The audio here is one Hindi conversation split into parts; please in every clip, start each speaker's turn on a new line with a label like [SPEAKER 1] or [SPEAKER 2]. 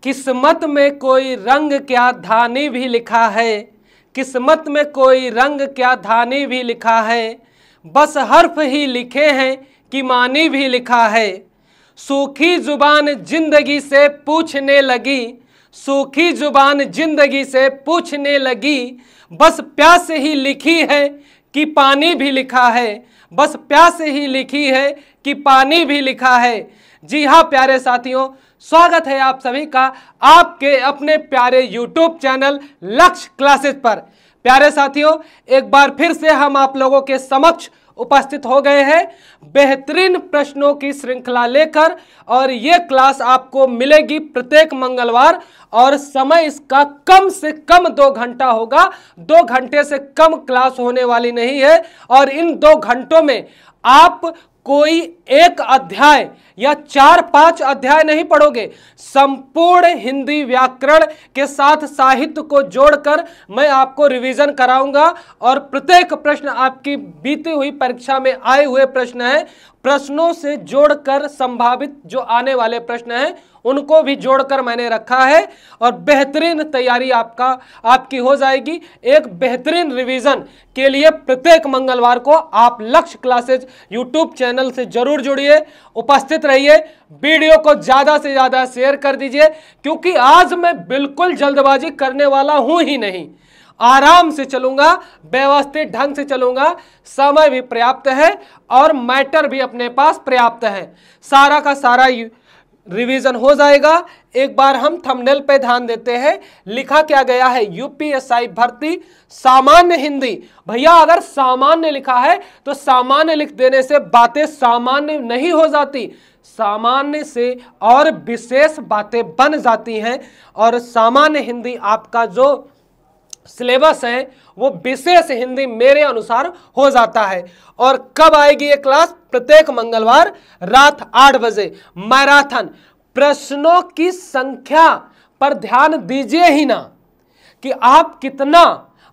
[SPEAKER 1] किस्मत में कोई रंग क्या धानी भी लिखा है, किस्मत में कोई रंग क्या धानी भी लिखा है, बस हर्फ ही लिखे हैं कि मानी भी लिखा है। सूखी जुबान जिंदगी से पूछने लगी, सूखी जुबान जिंदगी से पूछने लगी, बस प्यास ही लिखी है कि पानी भी लिखा है, बस प्यास ही लिखी है कि पानी भी लिखा है। जी हाँ प्यारे साथियों, स्वागत है आप सभी का आपके अपने प्यारे YouTube चैनल लक्ष्य क्लासेस पर। प्यारे साथियों, एक बार फिर से हम आप लोगों के समक्ष उपस्थित हो गए हैं बेहतरीन प्रश्नों की श्रृंखला लेकर, और ये क्लास आपको मिलेगी प्रत्येक मंगलवार, और समय इसका कम से कम 2 घंटा होगा। 2 घंटे से कम क्लास होने वाली नहीं है, और इन 2 घंटों में आप कोई एक अध्याय या 4-5 अध्याय नहीं पढ़ोगे, संपूर्ण हिंदी व्याकरण के साथ साहित्य को जोड़कर मैं आपको रिवीजन कराऊंगा। और प्रत्येक प्रश्न आपकी बीती हुई परीक्षा में आए हुए प्रश्न हैं, प्रश्नों से जोड़कर संभावित जो आने वाले प्रश्न हैं उनको भी जोड़कर मैंने रखा है, और बेहतरीन तैयारी आपकी हो जाएगी। एक बेहतरीन रिवीजन के लिए प्रत्येक मंगलवार को आप लक्ष्य क्लासेज यूट्यूब चैनल से जरूर जुड़िए, उपस्थित रहिए। वीडियो को ज्यादा से ज्यादा शेयर कर दीजिए, क्योंकि आज मैं बिल्कुल जल्दबाजी करने वाला हूं ही नहीं, आराम से चलूंगा, व्यवस्थित ढंग से चलूंगा। समय भी पर्याप्त है और मैटर भी अपने पास पर्याप्त है, सारा का सारा रिवीजन हो जाएगा। एक बार हम थंबनेल पे ध्यान देते हैं, लिखा क्या गया है, यूपीएससी भर्ती सामान्य हिंदी। भैया अगर सामान्य लिखा है तो सामान्य लिख देने से बातें सामान्य नहीं हो जाती, सामान्य से और विशेष बातें बन जाती हैं। और सामान्य हिंदी आपका जो सिलेबस है वो विशेष हिंदी मेरे अनुसार हो जाता है। और कब आएगी ये क्लास? प्रत्येक मंगलवार रात 8 बजे। मैराथन प्रश्नों की संख्या पर ध्यान दीजिए ही ना, कि आप कितना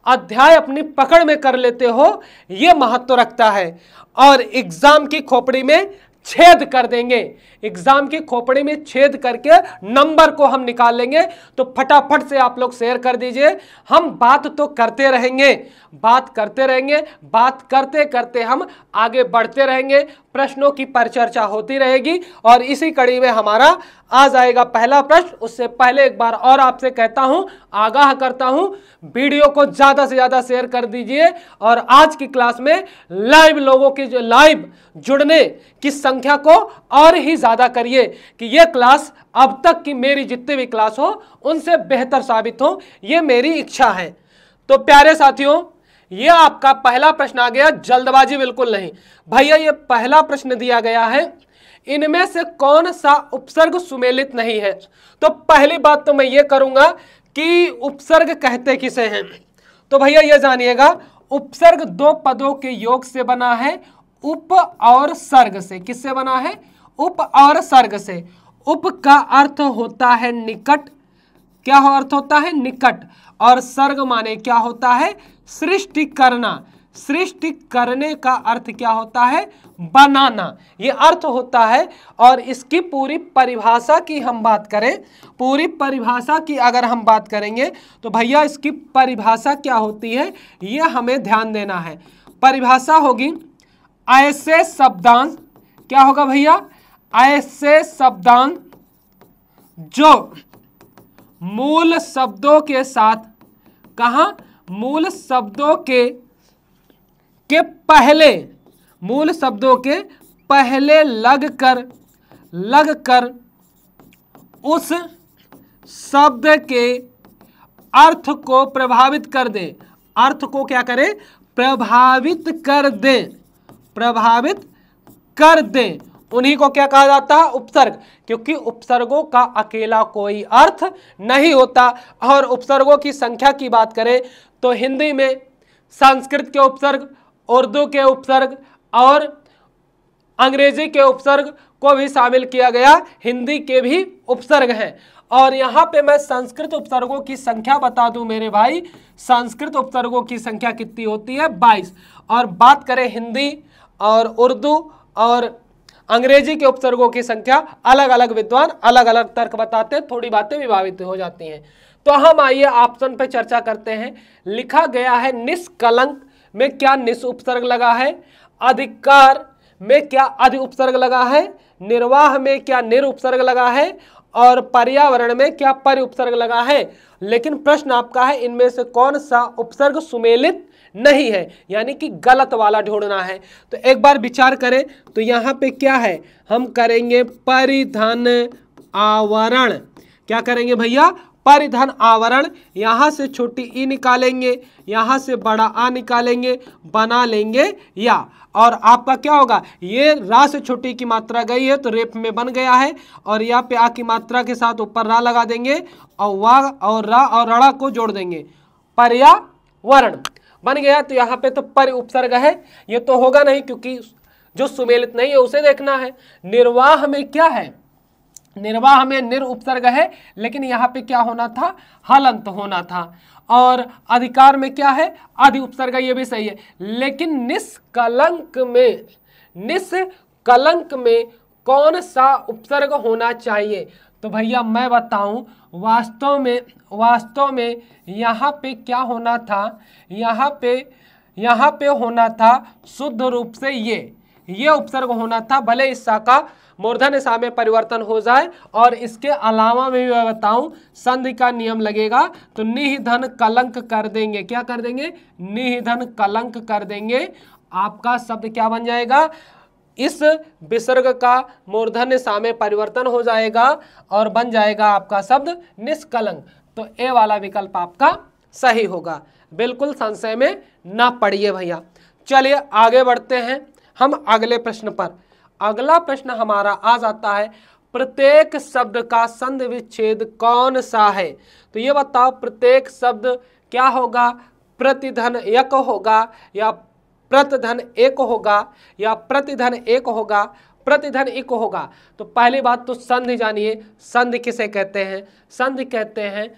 [SPEAKER 1] अध्याय अपनी पकड़ में कर लेते हो, ये महत्व रखता है। और एग्जाम की खोपड़ी में छेद कर देंगे, एग्जाम की खोपड़ी में छेद करके नंबर को हम निकाल लेंगे। तो फटाफट से आप लोग शेयर कर दीजिए। हम बात तो करते रहेंगे, बात करते रहेंगे, बात करते करते हम आगे बढ़ते रहेंगे, प्रश्नों की परिचर्चा होती रहेगी। और इसी कड़ी में हमारा आ जाएगा पहला प्रश्न। उससे पहले एक बार और आपसे कहता हूं, आगाह करता हूं, वीडियो को ज्यादा से ज्यादा शेयर कर दीजिए। और आज की क्लास में लाइव लोगों की जो लाइव जुड़ने की संख्या को और ही ज्यादा करिए, कि यह क्लास अब तक की मेरी जितनी भी क्लास हो उनसे बेहतर साबित हो, यह मेरी इच्छा है। तो प्यारे साथियों, यह आपका पहला प्रश्न आ गया, जल्दबाजी बिल्कुल नहीं। भैया ये पहला प्रश्न दिया गया है, इनमें से कौन सा उपसर्ग सुमेलित नहीं है? तो पहली बात तो मैं ये करूंगा कि उपसर्ग कहते किसे हैं। तो भैया ये जानिएगा, उपसर्ग 2 पदों के योग से बना है, उप और सर्ग से। किससे बना है? उप और सर्ग से। उप का अर्थ होता है निकट, क्या अर्थ होता है? निकट। और सर्ग माने क्या होता है? सृष्टि करना। सृष्टि करने का अर्थ क्या होता है? बनाना, ये अर्थ होता है। और इसकी पूरी परिभाषा की हम बात करें, पूरी परिभाषा की अगर हम बात करेंगे तो भैया इसकी परिभाषा क्या होती है ये हमें ध्यान देना है। परिभाषा होगी ऐसे शब्दांश, क्या होगा भैया? ऐसे शब्दांश जो मूल शब्दों के साथ, कहां? मूल शब्दों के पहले, मूल शब्दों के पहले लगकर उस शब्द के अर्थ को प्रभावित कर दे। अर्थ को क्या करे? प्रभावित कर दे, प्रभावित कर दे। उन्हीं को क्या कहा जाता है? उपसर्ग। क्योंकि उपसर्गों का अकेला कोई अर्थ नहीं होता। और उपसर्गों की संख्या की बात करें तो हिंदी में संस्कृत के उपसर्ग, उर्दू के उपसर्ग और अंग्रेजी के उपसर्ग को भी शामिल किया गया, हिंदी के भी उपसर्ग हैं। और यहाँ पे मैं संस्कृत उपसर्गों की संख्या बता दूं मेरे भाई, संस्कृत उपसर्गों की संख्या कितनी होती है? 22। और बात करें हिंदी और उर्दू और अंग्रेजी के उपसर्गों की संख्या अलग अलग विद्वान अलग अलग तर्क बताते हैं, थोड़ी बातें विभावित हो जाती हैं। तो हम आइए ऑप्शन पे चर्चा करते हैं। लिखा गया है निष्कलंक में क्या निस उपसर्ग लगा है, अधिकार में क्या अधि उपसर्ग लगा है, निर्वाह में क्या निर उपसर्ग लगा है, और पर्यावरण में क्या परि उपसर्ग लगा है। लेकिन प्रश्न आपका है इनमें से कौन सा उपसर्ग सुमेलित नहीं है, यानी कि गलत वाला ढूंढना है। तो एक बार विचार करें तो यहाँ पे क्या है, हम करेंगे परिधन आवरण। क्या करेंगे भैया, परिधन आवरण। यहाँ से छोटी ई निकालेंगे, यहाँ से बड़ा आ निकालेंगे, बना लेंगे या, और आपका क्या होगा, ये रा से छोटी की मात्रा गई है तो रेप में बन गया है, और यहाँ पे आ की मात्रा के साथ ऊपर रा लगा देंगे और वाह और रा और रड़ा को जोड़ देंगे, पर्यावरण बन गया। तो यहाँ पे तो पर उपसर्ग है, ये तो होगा नहीं क्योंकि जो सुमेलित नहीं है उसे देखना है। निर्वाह में क्या है, निर्वाह में निर उपसर्ग है, लेकिन यहाँ पे क्या होना था, हलंत होना था। और अधिकार में क्या है, आदि उपसर्ग, ये भी सही है। लेकिन निष्कलंक में कौन सा उपसर्ग होना चाहिए, तो भैया मैं बताऊं, वास्तव में यहाँ पे क्या होना था, यहाँ पे होना था शुद्ध रूप से ये उपसर्ग होना था। भले इस सा का मूर्धन्य सा में परिवर्तन हो जाए, और इसके अलावा में मैं बताऊं संधि का नियम लगेगा तो निधन कलंक कर देंगे। क्या कर देंगे, निधन कलंक कर देंगे। आपका शब्द क्या बन जाएगा, इस विसर्ग का मूर्धन्य सा में परिवर्तन हो जाएगा और बन जाएगा आपका शब्द निष्कलंक। तो ए वाला विकल्प आपका सही होगा, बिल्कुल संशय में ना पड़िए भैया। चलिए आगे बढ़ते हैं हम अगले प्रश्न पर। अगला प्रश्न हमारा आ जाता है, प्रत्येक शब्द का संधि विच्छेद कौन सा है। तो ये बताओ, प्रत्येक शब्द क्या होगा, प्रतिधन यक होगा या प्रतिधन एक होगा या प्रतिधन एक होगा, प्रतिधन इक होगा। तो पहली बात तो संधि जानिए, संधि किसे कहते हैं, संधि कहते हैं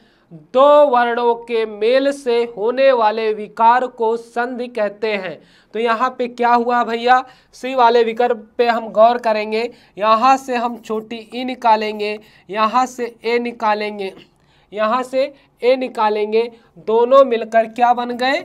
[SPEAKER 1] दो वर्णों के मेल से होने वाले विकार को संधि कहते हैं। तो यहाँ पे क्या हुआ भैया, सी वाले विकल्प पे हम गौर करेंगे। यहाँ से हम छोटी ई निकालेंगे, यहाँ से ए निकालेंगे, यहाँ से ए निकालेंगे, दोनों मिलकर क्या बन गए,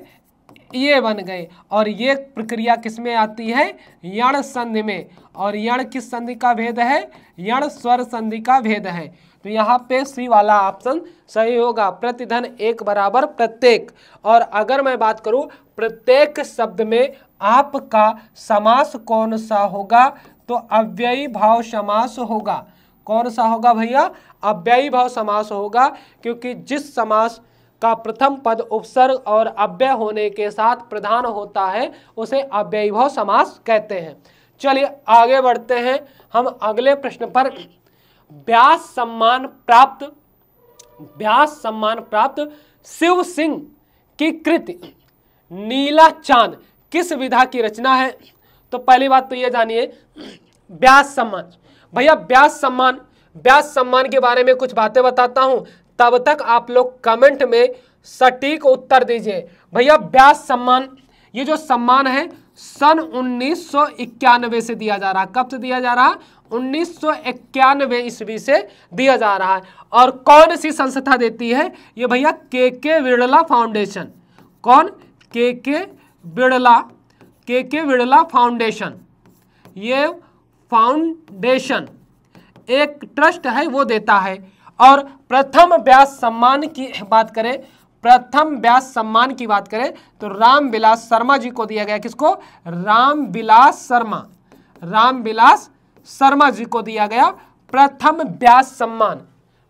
[SPEAKER 1] ये बन गए। और ये प्रक्रिया किस में आती है, यण संधि में। और यण किस संधि का भेद है, यण स्वर संधि का भेद है। तो यहाँ पे सी वाला ऑप्शन सही होगा, प्रतिधन एक बराबर प्रत्येक। और अगर मैं बात करूं प्रत्येक शब्द में आपका समास कौन सा होगा, तो अव्ययी भाव समास होगा। कौन सा होगा भैया, अव्ययी भाव समास होगा, क्योंकि जिस समास का प्रथम पद उपसर्ग और अव्यय होने के साथ प्रधान होता है उसे अव्ययी भाव समास कहते हैं। चलिए आगे बढ़ते हैं हम अगले प्रश्न पर। व्यास सम्मान प्राप्त शिव सिंह की कृति नीला चांद किस विधा की रचना है। तो पहली बात तो ये जानिए, व्यास सम्मान, भैया व्यास सम्मान के बारे में कुछ बातें बताता हूं, तब तक आप लोग कमेंट में सटीक उत्तर दीजिए। भैया व्यास सम्मान, ये जो सम्मान है सन 1991 से दिया जा रहा है। कब से दिया जा रहा है, 1991 ईस्वी से दिया जा रहा है। और कौन सी संस्था देती है, ये भैया के बिड़ला फाउंडेशन। कौन, के बिड़ला फाउंडेशन। ये फाउंडेशन एक ट्रस्ट है, वो देता है। और प्रथम व्यास सम्मान की बात करें, प्रथम व्यास सम्मान की बात करें तो रामविलास शर्मा जी को दिया गया। किसको, रामविलास शर्मा जी को दिया गया प्रथम व्यास सम्मान।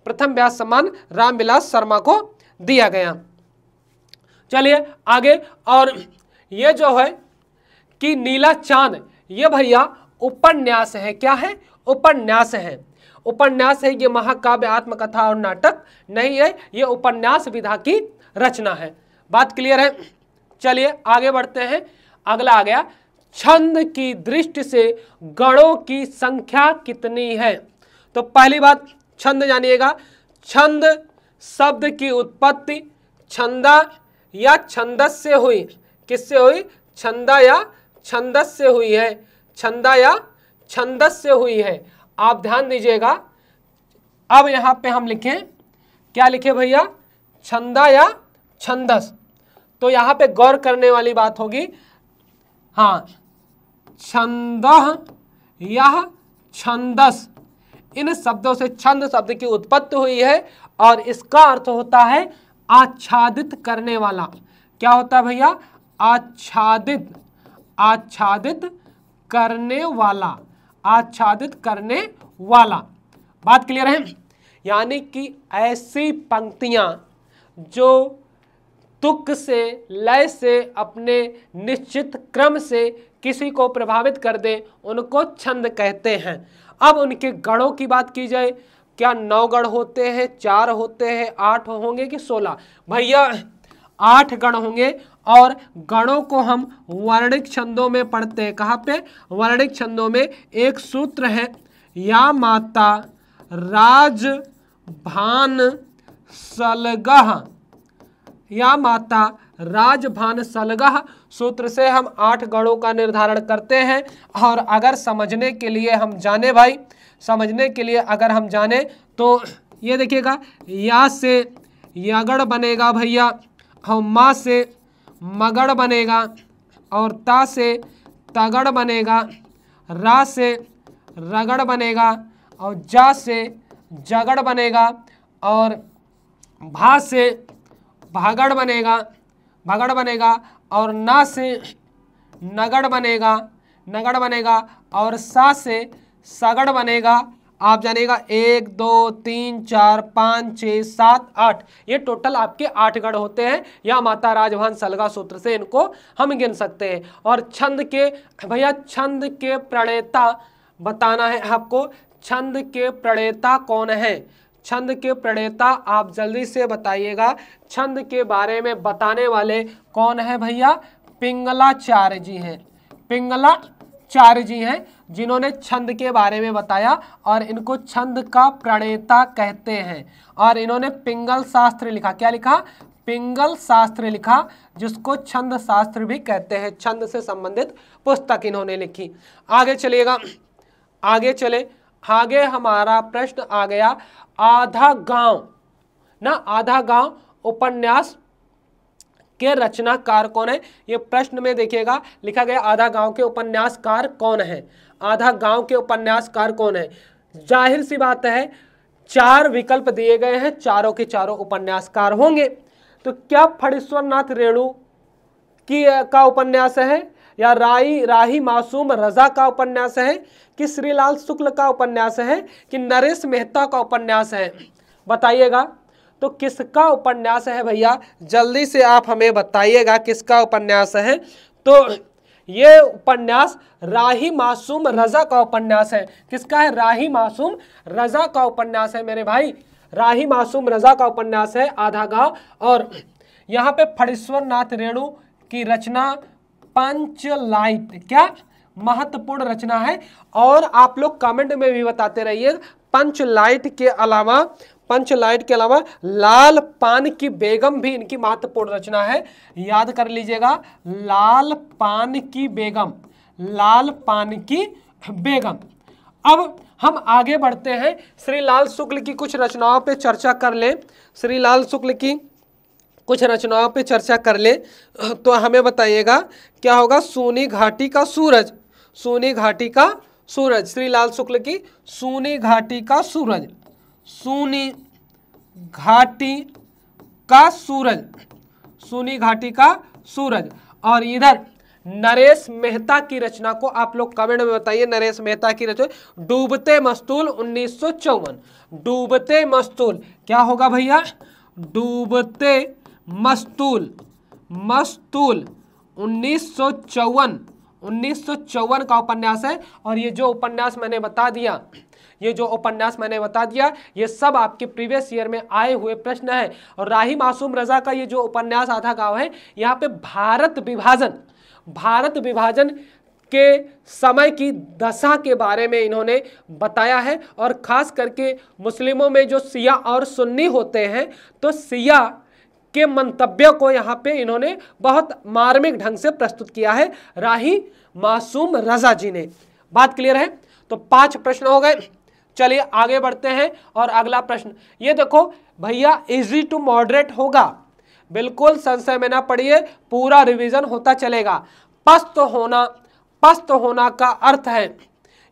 [SPEAKER 1] प्रथम व्यास सम्मान रामविलास शर्मा को दिया गया। चलिए आगे। और ये जो है कि नीला चांद, ये भैया उपन्यास है। क्या है, उपन्यास है। उपन्यास है, ये महाकाव्य आत्मकथा और नाटक नहीं है, ये उपन्यास विधा की रचना है। बात क्लियर है। चलिए आगे बढ़ते हैं। अगला आ गया, छंद की दृष्टि से गणों की संख्या कितनी है। तो पहली बात छंद जानिएगा, छंद शब्द की उत्पत्ति छंदा या छंदस से हुई। किससे हुई, छंदा या छंदस से हुई है। छंदा या छंदस से हुई है। आप ध्यान दीजिएगा। अब यहां पे हम लिखें, क्या लिखे भैया, छंदा या छंदस। तो यहां पे गौर करने वाली बात होगी, हाँ, छंदः या छंदस, इन शब्दों से छंद शब्द की उत्पत्ति हुई है और इसका अर्थ होता है आच्छादित करने वाला। क्या होता है भैया, आच्छादित, आच्छादित करने वाला, आच्छादित करने वाला। बात क्लियर है? यानी कि ऐसी पंक्तियां जो तुक से, लय से, अपने निश्चित क्रम से किसी को प्रभावित कर दे, उनको छंद कहते हैं। अब उनके गणों की बात की जाए, क्या 9 गण होते हैं, 4 होते हैं, 8 होंगे कि 16? भैया 8 गण होंगे और गणों को हम वर्णिक छंदों में पढ़ते हैं। कहाँ पे? वर्णिक छंदों में। एक सूत्र है, या माता राज भान सलगह, या माता राजभान सलगह सूत्र से हम 8 गणों का निर्धारण करते हैं। और अगर समझने के लिए हम जाने भाई, समझने के लिए अगर हम जाने तो ये देखिएगा, या से यगड़ बनेगा भैया, और माँ से मगड़ बनेगा, और ता से तगड़ बनेगा, रा से रगड़ बनेगा, और जा से जगड़ बनेगा, और भा से भागड़ बनेगा, भगड़ बनेगा, और ना से नगड़ बनेगा, नगड़ बनेगा, और सा से सगड़ बनेगा। आप जानिएगा 1 2 3 4 5 6 7 8, ये टोटल आपके 8 गण होते हैं। या माता राजभान सलगा सूत्र से इनको हम गिन सकते हैं। और छंद के भैया, छंद के प्रणेता बताना है आपको। छंद के प्रणेता कौन है? छंद के प्रणेता आप जल्दी से बताइएगा। छंद के बारे में बताने वाले कौन है भैया? पिंगलाचार्य जी हैं। पिंगलाचार्य जी हैं जिन्होंने छंद के बारे में बताया और इनको छंद का प्रणेता कहते हैं। और इन्होंने पिंगल शास्त्र लिखा। क्या लिखा? पिंगल शास्त्र लिखा, जिसको छंद शास्त्र भी कहते हैं। छंद से संबंधित पुस्तक इन्होंने लिखी। आगे चलिएगा, आगे चले। आगे हमारा प्रश्न आ गया, आधा गांव ना, आधा गांव उपन्यास के रचनाकार कौन है? ये प्रश्न में देखिएगा लिखा गया, आधा गांव के उपन्यासकार कौन है? आधा गांव के उपन्यासकार कौन है? जाहिर सी बात है, 4 विकल्प दिए गए हैं, चारों के चारों उपन्यासकार होंगे। तो क्या फणीश्वर नाथ रेणु का उपन्यास है, या राही मासूम रजा का उपन्यास है, कि श्रीलाल शुक्ल का उपन्यास है, कि नरेश मेहता का उपन्यास है? बताइएगा। तो किसका उपन्यास है भैया? जल्दी से आप हमें बताइएगा किसका उपन्यास है। तो ये उपन्यास राही मासूम रजा का उपन्यास है। किसका है? राही मासूम रजा का उपन्यास है मेरे भाई। राही मासूम रजा का उपन्यास है आधा गांव। और यहाँ पे फणीश्वर नाथ रेणु की रचना पंचलाइट, क्या महत्वपूर्ण रचना है। और आप लोग कमेंट में भी बताते रहिए, पंचलाइट के अलावा लाल पान की बेगम भी इनकी महत्वपूर्ण रचना है। याद कर लीजिएगा, लाल पान की बेगम, लाल पान की बेगम। अब हम आगे बढ़ते हैं, श्रीलाल शुक्ल की कुछ रचनाओं पे चर्चा कर लें। श्रीलाल शुक्ल की कुछ रचनाओं पे चर्चा कर ले तो हमें बताइएगा क्या होगा? सूनी घाटी का सूरज, सूनी घाटी का सूरज, श्रीलाल शुक्ल की सूनी घाटी का सूरज, सूनी घाटी का सूरज, सूनी घाटी का सूरज। और इधर नरेश मेहता की रचना को आप लोग कमेंट में बताइए। नरेश मेहता की रचना डूबते मस्तूल 1954, डूबते मस्तूल क्या होगा भैया? डूबते मस्तूल, मस्तूल 1954 का उपन्यास है। और ये जो उपन्यास मैंने बता दिया, ये जो उपन्यास मैंने बता दिया, ये सब आपके प्रीवियस ईयर में आए हुए प्रश्न है। और राही मासूम रजा का ये जो उपन्यास आधा गांव है, यहाँ पे भारत विभाजन के समय की दशा के बारे में इन्होंने बताया है। और खास करके मुस्लिमों में जो शिया और सुन्नी होते हैं, तो शिया के मंतव्य को यहाँ पे इन्होंने बहुत मार्मिक ढंग से प्रस्तुत किया है राही मासूम रजा जी ने। बात क्लियर है? तो 5 प्रश्न हो गए। चलिए आगे बढ़ते हैं और अगला प्रश्न ये देखो भैया, इजी टू मॉडरेट होगा, बिल्कुल संशय में ना पड़िए, पूरा रिवीजन होता चलेगा। पस्त होना का अर्थ है,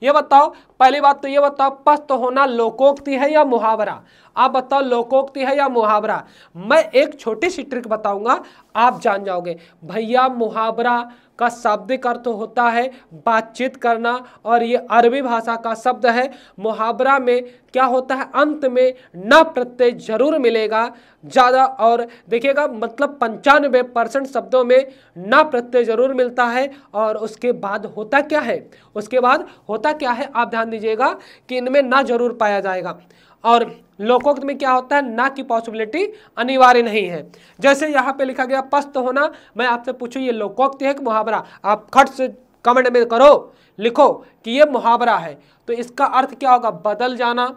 [SPEAKER 1] ये बताओ, पहली बात तो ये बताओ, पस्त होना लोकोक्ति है या मुहावरा? आप बताओ लोकोक्ति है या मुहावरा? मैं एक छोटी सी ट्रिक बताऊंगा, आप जान जाओगे। भैया मुहावरा का शाब्दिक अर्थ होता है बातचीत करना, और ये अरबी भाषा का शब्द है। मुहावरा में क्या होता है, अंत में न प्रत्यय जरूर मिलेगा ज़्यादा, और देखिएगा मतलब 95% शब्दों में न प्रत्यय जरूर मिलता है। और उसके बाद होता क्या है, आप ध्यान दीजिएगा कि इनमें ना जरूर पाया जाएगा। और लोकोक्त में क्या होता है, ना की पॉसिबिलिटी अनिवार्य नहीं है। जैसे यहाँ पे लिखा गया पस्त होना, मैं आपसे पूछूं ये लोकोक्त है कि मुहावरा? आप खट से कमेंट में करो, लिखो कि ये मुहावरा है। तो इसका अर्थ क्या होगा, बदल जाना,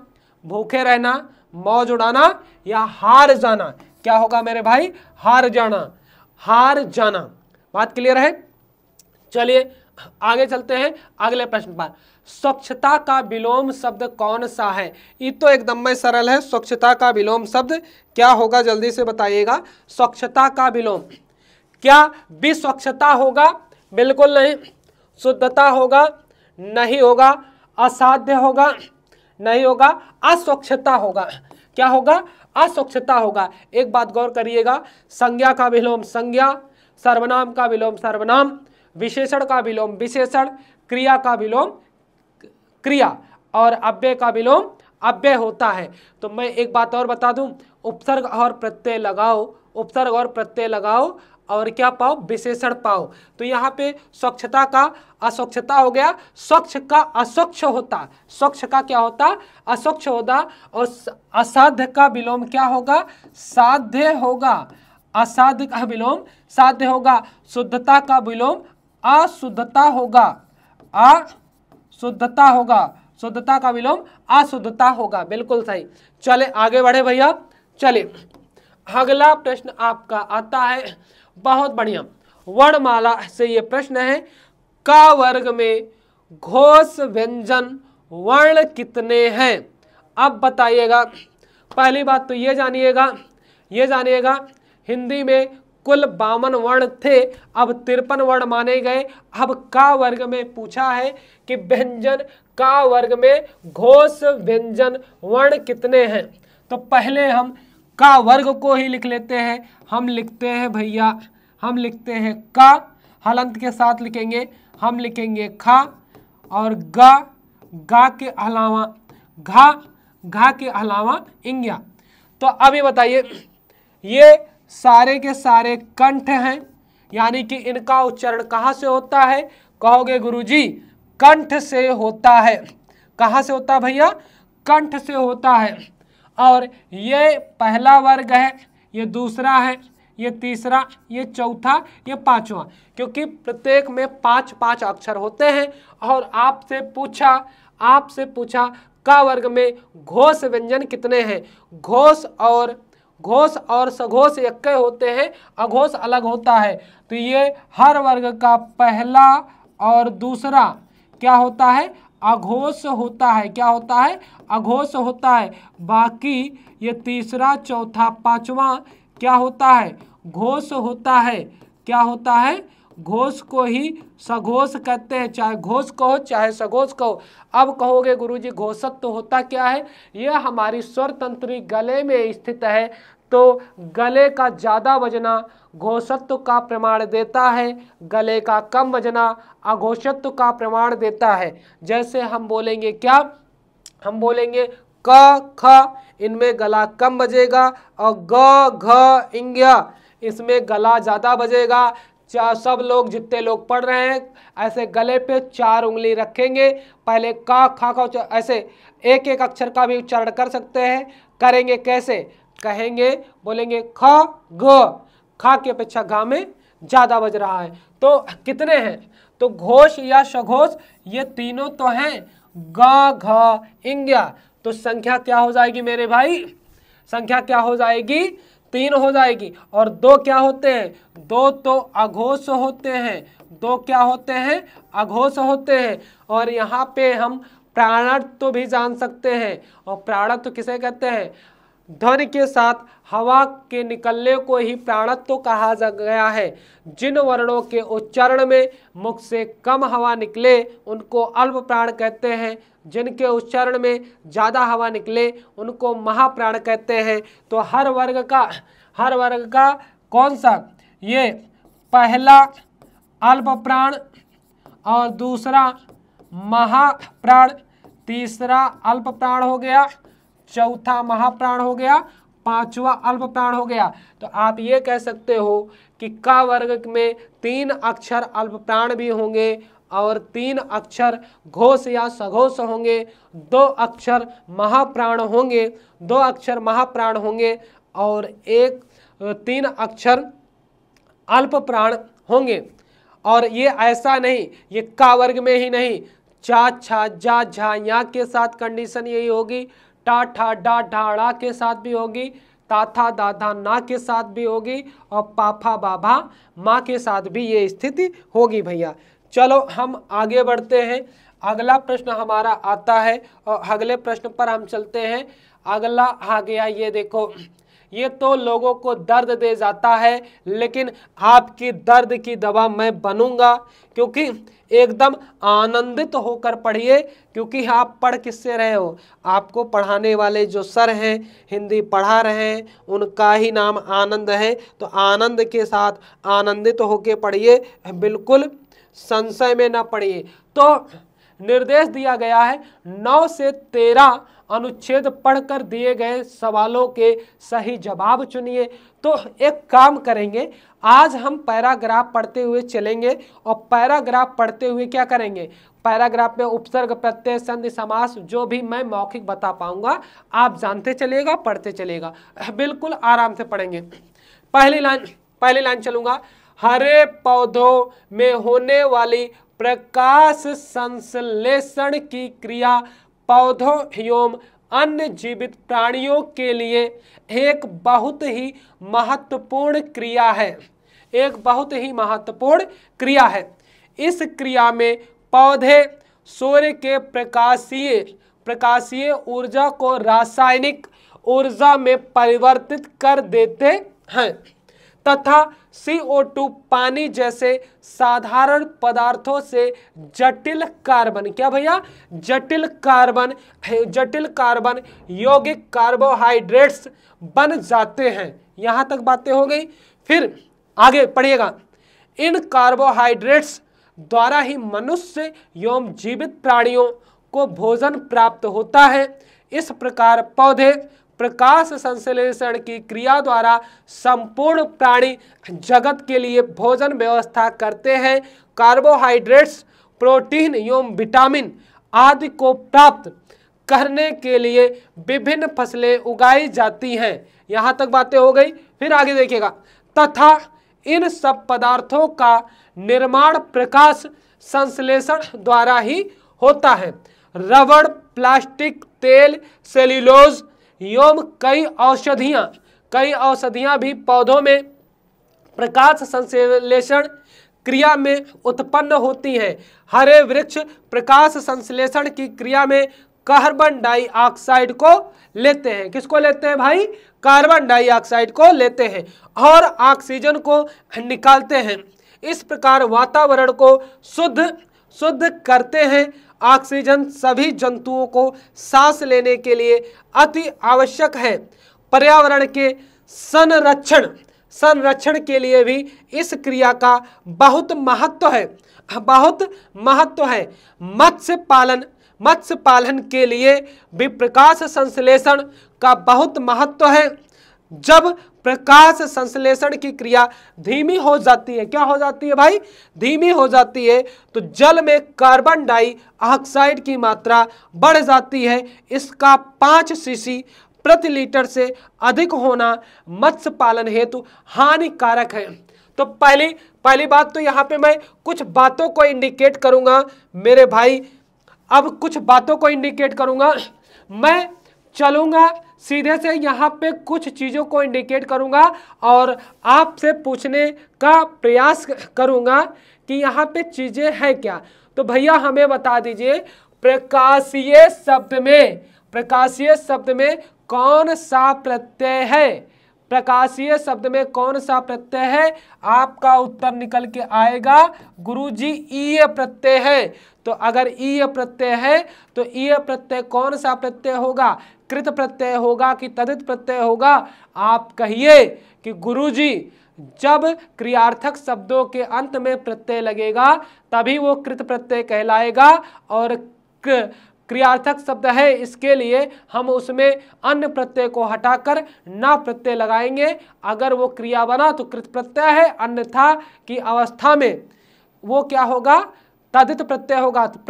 [SPEAKER 1] भूखे रहना, मौज उड़ाना, या हार जाना। क्या होगा मेरे भाई, हार जाना। बात क्लियर है? चलिए आगे चलते हैं अगले प्रश्न पर। स्वच्छता का विलोम शब्द कौन सा है? ये तो एकदम में सरल है। स्वच्छता का विलोम शब्द क्या होगा, जल्दी से बताइएगा। स्वच्छता का विलोम, क्या विस्वच्छता होगा? बिल्कुल नहीं। शुद्धता होगा? नहीं होगा। असाध्य होगा? नहीं होगा। अस्वच्छता होगा? क्या होगा, अस्वच्छता होगा। एक बात गौर करिएगा, संज्ञा का विलोम संज्ञा, सर्वनाम का विलोम सर्वनाम, विशेषण का विलोम विशेषण, क्रिया का विलोम क्रिया, और अव्यय का विलोम अव्यय होता है। तो मैं एक बात और बता दूं, उपसर्ग और प्रत्यय लगाओ और क्या पाओ, विशेषण पाओ। तो यहाँ पे स्वच्छता का अस्वच्छता हो गया, स्वच्छ का अस्वच्छ होता, स्वच्छ का क्या होता, अस्वच्छ होता। और असाध्य का विलोम क्या होगा, साध्य होगा। असाध्य का विलोम साध्य होगा। शुद्धता का विलोम अशुद्धता होगा, शुद्धता होगा। शुद्धता का विलोम अशुद्धता होगा, बिल्कुल सही। चले आगे बढ़े भैया। चलिए अगला प्रश्न आपका आता है, बहुत बढ़िया, वर्णमाला से ये प्रश्न है, का वर्ग में घोष व्यंजन वर्ण कितने हैं? अब बताइएगा। पहली बात तो ये जानिएगा हिंदी में कुल 52 वर्ण थे, अब 53 वर्ण माने गए। अब का वर्ग में पूछा है कि व्यंजन का वर्ग में घोष व्यंजन वर्ण कितने हैं। तो पहले हम का वर्ग को ही लिख लेते हैं। हम लिखते हैं का, हलंत के साथ लिखेंगे, हम लिखेंगे खा, और गा के अलावा घा के अलावा इंग्या। तो अभी बताइए, ये सारे के सारे कंठ हैं, यानी कि इनका उच्चारण कहाँ से होता है? कहोगे गुरुजी कंठ से होता है। कहाँ से होता है भैया? कंठ से होता है। और ये पहला वर्ग है, ये दूसरा है, ये तीसरा, ये चौथा, ये पांचवा, क्योंकि प्रत्येक में 5-5 अक्षर होते हैं। और आपसे पूछा का वर्ग में घोष व्यंजन कितने हैं? घोष और सघोष एक होते हैं, अघोष अलग होता है। तो ये हर वर्ग का पहला और दूसरा क्या होता है? अघोष होता है। क्या होता है? अघोष होता है। बाकी ये तीसरा, चौथा, पांचवा क्या होता है? घोष होता है। क्या होता है? घोष को ही सघोष कहते हैं, चाहे घोष कहो चाहे सघोष कहो। अब कहोगे गुरुजी घोषत्व होता क्या है? यह हमारी स्वर तंत्री गले में स्थित है, तो गले का ज़्यादा बजना घोषत्व का प्रमाण देता है, गले का कम बजना अघोषत्व का प्रमाण देता है। जैसे हम बोलेंगे क्या, हम बोलेंगे क ख, इनमें गला कम बजेगा, और ग घ इंग्या इसमें गला ज़्यादा बजेगा। सब लोग जितने लोग पढ़ रहे हैं ऐसे गले पे 4 उंगली रखेंगे, पहले का खा का ऐसे एक एक अक्षर का भी उच्चारण कर सकते हैं। करेंगे कैसे? कहेंगे, बोलेंगे ख ग, खा की अपेक्षा घा में ज़्यादा बज रहा है। तो कितने हैं? तो घोष या सघोष ये तीनों तो हैं, ग घ इंग्या। तो संख्या क्या हो जाएगी मेरे भाई? संख्या क्या हो जाएगी? 3 हो जाएगी। और 2 क्या होते हैं? 2 तो अघोष होते हैं। 2 क्या होते हैं? अघोष होते हैं। और यहाँ पे हम प्राणत्व भी जान सकते हैं। और प्राणत्व किसे कहते हैं? ध्वनि के साथ हवा के निकलने को ही प्राणत्व कहा गया है। जिन वर्णों के उच्चारण में मुख से कम हवा निकले उनको अल्प प्राण कहते हैं, जिनके उच्चारण में ज़्यादा हवा निकले उनको महाप्राण कहते हैं। तो हर वर्ग का कौन सा? ये पहला अल्प प्राण और दूसरा महाप्राण, तीसरा अल्प प्राण हो गया, चौथा महाप्राण हो गया, पांचवा अल्प प्राण हो गया। तो आप ये कह सकते हो कि क वर्ग में 3 अक्षर अल्प प्राण भी होंगे और 3 अक्षर घोष या सघोष होंगे, 2 अक्षर महाप्राण होंगे, 2 अक्षर महाप्राण होंगे और 3 अक्षर अल्प प्राण होंगे। और ये ऐसा नहीं, ये का वर्ग में ही नहीं, चा छा जा झा या के साथ कंडीशन यही होगी, टा ठा डा ढाड़ा के साथ भी होगी, ता था दा धा ना के साथ भी होगी और पाफा बाभा माँ के साथ भी ये स्थिति होगी भैया। चलो हम आगे बढ़ते हैं। अगला प्रश्न हमारा आता है और अगले प्रश्न पर हम चलते हैं। अगला आ गया, ये देखो, ये तो लोगों को दर्द दे जाता है, लेकिन आपकी दर्द की दवा मैं बनूंगा, क्योंकि एकदम आनंदित होकर पढ़िए, क्योंकि आप पढ़ किससे रहे हो? आपको पढ़ाने वाले जो सर हैं, हिंदी पढ़ा रहे हैं, उनका ही नाम आनंद है। तो आनंद के साथ आनंदित होकर पढ़िए, बिल्कुल संशय में ना पढ़िए। तो निर्देश दिया गया है 9 से 13 अनुच्छेद पढ़कर दिए गए सवालों के सही जवाब चुनिए। तो एक काम करेंगे, आज हम पैराग्राफ पढ़ते हुए चलेंगे और पैराग्राफ पढ़ते हुए क्या करेंगे? पैराग्राफ में उपसर्ग, प्रत्यय, संधि, समास जो भी मैं मौखिक बता पाऊंगा आप जानते चलिएगा, पढ़ते चलिएगा, बिल्कुल आराम से पढ़ेंगे। पहली लाइन चलूंगा। हरे पौधों में होने वाली प्रकाश संश्लेषण की क्रिया पौधों एवं अन्य जीवित प्राणियों के लिए एक बहुत ही महत्वपूर्ण क्रिया है, एक बहुत ही महत्वपूर्ण क्रिया है। इस क्रिया में पौधे सूर्य के प्रकाशीय ऊर्जा को रासायनिक ऊर्जा में परिवर्तित कर देते हैं तथा CO2 पानी जैसे साधारण पदार्थों से जटिल कार्बन, क्या भैया? जटिल कार्बन यौगिक कार्बोहाइड्रेट्स बन जाते हैं। यहां तक बातें हो गई। फिर आगे पढ़िएगा। इन कार्बोहाइड्रेट्स द्वारा ही मनुष्य एवं जीवित प्राणियों को भोजन प्राप्त होता है। इस प्रकार पौधे प्रकाश संश्लेषण की क्रिया द्वारा संपूर्ण प्राणी जगत के लिए भोजन व्यवस्था करते हैं। कार्बोहाइड्रेट्स, प्रोटीन एवं विटामिन आदि को प्राप्त करने के लिए विभिन्न फसलें उगाई जाती हैं। यहाँ तक बातें हो गई। फिर आगे देखिएगा। तथा इन सब पदार्थों का निर्माण प्रकाश संश्लेषण द्वारा ही होता है। रबड़, प्लास्टिक, तेल, सेल्यूलोज एवं कई औषधियां भी पौधों में प्रकाश संश्लेषण क्रिया में उत्पन्न होती हैं। हरे वृक्ष प्रकाश संश्लेषण की क्रिया में कार्बन डाइऑक्साइड को लेते हैं। किसको लेते हैं भाई? कार्बन डाइऑक्साइड को लेते हैं और ऑक्सीजन को निकालते हैं। इस प्रकार वातावरण को शुद्ध करते हैं। ऑक्सीजन सभी जंतुओं को सांस लेने के लिए अति आवश्यक है। पर्यावरण के संरक्षण के लिए भी इस क्रिया का बहुत महत्व है। मत्स्य पालन के लिए भी प्रकाश संश्लेषण का बहुत महत्व है। जब प्रकाश संश्लेषण की क्रिया धीमी हो जाती है, क्या हो जाती है भाई? धीमी हो जाती है, तो जल में कार्बन डाइऑक्साइड की मात्रा बढ़ जाती है। इसका 5 सीसी प्रति लीटर से अधिक होना मत्स्य पालन हेतु हानिकारक है। तो पहली बात तो यहाँ पे मैं कुछ बातों को इंडिकेट करूंगा मेरे भाई। अब कुछ बातों को इंडिकेट करूंगा, मैं चलूंगा सीधे से यहाँ पे कुछ चीज़ों को इंडिकेट करूंगा और आपसे पूछने का प्रयास करूंगा कि यहाँ पे चीज़ें हैं क्या। तो भैया हमें बता दीजिए, प्रकाशीय शब्द में कौन सा प्रत्यय है? प्रकाशीय शब्द में कौन सा प्रत्यय है? आपका उत्तर निकल के आएगा गुरुजी ईय प्रत्यय है। तो अगर ईय प्रत्यय है तो ईय प्रत्यय कौन सा प्रत्यय होगा? कृत प्रत्यय होगा कि तदित प्रत्यय होगा? आप कहिए कि गुरुजी जब क्रियार्थक शब्दों के अंत में प्रत्यय लगेगा तभी वो कृत प्रत्यय कहलाएगा, और क्रियार्थक शब्द है इसके लिए हम उसमें अन्य प्रत्यय को हटाकर ना प्रत्यय लगाएंगे। अगर वो क्रिया बना तो कृत प्रत्यय है, अन्यथा की अवस्था में वो क्या होगा? तदित प्रत्यय होगा। तो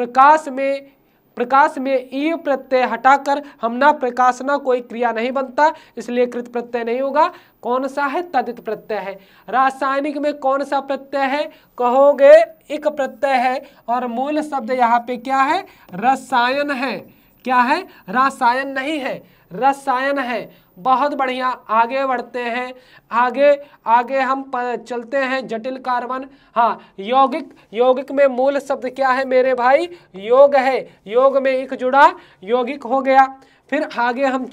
[SPEAKER 1] प्रकाश में ई प्रत्यय हटाकर हम ना प्रकाशना कोई क्रिया नहीं बनता, इसलिए कृत प्रत्यय नहीं होगा। कौन सा है? तदित प्रत्यय है। रासायनिक में कौन सा प्रत्यय है? कहोगे इक प्रत्यय है, और मूल शब्द यहाँ पे क्या है? रसायन है। क्या है? रासायन नहीं है, रसायन है। बहुत बढ़िया, आगे बढ़ते हैं। आगे हम चलते हैं जटिल कार्बन। हाँ, यौगिक में मूल शब्द क्या है मेरे भाई? योग है। योग में एक जुड़ा, यौगिक हो गया। फिर आगे हम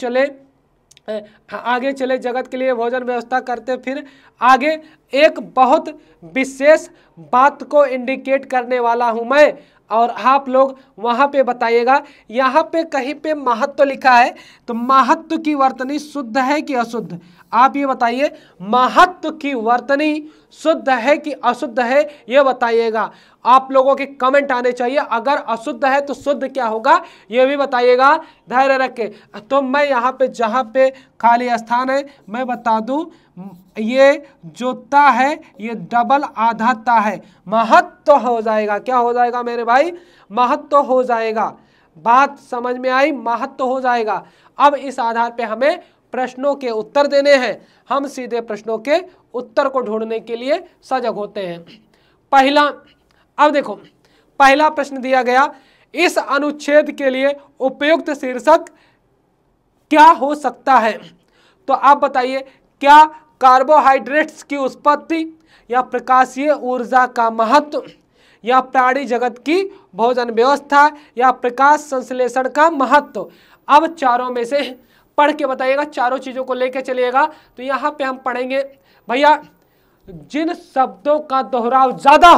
[SPEAKER 1] चले जगत के लिए भोजन व्यवस्था करते। फिर आगे एक बहुत विशेष बात को इंडिकेट करने वाला हूं मैं, और आप लोग वहां पे बताइएगा। यहाँ पे कहीं पे महत्व लिखा है, तो महत्व की वर्तनी शुद्ध है कि अशुद्ध? आप ये बताइए, महत्व की वर्तनी शुद्ध है कि अशुद्ध है, ये बताइएगा। आप लोगों के कमेंट आने चाहिए। अगर अशुद्ध है तो शुद्ध क्या होगा ये भी बताइएगा, धैर्य रख के। तो मैं यहाँ पे जहाँ पे खाली स्थान है मैं बता दूं, ये जो ता है ये डबल आधा ता है, महत्व हो जाएगा। क्या हो जाएगा मेरे भाई? महत्व हो जाएगा। बात समझ में आई? महत्व हो जाएगा। अब इस आधार पे हमें प्रश्नों के उत्तर देने हैं। हम सीधे प्रश्नों के उत्तर को ढूंढने के लिए सजग होते हैं। पहला, अब देखो, पहला प्रश्न दिया गया, इस अनुच्छेद के लिए उपयुक्त शीर्षक क्या हो सकता है? तो आप बताइए, क्या कार्बोहाइड्रेट्स की उत्पत्ति, या प्रकाशीय ऊर्जा का महत्व, या प्राणी जगत की भोजन व्यवस्था, या प्रकाश संश्लेषण का महत्व? अब चारों में से पढ़ के बताइएगा, चारों चीजों को लेके चलिएगा। तो यहाँ पे हम पढ़ेंगे भैया, जिन शब्दों का दोहराव ज्यादा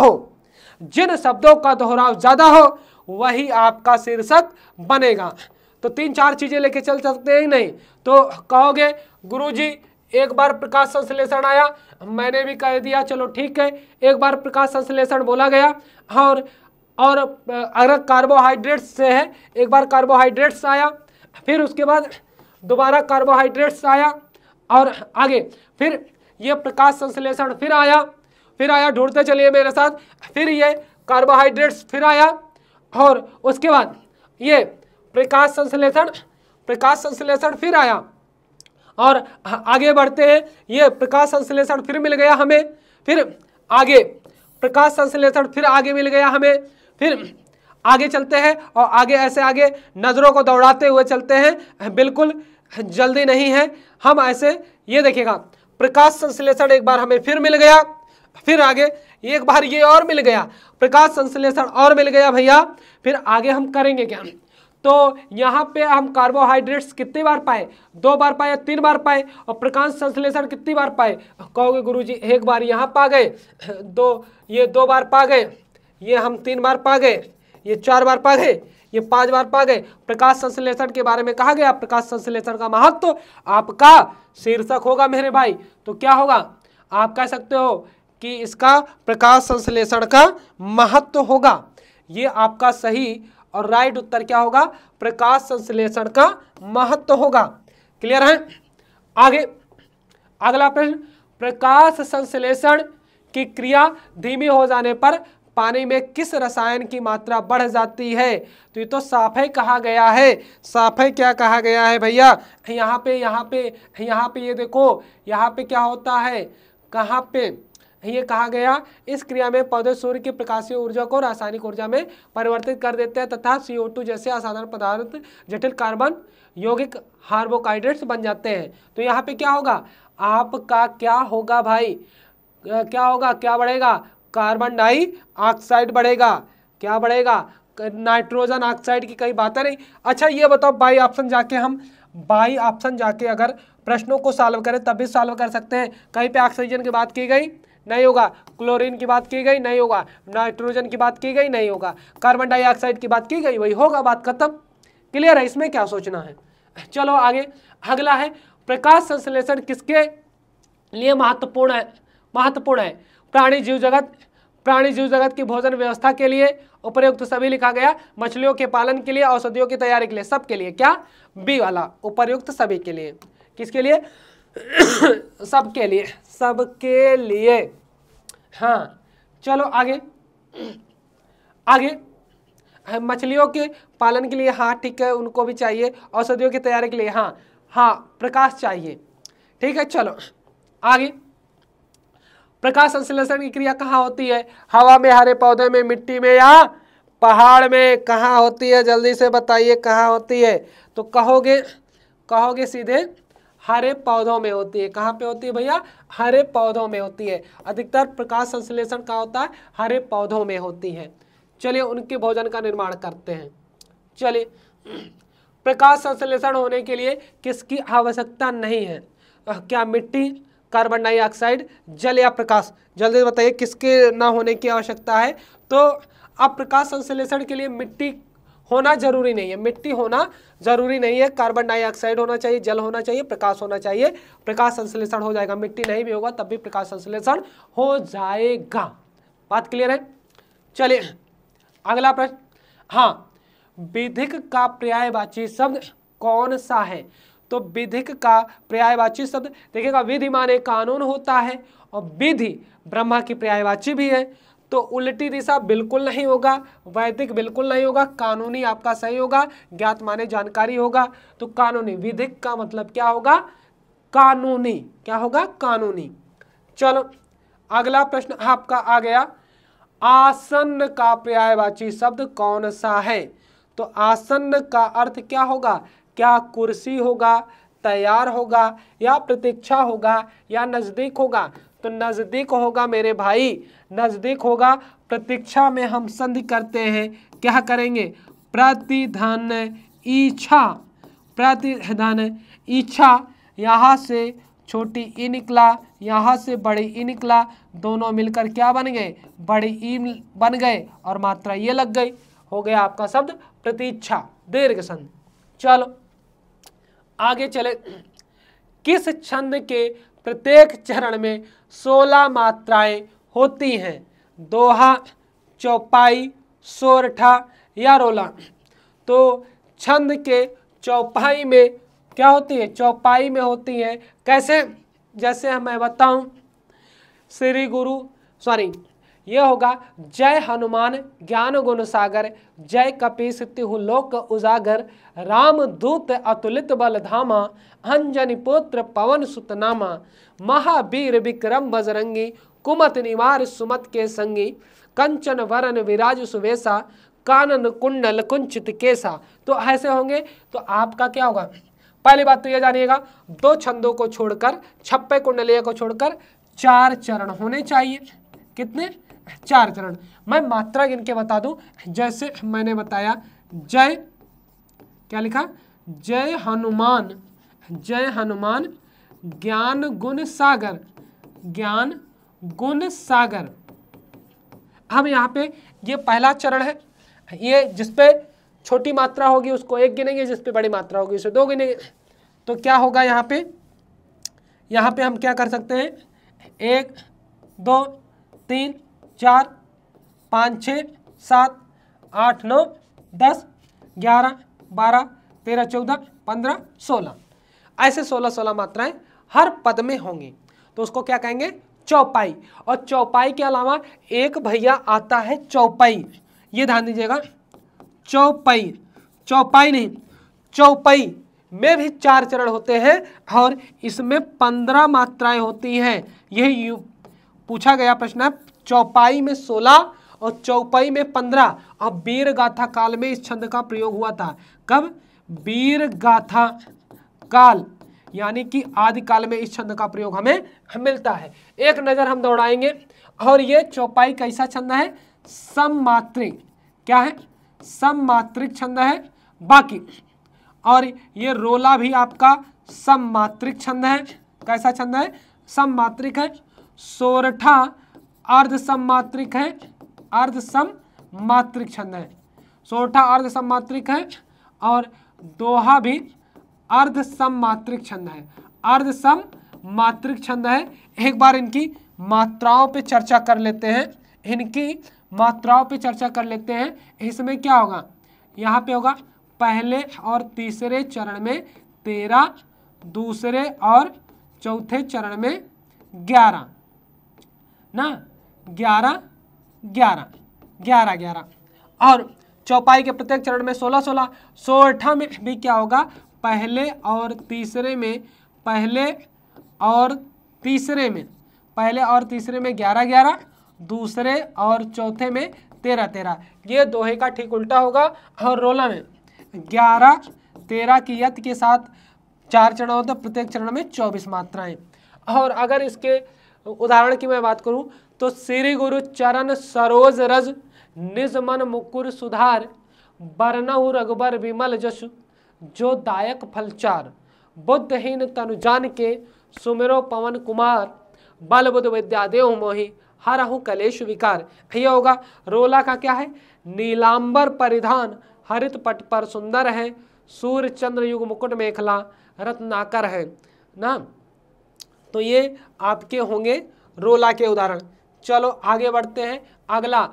[SPEAKER 1] हो वही आपका शीर्षक बनेगा। तो 3-4 चीजें लेके चल सकते हैं नहीं? तो कहोगे गुरुजी एक बार प्रकाश संश्लेषण आया, मैंने भी कह दिया, चलो ठीक है, एक बार प्रकाश संश्लेषण बोला गया। और अगर कार्बोहाइड्रेट्स से है, एक बार कार्बोहाइड्रेट्स आया, फिर उसके बाद दोबारा कार्बोहाइड्रेट्स आया, और आगे फिर ये प्रकाश संश्लेषण फिर आया, ढूंढते चलिए मेरे साथ। फिर ये कार्बोहाइड्रेट्स फिर आया, और उसके बाद ये प्रकाश संश्लेषण फिर आया, और आगे बढ़ते हैं। ये प्रकाश संश्लेषण फिर मिल गया हमें, फिर आगे प्रकाश संश्लेषण फिर आगे मिल गया हमें, फिर आगे चलते हैं, और आगे ऐसे आगे नजरों को दौड़ाते हुए चलते हैं, बिल्कुल जल्दी नहीं है हम ऐसे। ये देखिएगा, प्रकाश संश्लेषण एक बार हमें फिर मिल गया, फिर आगे एक बार ये और मिल गया, प्रकाश संश्लेषण और मिल गया भैया। फिर आगे हम करेंगे क्या? तो यहाँ पे हम कार्बोहाइड्रेट्स कितनी बार पाए? 2 बार पाए, 3 बार पाए। और प्रकाश संश्लेषण कितनी बार पाए? कहोगे गुरुजी एक बार यहाँ पा गए, ये 2 बार पा गए, ये हम 3 बार पा गए, ये 4 बार पा गए, ये 5 बार पा गए। प्रकाश संश्लेषण के बारे में कहा गया, प्रकाश संश्लेषण का महत्व आपका शीर्षक होगा मेरे भाई। तो क्या होगा? आप कह सकते हो कि इसका प्रकाश संश्लेषण का महत्व होगा। ये आपका सही और राइट उत्तर क्या होगा? प्रकाश संश्लेषण का महत्व होगा। क्लियर है? आगे अगला प्रश्न, प्रकाश संश्लेषण की क्रिया धीमी हो जाने पर पानी में किस रसायन की मात्रा बढ़ जाती है? तो ये तो साफ है कहा गया है। साफ है क्या कहा गया है भैया? यहाँ पे ये देखो, यहाँ पे क्या होता है, कहाँ पे ये कहा गया, इस क्रिया में पौधे सूर्य की प्रकाशीय ऊर्जा को रासायनिक ऊर्जा में परिवर्तित कर देते हैं तथा CO2 जैसे असाधारण पदार्थ, जटिल कार्बन, यौगिक कार्बोहाइड्रेट्स बन जाते हैं। तो यहाँ पे क्या होगा? आपका क्या होगा भाई? क्या होगा? क्या बढ़ेगा? कार्बन डाइऑक्साइड बढ़ेगा। क्या बढ़ेगा? नाइट्रोजन ऑक्साइड की कई बातें नहीं। अच्छा ये बताओ, बाई ऑप्शन जाके अगर प्रश्नों को सॉल्व करें तब भी सॉल्व कर सकते हैं। कहीं पे ऑक्सीजन की बात की गई नहीं होगा, क्लोरीन की बात की गई नहीं होगा, नाइट्रोजन की बात की गई नहीं होगा, कार्बन डाइऑक्साइड की बात की गई वही होगा, बात खत्म। क्लियर है, इसमें क्या सोचना है। चलो आगे, अगला है प्रकाश संश्लेषण किसके लिए महत्वपूर्ण है। प्राणी जीव जगत की भोजन व्यवस्था के लिए, उपयुक्त सभी लिखा गया, मछलियों के पालन के लिए, औषधियों की तैयारी के लिए, सबके लिए, क्या बी वाला, उपयुक्त सभी के लिए, किसके लिए सबके लिए। हाँ चलो आगे मछलियों के पालन के लिए, हाँ ठीक है, उनको भी चाहिए, औषधियों की तैयारी के लिए, हाँ प्रकाश चाहिए, ठीक है। चलो आगे, प्रकाश संश्लेषण की क्रिया कहाँ होती है, हवा में, हरे पौधे में, मिट्टी में या पहाड़ में, कहाँ होती है, जल्दी से बताइए कहाँ होती है। तो कहोगे सीधे हरे पौधों में होती है। कहाँ पे होती है भैया, हरे पौधों में होती है। अधिकतर प्रकाश संश्लेषण कहाँ होता है, हरे पौधों में होती है। चलिए उनके भोजन का निर्माण करते हैं। चलिए प्रकाश संश्लेषण होने के लिए किसकी आवश्यकता नहीं है, क्या मिट्टी, कार्बन डाइऑक्साइड, जल या प्रकाश, जल्दी बताइए किसके ना होने की आवश्यकता है। तो अब प्रकाश संश्लेषण के लिए मिट्टी होना जरूरी नहीं है, मिट्टी होना जरूरी नहीं है, कार्बन डाइऑक्साइड होना चाहिए, जल होना चाहिए, प्रकाश होना चाहिए, प्रकाश संश्लेषण हो जाएगा। मिट्टी नहीं भी होगा तब भी प्रकाश संश्लेषण हो जाएगा। बात क्लियर है। चलिए अगला प्रश्न, हाँ विधिक का पर्यायवाची शब्द कौन सा है। तो विधिक का पर्यायवाची शब्द देखिएगा, विधि माने कानून होता है और विधि ब्रह्मा की पर्यायवाची भी है। तो उल्टी दिशा बिल्कुल नहीं होगा, वैदिक बिल्कुल नहीं होगा, कानूनी आपका सही होगा, ज्ञात माने जानकारी होगा। तो कानूनी, विधिक का मतलब क्या होगा, कानूनी, क्या होगा, कानूनी। चलो अगला प्रश्न आपका आ गया, आसन्न का पर्यायवाची शब्द कौन सा है। तो आसन्न का अर्थ क्या होगा, क्या कुर्सी होगा, तैयार होगा, या प्रतीक्षा होगा, या नजदीक होगा। तो नजदीक होगा मेरे भाई, नजदीक होगा। प्रतीक्षा में हम संधि करते हैं, क्या करेंगे, प्रतिधन इच्छा, यहाँ से छोटी ई निकला, यहाँ से बड़ी ई निकला, दोनों मिलकर क्या बन गए, बड़ी ई बन गए, और मात्रा ये लग गई, हो गया आपका शब्द प्रतीक्षा, दीर्घ संधि। चलो आगे चले, किस छंद के प्रत्येक चरण में 16 मात्राएं होती हैं, दोहा, चौपाई, सोरठा या रोला। तो छंद के चौपाई में क्या होती है, चौपाई में होती है। कैसे, जैसे मैं बताऊं, ये होगा, जय हनुमान ज्ञान गुण सागर, जय कपीस तिहु लोक उजागर, राम दूत अतुलित बल धामा, अंजनी पुत्र पवन सुत नामा, महावीर विक्रम बजरंगी, कुमत निवार सुमत के संगी, कंचन वरन विराज सुवेशा, कानन कुंडल कुंचित केसा। तो ऐसे होंगे। तो आपका क्या होगा, पहली बात तो ये जानिएगा, 2 छंदों को छोड़कर, छप्पे कुंडलीय को छोड़कर 4 चरण होने चाहिए। कितने, 4 चरण। मैं मात्रा गिन के बता दूं, जैसे मैंने बताया, जय, क्या लिखा, जय हनुमान ज्ञान गुण सागर। हम यहाँ पे ये पहला चरण है, ये जिसपे छोटी मात्रा होगी उसको 1 गिनेंगे, जिसपे बड़ी मात्रा होगी उसे 2 गिनेंगे। तो क्या होगा यहाँ पे हम क्या कर सकते हैं, 1 2 3 4 5 6 7 8 9 10 11 12 13 14 15 16, ऐसे 16 मात्राएं हर पद में होंगी। तो उसको क्या कहेंगे, चौपाई। और चौपाई के अलावा एक भैया आता है चौपाई, ये ध्यान दीजिएगा, चौपाई नहीं, चौपाई में भी 4 चरण होते हैं और इसमें 15 मात्राएं होती हैं। यही पूछा गया प्रश्न है, चौपाई में 16 और चौपाई में 15। अब वीर गाथा काल में इस छंद का प्रयोग हुआ था। कब, वीर गाथा काल, यानी कि आदि काल में इस छंद का प्रयोग हमें मिलता है। एक नजर हम दौड़ाएंगे, और ये चौपाई कैसा छंद है, सममात्री, क्या है, सममात्रिक छंद है। बाकी और ये रोला भी आपका सममात्रिक छंद है। कैसा छंद है? सममात्रिक है। सोरठा अर्ध सममात्रिक है, अर्ध सममात्रिक छंद है। सोरठा अर्ध सममात्रिक है और दोहा भी अर्ध सममात्रिक छंद है, अर्ध सममात्रिक छंद है। एक बार इनकी मात्राओं पे चर्चा कर लेते हैं, इनकी मात्राओं पे चर्चा कर लेते हैं। इसमें क्या होगा? यहाँ पे होगा पहले और तीसरे चरण में 13, दूसरे और चौथे चरण में 11 ना, 11 11 11 11 और चौपाई के प्रत्येक चरण में 16 16। सोरठा में भी क्या होगा? पहले और तीसरे में, पहले और तीसरे में 11 11, दूसरे और चौथे में 13 13। ये दोहे का ठीक उल्टा होगा। और रोला में 11 13 की यत के साथ 4 चरण होते हैं, प्रत्येक चरण में 24 मात्राएं। और अगर इसके उदाहरण की मैं बात करूं तो श्री गुरु चरण सरोज रज निज मन मुकुर सुधार बरनहु रघुबर विमल जसु जो दायक फलचार बुद्धहीन तनु जान के सुमिरो पवन कुमार बल बुध विद्या देव मोहि हरहु कलेश विकार। ये होगा। रोला का क्या है? नीलांबर परिधान हरित पट पर सुंदर है सूर्य चंद्र युग मुकुट मेखला रत्नाकर है ना। तो ये आपके होंगे रोला के उदाहरण। चलो आगे बढ़ते हैं। अगला,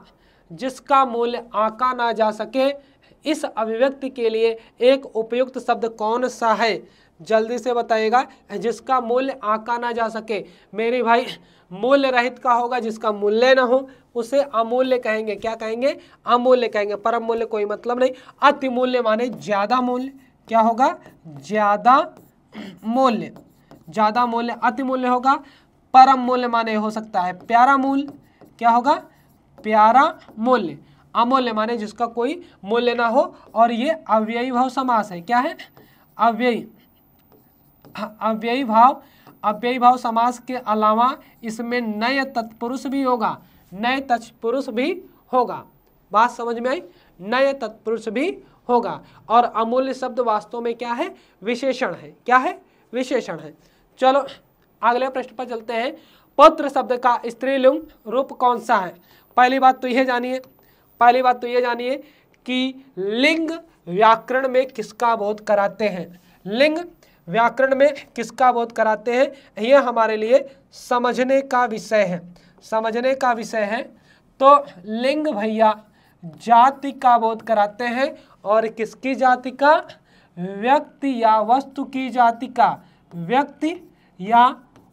[SPEAKER 1] जिसका मूल्य आंका ना जा सके, इस अभिव्यक्ति के लिए एक उपयुक्त शब्द कौन सा है? जल्दी से बताइएगा। जिसका मूल्य आंका ना जा सके, मेरे भाई मूल्य रहित का होगा, जिसका मूल्य ना हो उसे अमूल्य कहेंगे। क्या कहेंगे? अमूल्य कहेंगे। परम मूल्य कोई मतलब नहीं। अति मूल्य माने ज्यादा मूल्य। क्या होगा? ज्यादा मूल्य। ज्यादा मूल्य अति मूल्य होगा। परम मूल्य माने हो सकता है प्यारा मूल्य। क्या होगा? प्यारा मूल्य। अमूल्य माने जिसका कोई मूल्य ना हो। और ये अव्ययी भाव समास है। क्या है? अव्ययी भाव। अव्ययी भाव समास के अलावा इसमें नय तत्पुरुष भी होगा, नय तत्पुरुष भी होगा। बात समझ में आई? नय तत्पुरुष भी होगा। और अमूल्य शब्द वास्तव में क्या है? विशेषण है। क्या है? विशेषण है। चलो अगले प्रश्न पर चलते हैं। पुत्र शब्द का स्त्रीलिंग रूप कौन सा है? पहली बात तो यह जानिए कि लिंग व्याकरण में किसका बोध कराते हैं। लिंग व्याकरण में किसका बोध कराते हैं, यह हमारे लिए समझने का विषय है। समझने का विषय है। तो लिंग भैया जाति का बोध कराते हैं। और किसकी जाति का? व्यक्ति या वस्तु की जाति का। व्यक्ति या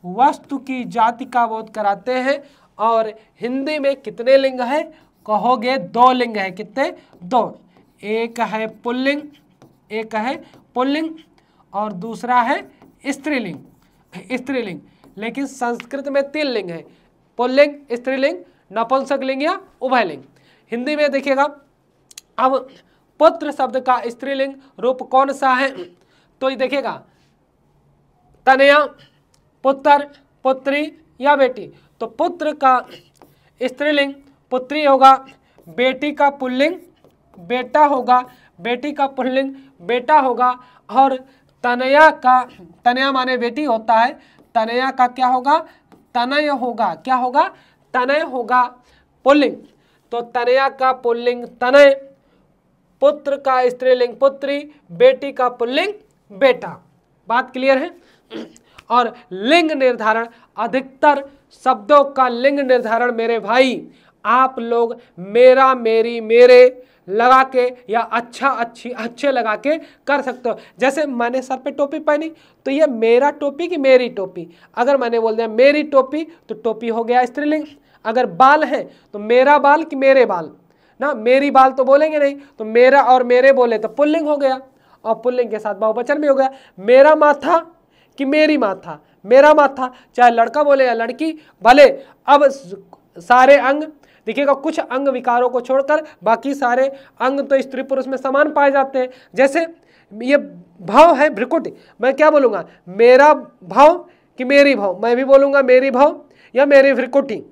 [SPEAKER 1] वस्तु की जाति का बोध कराते हैं। और हिंदी में कितने लिंग है? कहोगे 2 लिंग है। कितने? 2। एक है पुल्लिंग, एक है पुल्लिंग और दूसरा है स्त्रीलिंग। स्त्रीलिंग। लेकिन संस्कृत में 3 लिंग है, पुल्लिंग, स्त्रीलिंग, नपुंसकलिंग या उभयलिंग। हिंदी में देखिएगा। अब पुत्र शब्द का स्त्रीलिंग रूप कौन सा है? तो ये देखिएगा, तनया, पुत्र, पुत्री या बेटी। तो पुत्र का स्त्रीलिंग पुत्री होगा, बेटी का पुल्लिंग बेटा होगा, बेटी का पुल्लिंग बेटा होगा। और तनया का, तनया माने बेटी होता है, तनया का क्या होगा? तनय होगा। क्या होगा? तनय होगा पुल्लिंग। तो तनया का पुल्लिंग तनय, पुत्र का स्त्रीलिंग पुत्री, बेटी का पुल्लिंग बेटा। बात क्लियर है? और लिंग निर्धारण, अधिकतर शब्दों का लिंग निर्धारण मेरे भाई आप लोग मेरा, मेरी, मेरे लगा के या अच्छा, अच्छी, अच्छे लगा के कर सकते हो। जैसे मैंने सर पे टोपी पहनी तो ये मेरा टोपी कि मेरी टोपी। अगर मैंने बोल दिया मेरी टोपी तो टोपी हो गया स्त्रीलिंग। अगर बाल है तो मेरा बाल कि मेरे बाल ना, मेरी बाल तो बोलेंगे नहीं, तो मेरा और मेरे बोले तो पुल्लिंग हो गया। और पुल्लिंग के साथ बहुवचन भी हो गया। मेरा माथा कि मेरी माथा, मेरा माथा, चाहे लड़का बोले या लड़की भले। अब सारे अंग देखिएगा, कुछ अंग विकारों को छोड़कर बाकी सारे अंग तो स्त्री पुरुष में समान पाए जाते हैं। जैसे ये भाव है भ्रिकुटी, मैं क्या बोलूँगा? मेरा भाव कि मेरी भाव, मैं भी बोलूँगा मेरी भाव या मेरी भ्रिकुटी।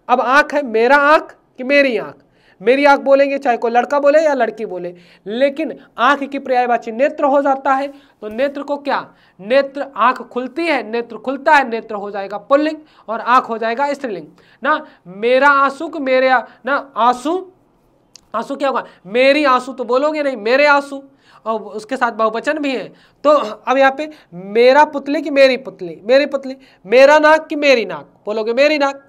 [SPEAKER 1] अब आँख है, मेरा आँख कि मेरी आँख, मेरी आंख बोलेंगे, चाहे कोई लड़का बोले या लड़की बोले। लेकिन आंख की पर्यायवाची नेत्र हो जाता है, तो नेत्र को क्या, नेत्र, आंख खुलती है, नेत्र खुलता है, नेत्र हो जाएगा पुल्लिंग और आंख हो जाएगा स्त्रीलिंग ना। मेरा आंसू को मेरे ना, आंसू, आंसू क्या होगा, मेरी आंसू तो बोलोगे नहीं, मेरे आंसू, और उसके साथ बहुवचन भी है। तो अब यहाँ पे मेरा पुतली की मेरी पुतली, मेरी पुतली, मेरा नाक की मेरी नाक, बोलोगे मेरी नाक,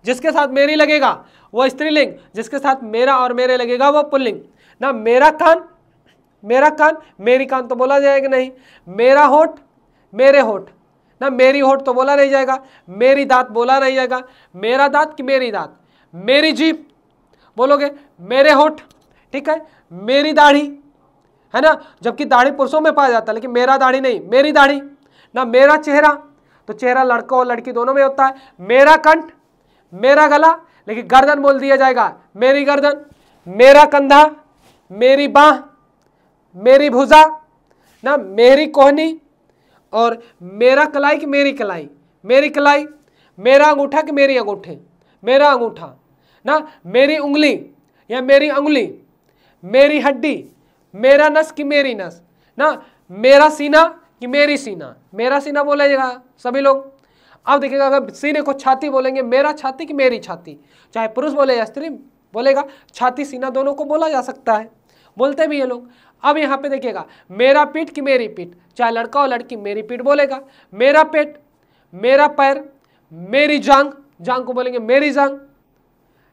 [SPEAKER 1] जिसके साथ मेरी लगेगा वो स्त्रीलिंग, जिसके साथ मेरा और मेरे लगेगा वो पुल्लिंग ना। मेरा कान, मेरा कान, मेरी कान तो बोला जाएगा नहीं। मेरा होठ, मेरे होठ ना, मेरी होठ तो बोला नहीं जाएगा। मेरी दांत बोला नहीं जाएगा। मेरा दांत की मेरी दांत, मेरी जीभ, बोलोगे मेरे होठ, ठीक है। मेरी दाढ़ी है ना, जबकि दाढ़ी पुरुषों में पाया जाता है, लेकिन मेरा दाढ़ी नहीं, मेरी दाढ़ी ना। मेरा चेहरा, तो चेहरा लड़का और लड़की दोनों में होता है। मेरा कंठ, मेरा गला, लेकिन गर्दन बोल दिया जाएगा, मेरी गर्दन। मेरा कंधा, मेरी बाह, मेरी भुजा ना, मेरी कोहनी, और मेरा कलाई की मेरी कलाई, मेरी कलाई। मेरा अंगूठा कि मेरी अंगूठे, मेरा अंगूठा ना। मेरी उंगली या मेरी अंगुली, मेरी हड्डी, मेरा नस की मेरी नस ना। मेरा सीना कि मेरी सीना, मेरा सीना बोलेगा सभी लोग। अब देखिएगा, अगर सीने को छाती बोलेंगे, मेरा छाती कि मेरी छाती, चाहे पुरुष बोले या स्त्री बोलेगा, छाती सीना दोनों को बोला जा सकता है, बोलते भी ये लोग। अब यहाँ पे देखिएगा, मेरा पीठ कि मेरी पीठ, चाहे लड़का और लड़की मेरी पीठ बोलेगा। मेरा पेट, मेरा पैर, मेरी जांग, जांग को बोलेंगे मेरी जांग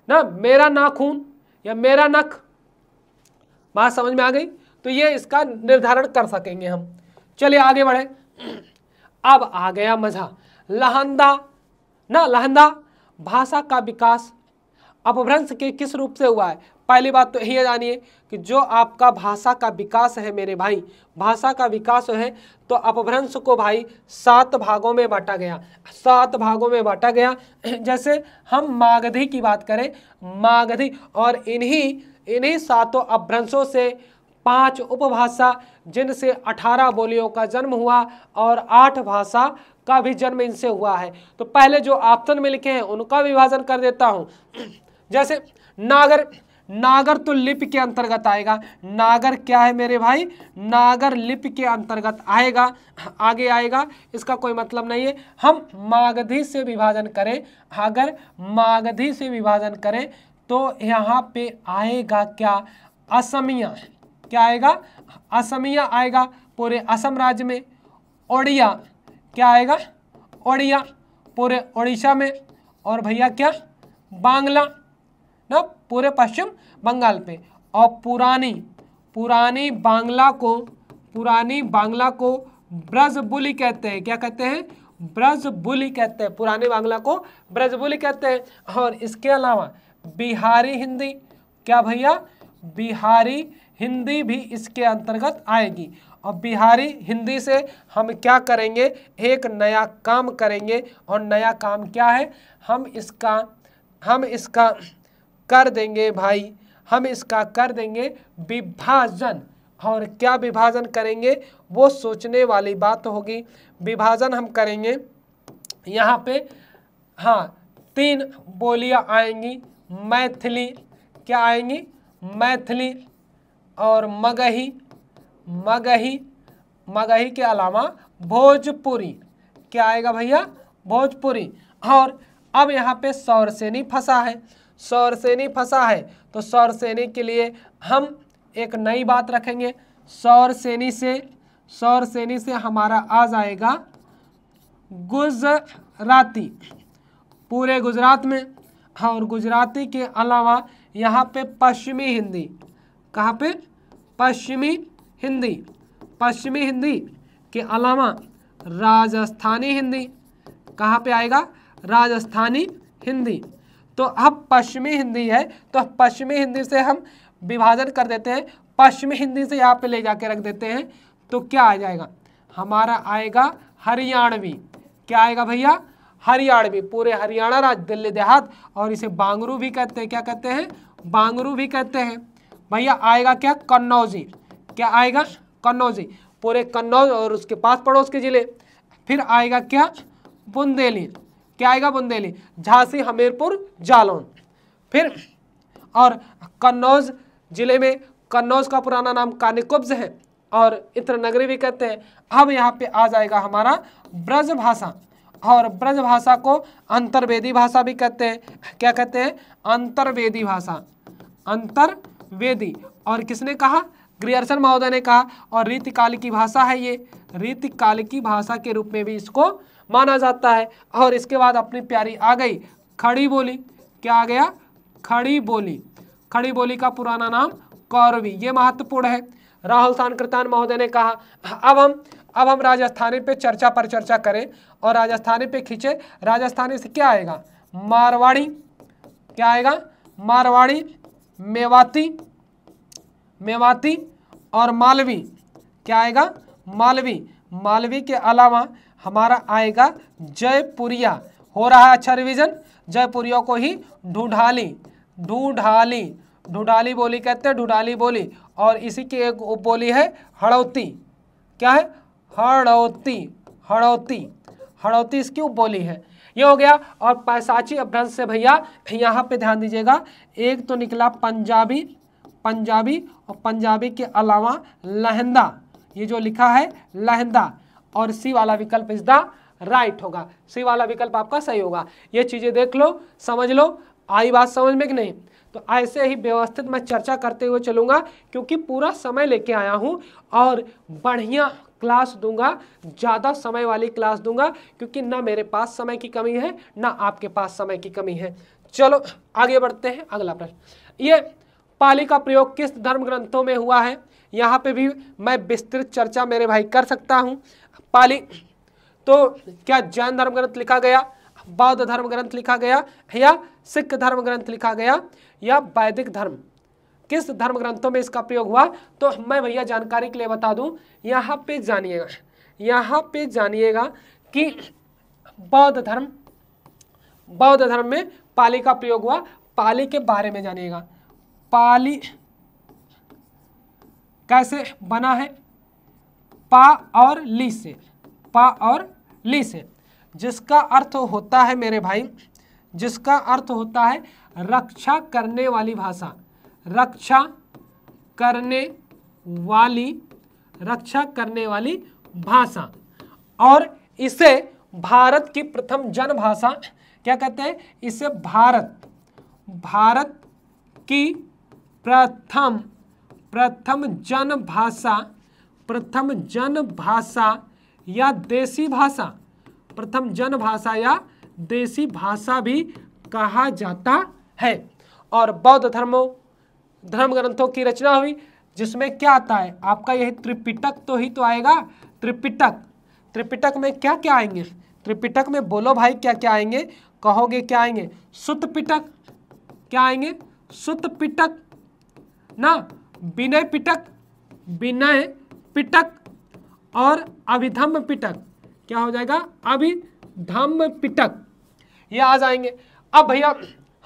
[SPEAKER 1] ना। मेरा नाखून या मेरा नख, बात समझ में आ गई। तो ये इसका निर्धारण कर सकेंगे हम। चलिए आगे बढ़े। अब आ गया मजा, लहंदा ना, लहंदा, भाषा का विकास अपभ्रंश के किस रूप से हुआ है। पहली बात तो यही जानिए कि जो आपका भाषा का विकास है मेरे भाई, भाषा का विकास है तो अपभ्रंश को भाई 7 भागों में बांटा गया, 7 भागों में बांटा गया। जैसे हम मागधी की बात करें, मागधी, और इन्हीं 7 अपभ्रंशों से 5 उपभाषा, जिनसे 18 बोलियों का जन्म हुआ और 8 भाषा का भी जन्म इनसे हुआ है। तो पहले जो ऑप्शन में लिखे हैं उनका विभाजन कर देता हूं। जैसे नागर, नागर तो लिपि के अंतर्गत आएगा। नागर क्या है मेरे भाई, नागर लिपि के अंतर्गत आएगा, आगे आएगा, इसका कोई मतलब नहीं है। हम मागधी से विभाजन करें, अगर मागधी से विभाजन करें तो यहाँ पे आएगा क्या, असमिया, क्या आएगा, असमिया आएगा पूरे असम राज्य में। ओडिया क्या आएगा, ओडिया पूरे उड़ीसा में। और भैया क्या, बांग्ला ना, पूरे पश्चिम बंगाल पे। और पुरानी बांग्ला को ब्रजबुली कहते हैं। क्या कहते हैं, ब्रजबुली कहते हैं, पुरानी बांग्ला को ब्रजबुली कहते हैं। और इसके अलावा बिहारी हिंदी, क्या भैया, बिहारी हिंदी भी इसके अंतर्गत आएगी। और बिहारी हिंदी से हम क्या करेंगे, एक नया काम करेंगे। और नया काम क्या है, हम इसका कर देंगे भाई, हम इसका कर देंगे विभाजन। और क्या विभाजन करेंगे, वो सोचने वाली बात होगी। विभाजन हम करेंगे, यहाँ पे हाँ 3 बोलियाँ आएंगी, मैथिली, क्या आएंगी, मैथिली और मगही, मगही के अलावा भोजपुरी, क्या आएगा भैया, भोजपुरी। और अब यहाँ पे सौरसेनी फंसा है, सौरसेनी फंसा है, तो सौरसेनी के लिए हम एक नई बात रखेंगे। सौरसेनी से हमारा आ जाएगा गुजराती, पूरे गुजरात में। और गुजराती के अलावा यहाँ पे पश्चिमी हिंदी, कहाँ पे, पश्चिमी हिंदी के अलावा राजस्थानी हिंदी, कहाँ पे आएगा, राजस्थानी हिंदी। तो अब पश्चिमी हिंदी है, तो पश्चिमी हिंदी से हम विभाजन कर देते हैं, पश्चिमी हिंदी से यहाँ पे ले जाके रख देते हैं। तो क्या आ जाएगा, हमारा आएगा हरियाणवी, क्या आएगा भैया, हरियाणवी, पूरे हरियाणा राज्य, दिल्ली देहात। और इसे बांगरू भी कहते हैं, क्या कहते हैं, बांगरू भी कहते हैं। भैया आएगा क्या, कन्नौजी, क्या आएगा, कन्नौजी, पूरे कन्नौज और उसके पास पड़ोस के जिले। फिर आएगा क्या, बुंदेली, क्या आएगा, बुंदेली, झांसी, हमीरपुर, जालौन। फिर और कन्नौज जिले में, कन्नौज का पुराना नाम कानिकुब्ज है और इत्र नगरी भी कहते हैं। अब यहाँ पे आ जाएगा हमारा ब्रज भाषा, और ब्रज भाषा को अंतर्वेदी भाषा भी कहते हैं। क्या कहते हैं? अंतर्वेदी भाषा, अंतर्वेदी। और किसने कहा? ग्रियर्सन महोदय ने कहा। और रीतिकाल की भाषा है ये, रीतिकाल की भाषा के रूप में भी इसको माना जाता है। और इसके बाद अपनी प्यारी आ गई खड़ी बोली। क्या आ गया? खड़ी बोली। खड़ी बोली का पुराना नाम कौरवी। ये महत्वपूर्ण है। राहुल सांकृत्यान महोदय ने कहा अब हम राजस्थानी पे चर्चा पर चर्चा करें और राजस्थानी पे खींचे। राजस्थानी से क्या आएगा? मारवाड़ी। क्या आएगा? मारवाड़ी, मेवाती, मेवाती और मालवी। क्या आएगा? मालवी। मालवी के अलावा हमारा आएगा जयपुरिया। हो रहा है अच्छा रिवीजन। जयपुरियों को ही ढूंढाली, ढूंढाली, ढूंढाली बोली कहते हैं, ढूंढाली बोली। और इसी की एक उपबोली है हड़ौती। क्या है? हड़ौती, हड़ौती, हड़ौती इसकी उपबोली है। ये हो गया। और पैसाची अपभ्रंश से भैया यहाँ पे ध्यान दीजिएगा, एक तो निकला पंजाबी, पंजाबी, और पंजाबी के अलावा लहंदा। ये जो लिखा है लहंदा, और सी वाला विकल्प इज द राइट होगा। सी वाला विकल्प आपका सही होगा। ये चीजें देख लो, समझ लो। आई बात समझ में कि नहीं? तो ऐसे ही व्यवस्थित मैं चर्चा करते हुए चलूंगा, क्योंकि पूरा समय लेके आया हूं और बढ़िया क्लास दूंगा, ज़्यादा समय वाली क्लास दूंगा, क्योंकि ना मेरे पास समय की कमी है ना आपके पास समय की कमी है। चलो आगे बढ़ते हैं। अगला प्रश्न, ये पाली का प्रयोग किस धर्म ग्रंथों में हुआ है? यहाँ पे भी मैं विस्तृत चर्चा मेरे भाई कर सकता हूँ। पाली तो क्या जैन धर्म ग्रंथ लिखा गया, बौद्ध धर्म ग्रंथ लिखा गया, या सिख धर्म ग्रंथ लिखा गया, या वैदिक धर्म, किस धर्म ग्रंथों में इसका प्रयोग हुआ? तो मैं भैया जानकारी के लिए बता दूं, यहाँ पे जानिएगा, यहाँ पे जानिएगा कि बौद्ध धर्म में पाली का प्रयोग हुआ। पाली के बारे में जानिएगा, पाली कैसे बना है? पा और ली से, पा और ली से, जिसका अर्थ होता है मेरे भाई, जिसका अर्थ होता है रक्षा करने वाली भाषा, रक्षा करने वाली, रक्षा करने वाली भाषा। और इसे भारत की प्रथम जन भाषा क्या कहते हैं? इसे भारत की प्रथम जन भाषा या देसी भाषा, प्रथम जन भाषा या देसी भाषा भी कहा जाता है। और बौद्ध धर्म ग्रंथों की रचना हुई, जिसमें क्या आता है आपका? यही त्रिपिटक तो ही तो आएगा। त्रिपिटक में क्या क्या आएंगे? त्रिपिटक में बोलो भाई क्या क्या आएंगे? कहोगे क्या आएंगे? सुत्त पिटक। क्या आएंगे? सुत्त पिटक ना, विनय पिटक और अभिधम्म पिटक। क्या हो जाएगा? अभिधम्म पिटक, ये आ जाएंगे। अब भैया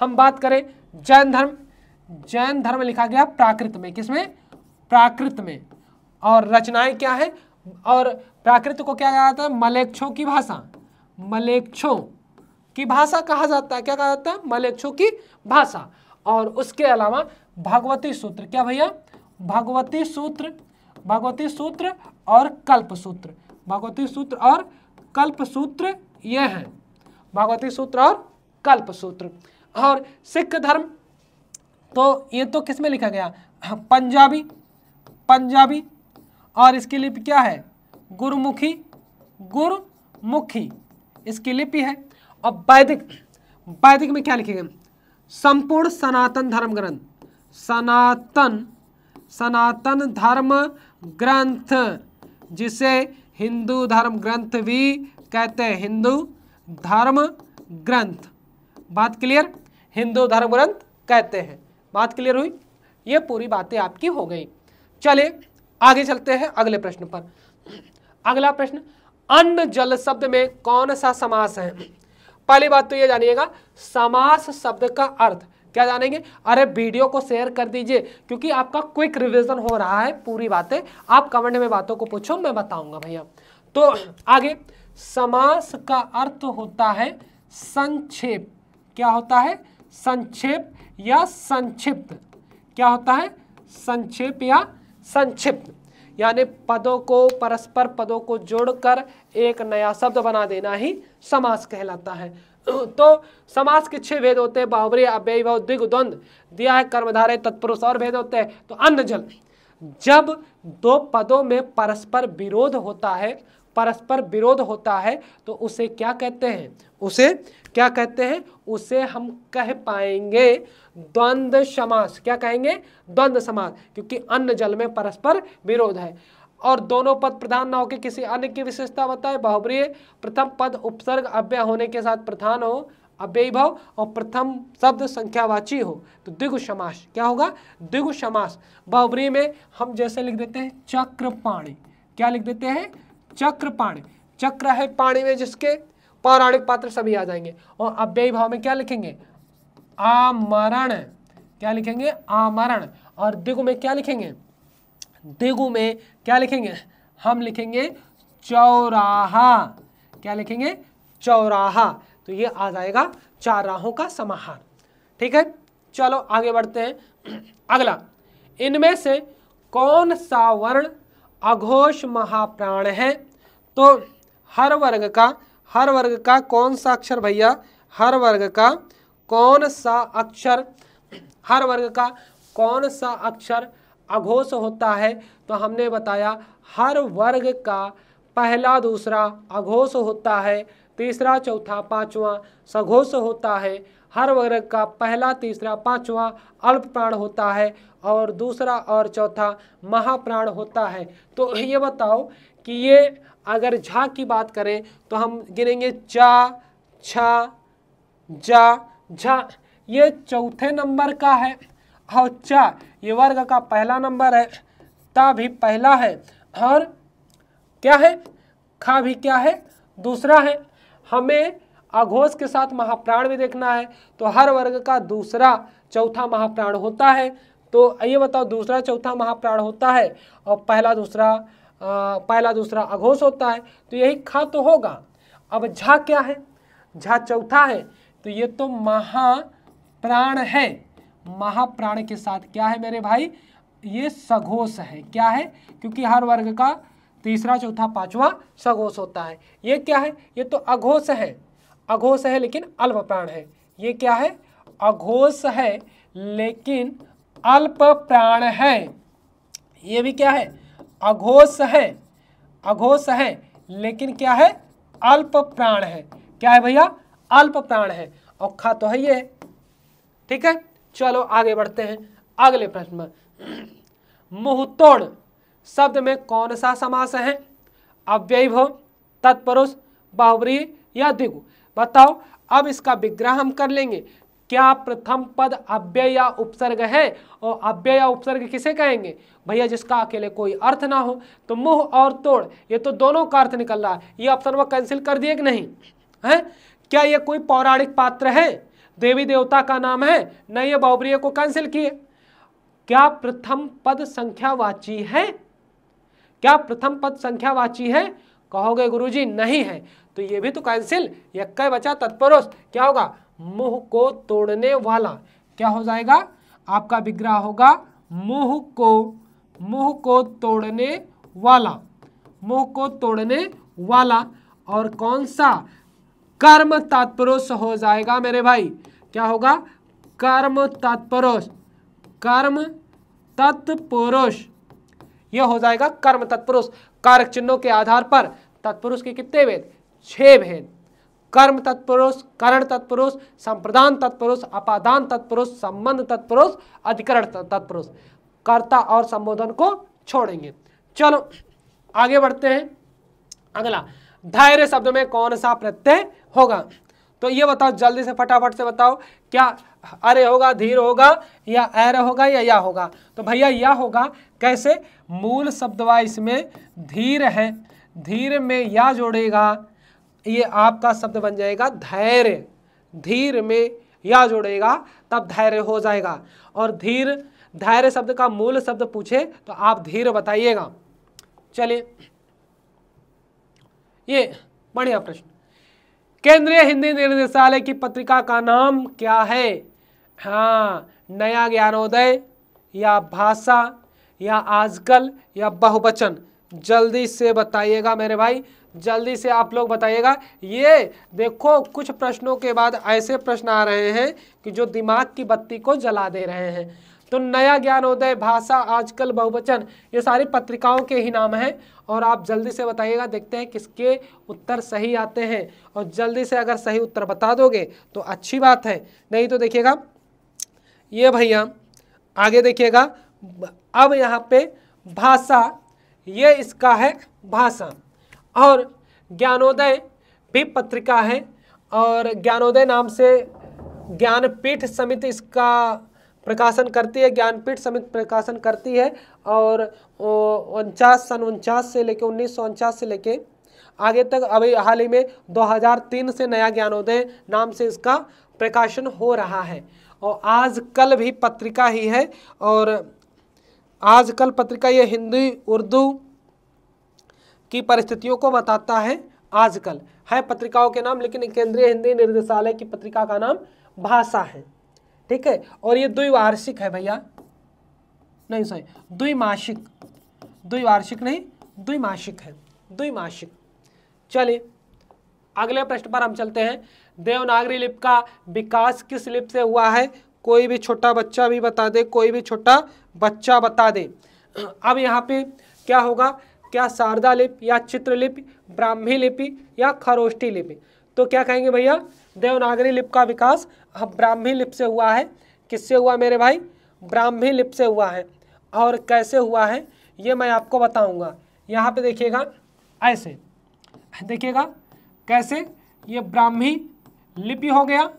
[SPEAKER 1] हम बात करें जैन धर्म लिखा गया प्राकृत में। किसमें? प्राकृत में। और रचनाएं क्या है? और प्राकृत को क्या कहा जाता है? मलेच्छों की भाषा, मलेच्छों की भाषा कहा जाता है। क्या कहा जाता है? मलेच्छों की भाषा। और उसके अलावा भगवती सूत्र। क्या भैया? भगवती सूत्र और कल्प सूत्र, भगवती सूत्र और कल्प सूत्र, ये है भगवती सूत्र और कल्प सूत्र। और सिख धर्म तो ये तो किस में लिखा गया? पंजाबी। और इसकी लिपि क्या है? गुरमुखी इसकी लिपि है। और वैदिक में क्या लिखेगा? संपूर्ण सनातन धर्म ग्रंथ, सनातन धर्म ग्रंथ, जिसे हिंदू धर्म ग्रंथ भी कहते हैं। हिंदू धर्म ग्रंथ, बात क्लियर? हिंदू धर्म ग्रंथ कहते हैं। बात क्लियर हुई? ये पूरी बातें आपकी हो गई। चलिए आगे चलते हैं अगले प्रश्न पर। अगला प्रश्न, अन्न जल शब्द में कौन सा समास है? पहली बात तो ये जानिएगा, समास शब्द का अर्थ क्या जानेंगे? अरे वीडियो को शेयर कर दीजिए, क्योंकि आपका क्विक रिवीजन हो रहा है। पूरी बातें आप कमेंट में बातों को पूछो, मैं बताऊंगा भैया। तो आगे, समास का अर्थ होता है संक्षेप। क्या होता है? संक्षेप या संक्षिप्त। क्या होता है? संक्षेप या संक्षिप्त, यानी पदों को, परस्पर पदों को जोड़कर एक नया शब्द बना देना ही समास कहलाता है। तो समास के 6 भेद होते हैं, बाहुव्रीहि, अव्ययी भाव, द्विगु, द्वंद्व दिया है, कर्मधारय, तत्पुरुष और भेद होते हैं। तो अन्न जल, जब दो पदों में परस्पर विरोध होता है, परस्पर विरोध होता है तो उसे क्या कहते हैं? उसे क्या कहते हैं? उसे हम कह पाएंगे द्वंद्व समास। क्या कहेंगे? द्वंद्व समास, क्योंकि अन्न जल में परस्पर विरोध है और दोनों पद प्रधान न होकर किसी अन्य की विशेषता बताए। बाहुव्रीहि, प्रथम पद उपसर्ग अव्यय होने के साथ प्रधान हो, अव्ययी भाव, और प्रथम शब्द संख्यावाची हो तो द्विगु समास। क्या होगा? द्विगु समास। बाहुव्रीहि में हम जैसे लिख देते हैं चक्रपाणि। क्या लिख देते हैं? चक्रपाणि। चक्र है पाणी में जिसके पौराणिक पात्र सभी आ जाएंगे। और अव्ययी भाव में क्या लिखेंगे? आमरण। क्या लिखेंगे? आमरण। और द्विगु में क्या लिखेंगे? द्विगु में क्या लिखेंगे? हम लिखेंगे चौराहा। क्या लिखेंगे? चौराहा। तो ये आ जाएगा 4 राहों का समाहार। ठीक है, चलो आगे बढ़ते हैं। अगला, इनमें से कौन सा वर्ण अघोष महाप्राण है? तो हर वर्ग का कौन सा अक्षर भैया? हर वर्ग का कौन सा अक्षर, हर वर्ग का कौन सा अक्षर अघोष होता है? तो हमने बताया हर वर्ग का पहला दूसरा अघोष होता है, तीसरा चौथा पांचवा सघोष होता है। हर वर्ग का पहला तीसरा पांचवा अल्प प्राण होता है और दूसरा और चौथा महाप्राण होता है। तो ये बताओ कि ये अगर झा की बात करें तो हम गिनेंगे चा, छा, जा, झा, ये चौथे नंबर का है। और चा ये वर्ग का पहला नंबर है, ता भी पहला है, और क्या है? खा भी क्या है? दूसरा है। हमें अघोष के साथ महाप्राण भी देखना है, तो हर वर्ग का दूसरा चौथा महाप्राण होता है। तो ये बताओ, दूसरा चौथा महाप्राण होता है और पहला दूसरा अघोष होता है, तो यही खा तो होगा। अब झा क्या है? झा चौथा है, तो ये तो महाप्राण है। महाप्राण के साथ क्या है मेरे भाई? ये सघोष है। क्या है? क्योंकि हर वर्ग का तीसरा चौथा पांचवा सघोष होता है। ये क्या है? ये तो अघोष है। अघोष है लेकिन अल्प प्राण है। ये क्या है? अघोष है लेकिन अल्प प्राण है। ये भी क्या है? अघोष है। अघोष है लेकिन क्या है? अल्प प्राण है। क्या है भैया? अल्प प्राण है। और खा तो है ये। ठीक है, चलो आगे बढ़ते हैं अगले प्रश्न में। मुंहतोड़ शब्द में कौन सा समास है? अव्ययी भाव, तत्पुरुष, बाहुव्रीहि या द्विगु? बताओ। अब इसका विग्रह हम कर लेंगे। क्या प्रथम पद अव्यय या उपसर्ग है? और अव्यय या उपसर्ग किसे कहेंगे भैया? जिसका अकेले कोई अर्थ ना हो। तो मुंह और तोड़ ये तो दोनों का अर्थ निकल रहा है। ये ऑप्शन वो कैंसिल कर दिए कि नहीं है? क्या ये कोई पौराणिक पात्र है? देवी देवता का नाम है? नहीं, ये बाहुव्रीहि को कैंसिल किए। क्या प्रथम पद संख्यावाची है? क्या प्रथम पद संख्यावाची है? कहोगे गुरुजी नहीं है, तो ये भी तो कैंसिल। यक्कै बचा तत्पुरुष। क्या होगा? मुंह को तोड़ने वाला। क्या हो जाएगा? आपका विग्रह होगा मुंह को तोड़ने वाला। मुंह को तोड़ने वाला। और कौन सा? कर्म तत्पुरुष हो जाएगा मेरे भाई। क्या होगा? कर्म तत्पुरुष। कर्म तत्पुरुष यह हो जाएगा कर्म तत्पुरुष। कारक चिन्हों के आधार पर तत्पुरुष के कितने भेद? 6 भेद। कर्म तत्पुरुष, करण तत्पुरुष, संप्रदान तत्पुरुष, अपादान तत्पुरुष, संबंध तत्पुरुष, अधिकरण तत्पुरुष। कर्ता और संबोधन को छोड़ेंगे। चलो आगे बढ़ते हैं। अगला, धैर्य शब्द में कौन सा प्रत्यय होगा? तो ये बताओ जल्दी से, फटाफट से बताओ। क्या अरे होगा, धीर होगा, या एर होगा, या या होगा? तो भैया या होगा। कैसे? मूल शब्दवा इसमें धीर है, धीर में या जोड़ेगा, ये आपका शब्द बन जाएगा धैर्य। धीर में या जोड़ेगा तब धैर्य हो जाएगा। और धैर्य शब्द का मूल शब्द पूछे तो आप धीर बताइएगा। चलिए, ये बढ़िया प्रश्न। केंद्रीय हिंदी निर्देशालय की पत्रिका का नाम क्या है? हाँ, नया ज्ञानोदय या भाषा या आजकल या बहुवचन, जल्दी से बताइएगा मेरे भाई, जल्दी से आप लोग बताइएगा। ये देखो कुछ प्रश्नों के बाद ऐसे प्रश्न आ रहे हैं कि जो दिमाग की बत्ती को जला दे रहे हैं। तो नया ज्ञानोदय, भाषा, आजकल, बहुवचन, ये सारी पत्रिकाओं के ही नाम हैं और आप जल्दी से बताइएगा। देखते हैं किसके उत्तर सही आते हैं और जल्दी से अगर सही उत्तर बता दोगे तो अच्छी बात है, नहीं तो देखिएगा ये भैया आगे देखिएगा। अब यहाँ पे भाषा, ये इसका है भाषा, और ज्ञानोदय भी पत्रिका है और ज्ञानोदय नाम से ज्ञानपीठ समिति इसका प्रकाशन करती है, ज्ञानपीठ समिति प्रकाशन करती है। और 1949 से लेके 1949 से लेके आगे तक, अभी हाल ही में 2003 से नया ज्ञानोदय नाम से इसका प्रकाशन हो रहा है। और आजकल भी पत्रिका ही है, और आजकल पत्रिका ये हिंदी उर्दू की परिस्थितियों को बताता है। आजकल है पत्रिकाओं के नाम, लेकिन केंद्रीय हिंदी निर्देशालय की पत्रिका का नाम भाषा है, ठीक है। और ये द्विवार्षिक है भैया, नहीं सॉरी द्विमासिक, द्विवार्षिक नहीं द्विमासिक है, द्विमासिक। चलिए अगले प्रश्न पर हम चलते हैं। देवनागरी लिपि का विकास किस लिपि से हुआ है? कोई भी छोटा बच्चा भी बता दे, कोई भी छोटा बच्चा बता दे। अब यहाँ पे क्या होगा, क्या शारदा लिपि या चित्रलिपि, ब्राह्मी लिपि या खरोष्ठी लिपि? तो क्या कहेंगे भैया, देवनागरी लिपि का विकास ब्राह्मी लिपि से हुआ है। किससे हुआ मेरे भाई? ब्राह्मी लिपि से हुआ है। और कैसे हुआ है ये मैं आपको बताऊंगा। यहाँ पे देखिएगा, ऐसे देखिएगा कैसे, ये ब्राह्मी लिपि हो गया।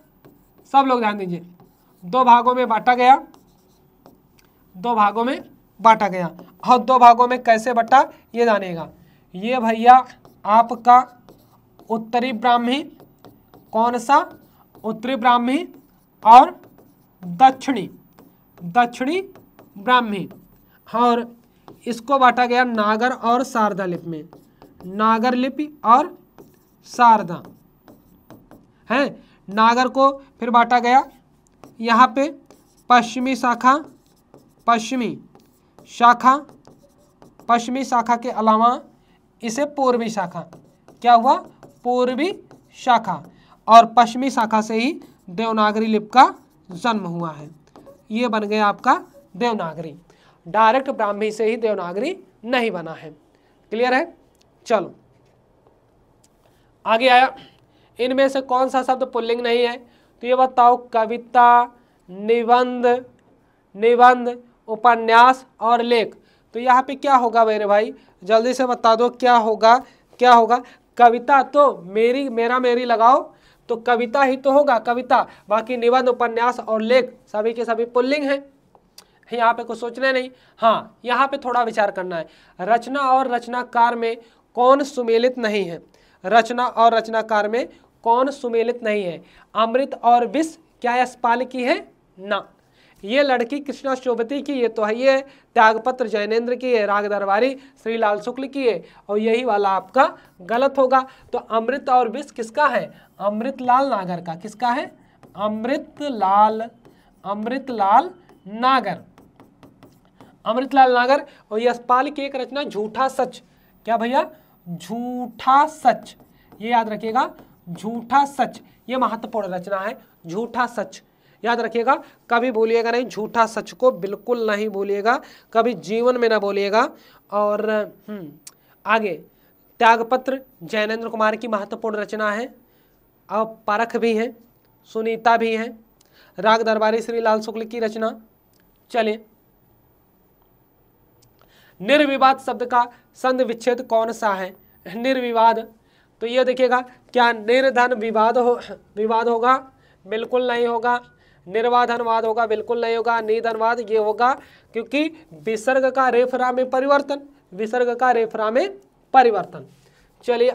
[SPEAKER 1] सब लोग ध्यान दीजिए, दो भागों में बांटा गया, दो भागों में बांटा गया। और दो भागों में कैसे बटा ये जानिएगा। ये भैया आपका उत्तरी ब्राह्मी, कौन सा? उत्तरी ब्राह्मी, और दक्षिणी ब्राह्मी। और इसको बांटा गया नागर और शारदा लिपि में, नागर लिपि और शारदा है। नागर को फिर बांटा गया यहाँ पे पश्चिमी शाखा, पश्चिमी शाखा के अलावा इसे पूर्वी शाखा, क्या हुआ? पूर्वी शाखा। और पश्चिमी शाखा से ही देवनागरी लिपि का जन्म हुआ है। ये बन गया आपका देवनागरी। डायरेक्ट ब्राह्मी से ही देवनागरी नहीं बना है। क्लियर है? चलो आगे आया, इनमें से कौन सा शब्द पुल्लिंग नहीं है? तो ये बताओ, कविता, निबंध, उपन्यास और लेख। तो यहाँ पे क्या होगा मेरे भाई, जल्दी से बता दो क्या होगा। कविता तो मेरी लगाओ तो कविता ही तो होगा, कविता। बाकी निबंध, उपन्यास और लेख सभी के सभी पुल्लिंग हैं। यहाँ पे कुछ सोचना नहीं। हाँ, यहाँ पे थोड़ा विचार करना है। रचना और रचनाकार में कौन सुमेलित नहीं है? रचना और रचनाकार में कौन सुमेलित नहीं है? अमृत और विष क्या यशपाल की है? ना। ये लड़की कृष्णा शोभती की, ये तो है, ये त्यागपत्र जैनेन्द्र की है, राग दरबारी श्रीलाल शुक्ल की है। और यही वाला आपका गलत होगा। तो अमृत और विष किसका है? अमृतलाल नागर का। किसका है? अमृतलाल नागर। और यशपाल की एक रचना झूठा सच। क्या भैया? झूठा सच। ये याद रखिएगा, झूठा सच, ये महत्वपूर्ण रचना है। झूठा सच याद रखिएगा, कभी भूलिएगा नहीं। झूठा सच को बिल्कुल नहीं भूलिएगा, कभी जीवन में ना भूलिएगा। और आगे त्यागपत्र जैनेन्द्र कुमार की महत्वपूर्ण रचना है। और परख भी है, सुनीता भी है, राग दरबारी श्रीलाल शुक्ल की रचना। चलिए, निर्विवाद शब्द का संधि विच्छेद कौन सा है? निर्विवाद। तो ये देखिएगा, क्या निर्धन विवाद होगा? बिल्कुल नहीं होगा। निर्वाधनवाद होगा? बिल्कुल नहीं होगा। निधनवाद ये होगा, क्योंकि विसर्ग का रेफरा में परिवर्तन। चलिए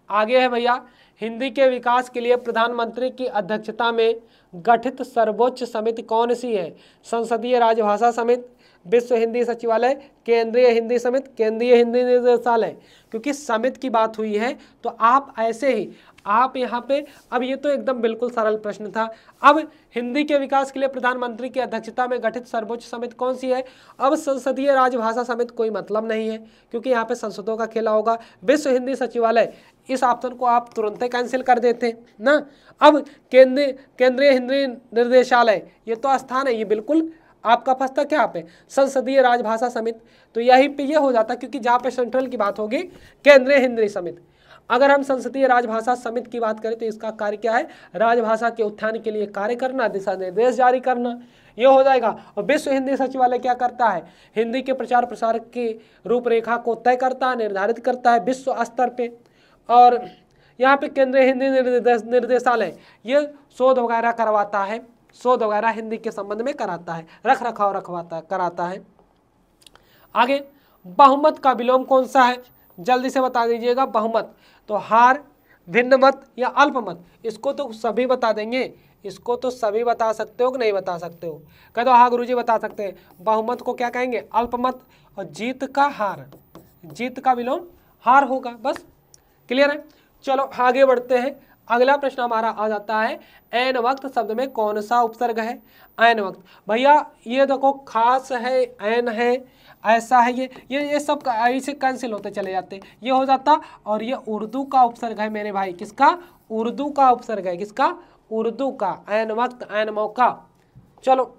[SPEAKER 1] आगे है भैया, हिंदी के विकास के लिए प्रधानमंत्री की अध्यक्षता में गठित सर्वोच्च समिति कौन सी है? संसदीय राजभाषा समिति, विश्व हिंदी सचिवालय, केंद्रीय हिंदी समिति, केंद्रीय हिंदी निदेशालय। क्योंकि समिति की बात हुई है तो आप ऐसे ही आप यहाँ पे, अब ये तो एकदम बिल्कुल सरल प्रश्न था। अब हिंदी के विकास के लिए प्रधानमंत्री की अध्यक्षता में गठित सर्वोच्च समिति कौन सी है? अब संसदीय राजभाषा समिति कोई मतलब नहीं है, क्योंकि यहाँ पे संसदों का खेला होगा। विश्व हिंदी सचिवालय, इस ऑप्शन को आप तुरंत ही कैंसिल कर देते ना। अब केंद्रीय हिंदी निर्देशालय, ये तो स्थान है, ये बिल्कुल आपका फंसता क्या पे? संसदीय राजभाषा समिति। तो यहीं पे ये हो जाता, क्योंकि जहाँ पे सेंट्रल की बात होगी केंद्रीय हिंदी समिति। अगर हम संसदीय राजभाषा समिति की बात करें तो इसका कार्य क्या है? राजभाषा के उत्थान के लिए कार्य करना, दिशा निर्देश जारी करना, ये हो जाएगा। और विश्व हिंदी सचिवालय क्या करता है? हिंदी के प्रचार प्रसार की रूपरेखा को तय करता है, निर्धारित करता है विश्व स्तर पे। और यहाँ पे केंद्रीय हिंदी निर्देशालय ये शोध वगैरह करवाता है, शोध वगैरह हिंदी के संबंध में कराता है, रख रखाव कराता है। आगे, बहुमत का विलोम कौन सा है? जल्दी से बता दीजिएगा। बहुमत तो हार, भिन्न मत या अल्पमत, इसको तो सभी बता देंगे, इसको तो सभी बता सकते हो कि नहीं बता सकते हो? कह दो हाँ गुरुजी बता सकते हैं। बहुमत को क्या कहेंगे? अल्पमत। और जीत का हार, जीत का विलोम हार होगा। बस क्लियर है? चलो आगे बढ़ते हैं। अगला प्रश्न हमारा आ जाता है, ऐन वक्त शब्द में कौन सा उपसर्ग है? ऐन वक्त, भैया ये देखो खास है, ऐन है, ऐसा है, ये सब ऐसे कैंसिल होते चले जाते, ये हो जाता। और ये उर्दू का उपसर्ग है मेरे भाई। किसका? उर्दू का उपसर्ग है। किसका? उर्दू का। ऐन वक्त, ऐन मौका। चलो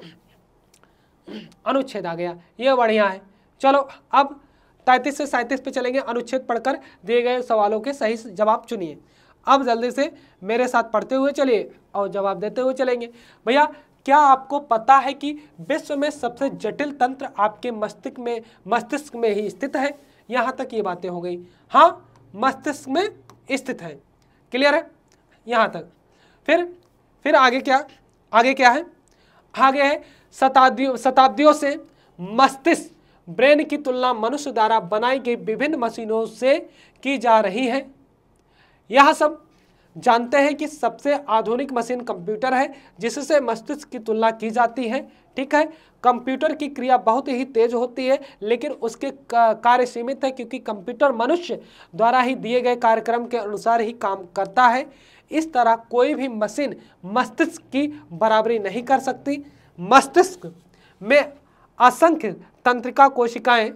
[SPEAKER 1] अनुच्छेद आ गया, ये बढ़िया है। चलो अब 33 से 37 पे चलेंगे। अनुच्छेद पढ़कर दिए गए सवालों के सही जवाब चुनिए। अब जल्दी से मेरे साथ पढ़ते हुए चलिए और जवाब देते हुए चलेंगे। भैया क्या आपको पता है कि विश्व में सबसे जटिल तंत्र आपके मस्तिष्क में ही स्थित है? यहाँ तक ये बातें हो गई। हाँ, मस्तिष्क में स्थित है। क्लियर है यहाँ तक? फिर आगे क्या है? आगे है शताब्दियों से मस्तिष्क ब्रेन की तुलना मनुष्य द्वारा बनाई गई विभिन्न मशीनों से की जा रही है। यह सब जानते हैं कि सबसे आधुनिक मशीन कंप्यूटर है, जिससे मस्तिष्क की तुलना की जाती है। ठीक है, कंप्यूटर की क्रिया बहुत ही तेज होती है, लेकिन उसके कार्य सीमित है, क्योंकि कंप्यूटर मनुष्य द्वारा ही दिए गए कार्यक्रम के अनुसार ही काम करता है। इस तरह कोई भी मशीन मस्तिष्क की बराबरी नहीं कर सकती। मस्तिष्क में असंख्य तंत्रिका कोशिकाएं,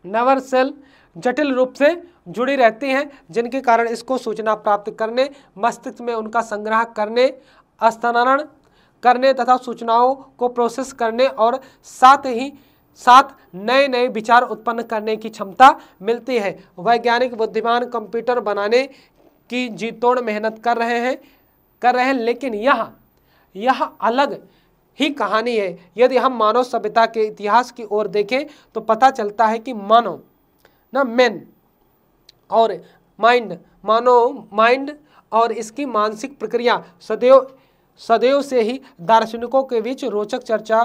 [SPEAKER 1] नर्व सेल जटिल रूप से जुड़ी रहती हैं, जिनके कारण इसको सूचना प्राप्त करने, मस्तिष्क में उनका संग्रह करने, स्थानांतरण करने तथा सूचनाओं को प्रोसेस करने और साथ नए नए विचार उत्पन्न करने की क्षमता मिलती है। वैज्ञानिक बुद्धिमान कंप्यूटर बनाने की जी तोड़ मेहनत कर रहे हैं, लेकिन यह अलग ही कहानी है। यदि हम मानव सभ्यता के इतिहास की ओर देखें तो पता चलता है कि माइंड और इसकी मानसिक प्रक्रिया सदैव से ही दार्शनिकों के बीच रोचक चर्चा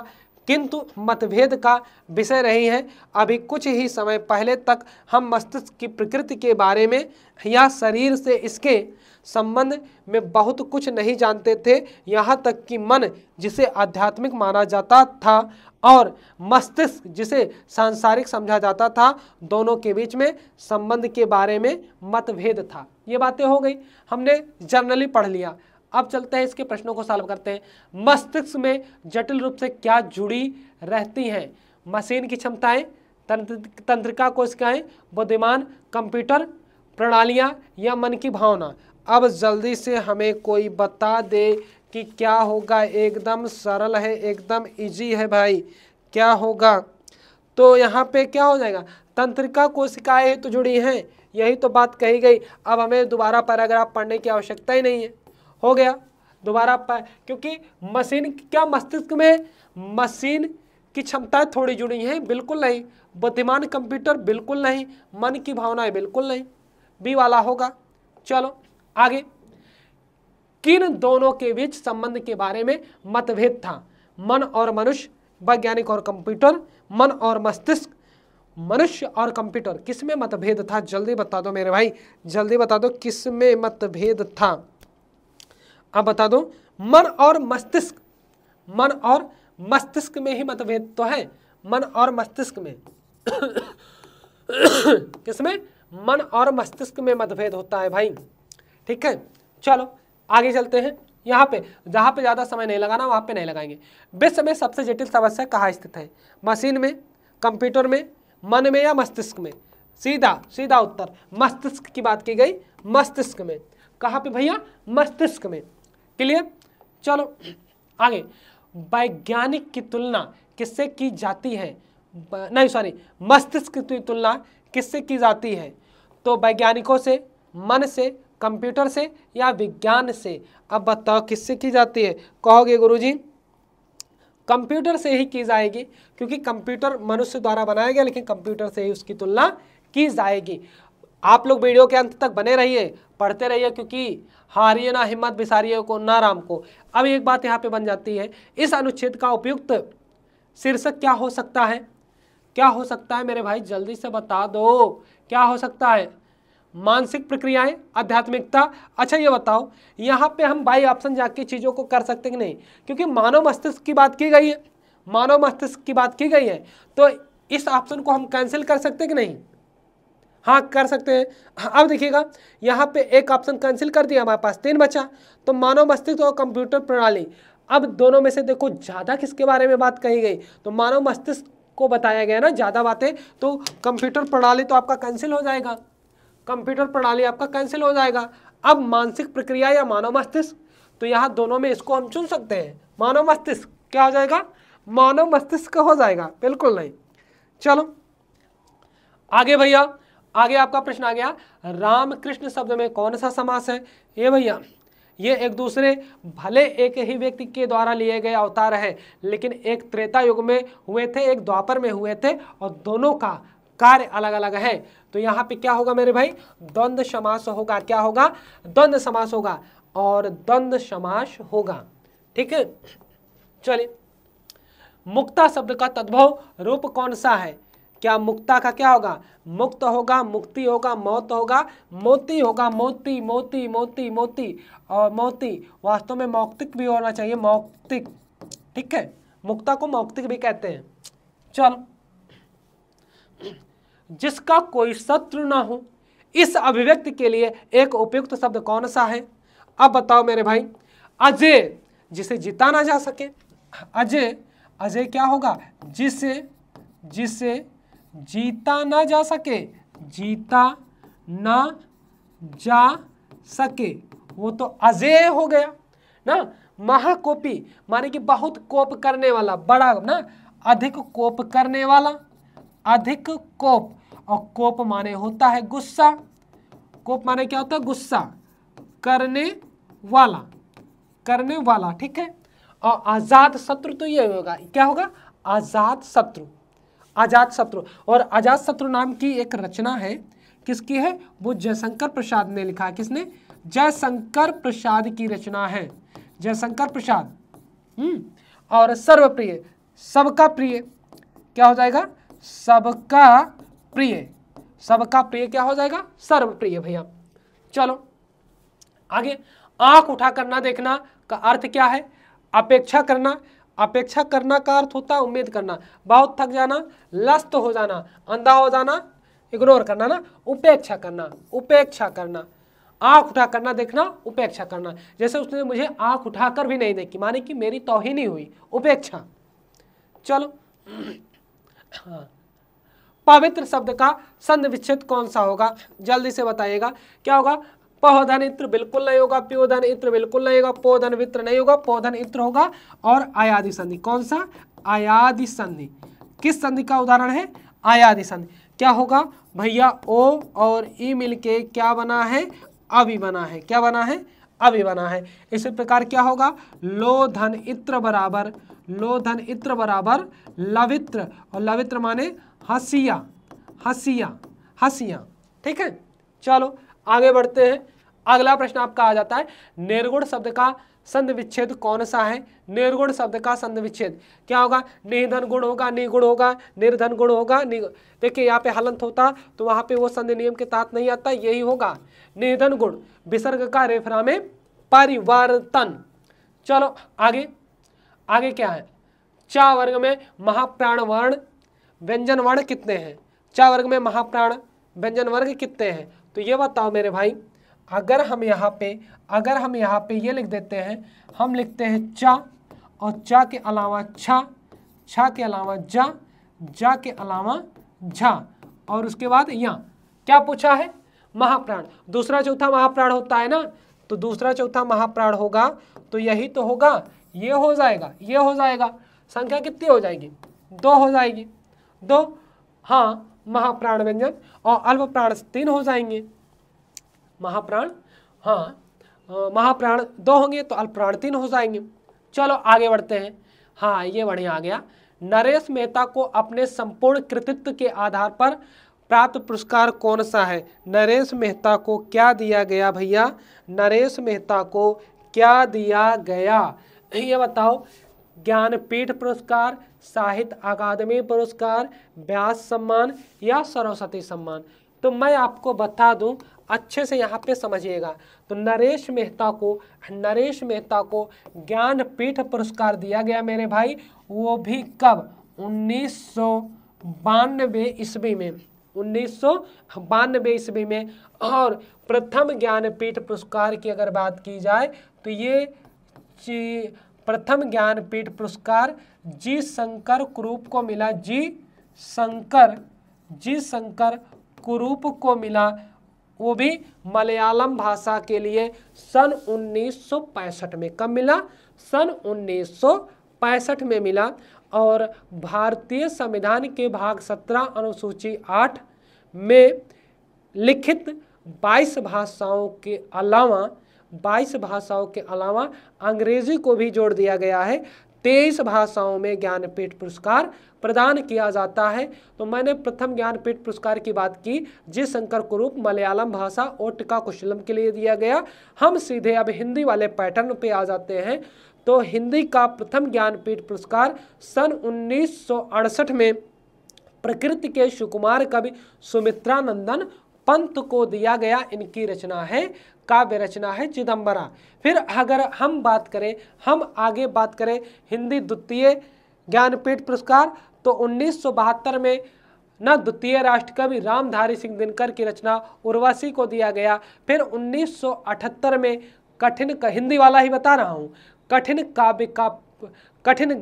[SPEAKER 1] किंतु मतभेद का विषय रही है। अभी कुछ ही समय पहले तक हम मस्तिष्क की प्रकृति के बारे में या शरीर से इसके संबंध में बहुत कुछ नहीं जानते थे। यहाँ तक कि मन, जिसे आध्यात्मिक माना जाता था, और मस्तिष्क, जिसे सांसारिक समझा जाता था, दोनों के बीच में संबंध के बारे में मतभेद था। ये बातें हो गई, हमने जर्नली पढ़ लिया। अब चलते हैं इसके प्रश्नों को सॉल्व करते हैं। मस्तिष्क में जटिल रूप से क्या जुड़ी रहती हैं? मशीन की क्षमताएं, तंत्रिका कोशिकाएं, बुद्धिमान कंप्यूटर प्रणालियां या मन की भावना। अब जल्दी से हमें कोई बता दे कि क्या होगा। एकदम सरल है, एकदम इजी है भाई। क्या होगा? तो यहाँ पे क्या हो जाएगा? तंत्रिका कोशिकाएं तो जुड़ी हैं, यही तो बात कही गई। अब हमें दोबारा पैराग्राफ पढ़ने की आवश्यकता ही नहीं है, हो गया दोबारा क्योंकि मशीन क्या मस्तिष्क में मशीन की क्षमताएं थोड़ी जुड़ी हैं? बिल्कुल नहीं। बुद्धिमान कंप्यूटर बिल्कुल नहीं। मन की भावनाएं बिल्कुल नहीं। बी वाला होगा। चलो आगे, किन दोनों के बीच संबंध के बारे में मतभेद था? मन और मनुष्य, वैज्ञानिक और कंप्यूटर, मन और मस्तिष्क, मनुष्य और कंप्यूटर। किस में मतभेद था? जल्दी बता दो मेरे भाई, जल्दी बता दो किस में मतभेद था। अब बता दो। मन और मस्तिष्क में ही मतभेद तो है। मन और मस्तिष्क में किसमें? मन और मस्तिष्क में मतभेद होता है भाई। ठीक है, चलो आगे चलते हैं। यहाँ पे जहाँ पे ज़्यादा समय नहीं लगाना वहाँ पे नहीं लगाएंगे। विश्व में सबसे जटिल समस्या कहाँ स्थित है? मशीन में, कंप्यूटर में, मन में या मस्तिष्क में? सीधा सीधा उत्तर मस्तिष्क की बात की गई, मस्तिष्क में। कहाँ पे भैया? मस्तिष्क में। क्लियर? चलो आगे। वैज्ञानिक की तुलना किससे की जाती है? नहीं सॉरी, मस्तिष्क की तुलना किससे की जाती है? तो वैज्ञानिकों से, मन से, कंप्यूटर से या विज्ञान से? अब बताओ किससे की जाती है? कहोगे गुरुजी कंप्यूटर से ही की जाएगी, क्योंकि कंप्यूटर मनुष्य द्वारा बनाया गया, लेकिन कंप्यूटर से ही उसकी तुलना की जाएगी। आप लोग वीडियो के अंत तक बने रहिए, पढ़ते रहिए, क्योंकि हारिए ना हिम्मत, बिसारिए को ना राम को। अब एक बात यहाँ पे बन जाती है, इस अनुच्छेद का उपयुक्त शीर्षक क्या हो सकता है? क्या हो सकता है मेरे भाई? जल्दी से बता दो, क्या हो सकता है? मानसिक प्रक्रियाएं, आध्यात्मिकता। अच्छा ये बताओ, यहाँ पे हम बाई ऑप्शन जाके चीज़ों को कर सकते कि नहीं? क्योंकि मानव मस्तिष्क की बात की गई है, मानव मस्तिष्क की बात की गई है, तो इस ऑप्शन को हम कैंसिल कर सकते कि नहीं? हाँ कर सकते हैं। अब देखिएगा, यहाँ पे एक ऑप्शन कैंसिल कर दिया, हमारे पास 3 बचा। तो मानव मस्तिष्क और कंप्यूटर प्रणाली, अब दोनों में से देखो ज़्यादा किसके बारे में बात कही गई? तो मानव मस्तिष्क को बताया गया ना ज़्यादा बातें, तो कंप्यूटर प्रणाली तो आपका कैंसिल हो जाएगा, कंप्यूटर प्रणाली आपका कैंसिल हो जाएगा। अब मानसिक प्रक्रिया या मानव मस्तिष्क, तो यहाँ दोनों में इसको हम चुन सकते हैं। मानव मस्तिष्क क्या हो जाएगा? मानव मस्तिष्क हो जाएगा, बिल्कुल नहीं। चलो आगे भैया, आगे आपका प्रश्न आ गया, रामकृष्ण शब्द में कौन सा समास है? ये भैया ये एक दूसरे, भले एक ही व्यक्ति के द्वारा लिए गए अवतार है, लेकिन एक त्रेता युग में हुए थे, एक द्वापर में हुए थे, और दोनों का कार्य अलग अलग है। तो यहाँ पे क्या होगा मेरे भाई? द्वंद्व समास होगा। क्या होगा? द्वंद्व समास होगा, और द्वंद्व समास होगा। ठीक है, चलिए। मुक्ता शब्द का तद्भव रूप कौन सा है? क्या मुक्ता का क्या होगा? मुक्त होगा, मुक्ति होगा, मौत होगा, मोती होगा, मोती मोती मोती मोती, और मोती वास्तव में मौक्तिक भी होना चाहिए, मौक्तिक। ठीक है, मुक्ता को मौक्तिक भी कहते हैं। चलो, जिसका कोई शत्रु ना हो, इस अभिव्यक्ति के लिए एक उपयुक्त शब्द कौन सा है? अब बताओ मेरे भाई। अजय, जिसे जीता ना जा सके। अजय, अजय क्या होगा? जिसे जिसे जीता ना जा सके, जीता ना जा सके, वो तो अजय हो गया ना। महाकोपी माने कि बहुत कोप करने वाला, बड़ा ना, अधिक कोप करने वाला, अधिक कोप, और कोप माने होता है गुस्सा। कोप माने क्या होता है? गुस्सा करने वाला, करने वाला। ठीक है, और आजाद शत्रु तो ये होगा, क्या होगा? आजाद शत्रु, आजाद शत्रु। और आजाद शत्रु नाम की एक रचना है, किसकी है? वो जयशंकर प्रसाद ने लिखा है। किसने? जयशंकर प्रसाद की रचना है, जयशंकर प्रसाद। और सर्वप्रिय, सबका प्रिय, क्या हो जाएगा? सबका प्रिय, सबका प्रिय क्या हो जाएगा? सर्वप्रिय भैया। चलो आगे। आंख उठा करना देखना का अर्थ क्या है? अपेक्षा करना। अपेक्षा करना का अर्थ होता है उम्मीद करना। बहुत थक जाना, लस्त हो जाना, अंधा हो जाना, इग्नोर करना ना, उपेक्षा करना, उपेक्षा करना। आंख उठा करना देखना, उपेक्षा करना। जैसे उसने मुझे आंख उठाकर भी नहीं देखी, माने कि मेरी तौहीन ही हुई, उपेक्षा। चलो हाँ, पवित्र शब्द का संधि विच्छेद कौन सा होगा? जल्दी से बताइएगा, क्या होगा? पौधन इत्र बिल्कुल नहीं होगा, प्योधन इत्र बिल्कुल नहीं होगा, पोधन वित्र नहीं होगा, पोधन इत्र होगा, और आयादि संधि। कौन सा? आयादि संधि। किस संधि का उदाहरण है? आयादि संधि। क्या होगा भैया? ओ और ई मिलके क्या बना है? अवि बना है। क्या बना है? अवि बना है। इसी प्रकार क्या होगा? लोधन इत्र बराबर, लोधन इत्र बराबर लवित्र, और लवित्र माने हसिया, हसिया, हसिया। ठीक है, चलो आगे बढ़ते हैं। अगला प्रश्न आपका आ जाता है, निर्गुण शब्द का संधि विच्छेद कौन सा है? निर्गुण शब्द का संधि विच्छेद क्या होगा? निधन गुण होगा, निगुण होगा, निर्धन गुण होगा। देखिए यहाँ पे हलंत होता तो वहां पे वो संधि नियम के तहत नहीं आता, यही होगा निधन गुण, विसर्ग का रेफरा में परिवर्तन। चलो आगे, आगे क्या है? चा वर्ग में महाप्राण वर्ण व्यंजन वर्ण कितने हैं, च वर्ग में महाप्राण व्यंजन वर्ग कितने हैं। तो ये बताओ मेरे भाई, अगर हम यहाँ पे ये लिख देते हैं, हम लिखते हैं चा और चा के अलावा छा के अलावा जा के अलावा झा और उसके बाद यहाँ क्या पूछा है, महाप्राण। दूसरा चौथा महाप्राण होता है ना, तो दूसरा चौथा महाप्राण होगा तो यही तो होगा, ये हो जाएगा। संख्या कितनी हो जाएगी, 2 हो जाएगी, 2। हाँ, महाप्राण व्यंजन और अल्प प्राण 3 हो जाएंगे। महाप्राण 2 होंगे तो अल्प प्राण 3 हो जाएंगे। चलो आगे बढ़ते हैं। हाँ, ये बढ़िया आ गया। नरेश मेहता को अपने संपूर्ण कृतित्व के आधार पर प्राप्त पुरस्कार कौन सा है। नरेश मेहता को क्या दिया गया भैया, नरेश मेहता को क्या दिया गया, ये बताओ। ज्ञानपीठ पुरस्कार, साहित्य अकादमी पुरस्कार, व्यास सम्मान या सरस्वती सम्मान। तो मैं आपको बता दूं, अच्छे से यहाँ पे समझिएगा। तो नरेश मेहता को ज्ञानपीठ पुरस्कार दिया गया मेरे भाई, वो भी कब, 1992 ईस्वी में, 1992 ईस्वी में। और प्रथम ज्ञानपीठ पुरस्कार की अगर बात की जाए तो ये प्रथम ज्ञानपीठ पुरस्कार जी शंकर कुरूप को मिला, जी शंकर कुरूप को मिला, वो भी मलयालम भाषा के लिए सन 1965 में। कब मिला, सन 1965 में मिला। और भारतीय संविधान के भाग 17 अनुसूची 8 में लिखित 22 भाषाओं के अलावा अंग्रेजी को भी जोड़ दिया गया है। 23 भाषाओं में ज्ञानपीठ पुरस्कार प्रदान किया जाता है। तो मैंने प्रथम ज्ञानपीठ पुरस्कार की बात की, जी शंकर कुरूप मलयालम भाषा और टीका कुशलम के लिए दिया गया। हम सीधे अब हिंदी वाले पैटर्न पे आ जाते हैं। तो हिंदी का प्रथम ज्ञानपीठ पुरस्कार सन 1968 में प्रकृति के सुकुमार कवि सुमित्रानंदन पंत को दिया गया। इनकी रचना है, काव्य रचना है चिदंबरा। फिर अगर हम आगे बात करें हिंदी द्वितीय ज्ञानपीठ पुरस्कार, तो 1972 में न द्वितीय राष्ट्रकवि रामधारी सिंह दिनकर की रचना उर्वशी को दिया गया। फिर 1978 में हिंदी वाला ही बता रहा हूँ, कठिन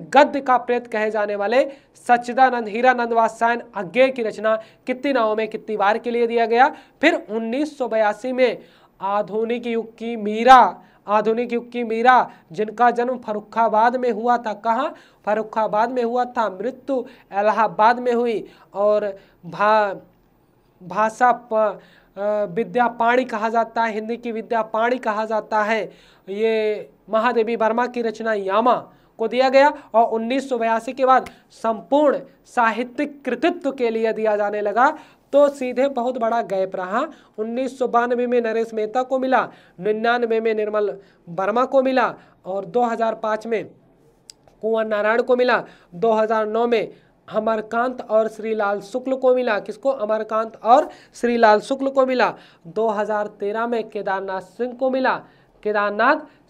[SPEAKER 1] गद्य का प्रेत कहे जाने वाले सच्चिदानंद हीरानंद वात्स्यायन अज्ञेय की रचना कितनी नावों में कितनी बार के लिए दिया गया। फिर 1982 में आधुनिक युग की मीरा जिनका जन्म फर्रुखाबाद में हुआ था, कहाँ, फर्रुखाबाद में हुआ था, मृत्यु इलाहाबाद में हुई। और भाषा विद्यापाणी कहा जाता है, हिंदी की विद्यापाणी कहा जाता है। ये महादेवी वर्मा की रचना यामा को दिया गया। और 1982 के बाद संपूर्ण साहित्यिक कृतित्व के लिए दिया जाने लगा। तो सीधे बहुत बड़ा गैप रहा। 1992 में नरेश मेहता को मिला, 99 में निर्मल वर्मा को मिला और 2005 में कुंवर नारायण को मिला। 2009 में अमरकांत और श्रीलाल शुक्ल को मिला। किसको, अमरकांत और श्रीलाल शुक्ल को मिला। 2013 में केदारनाथ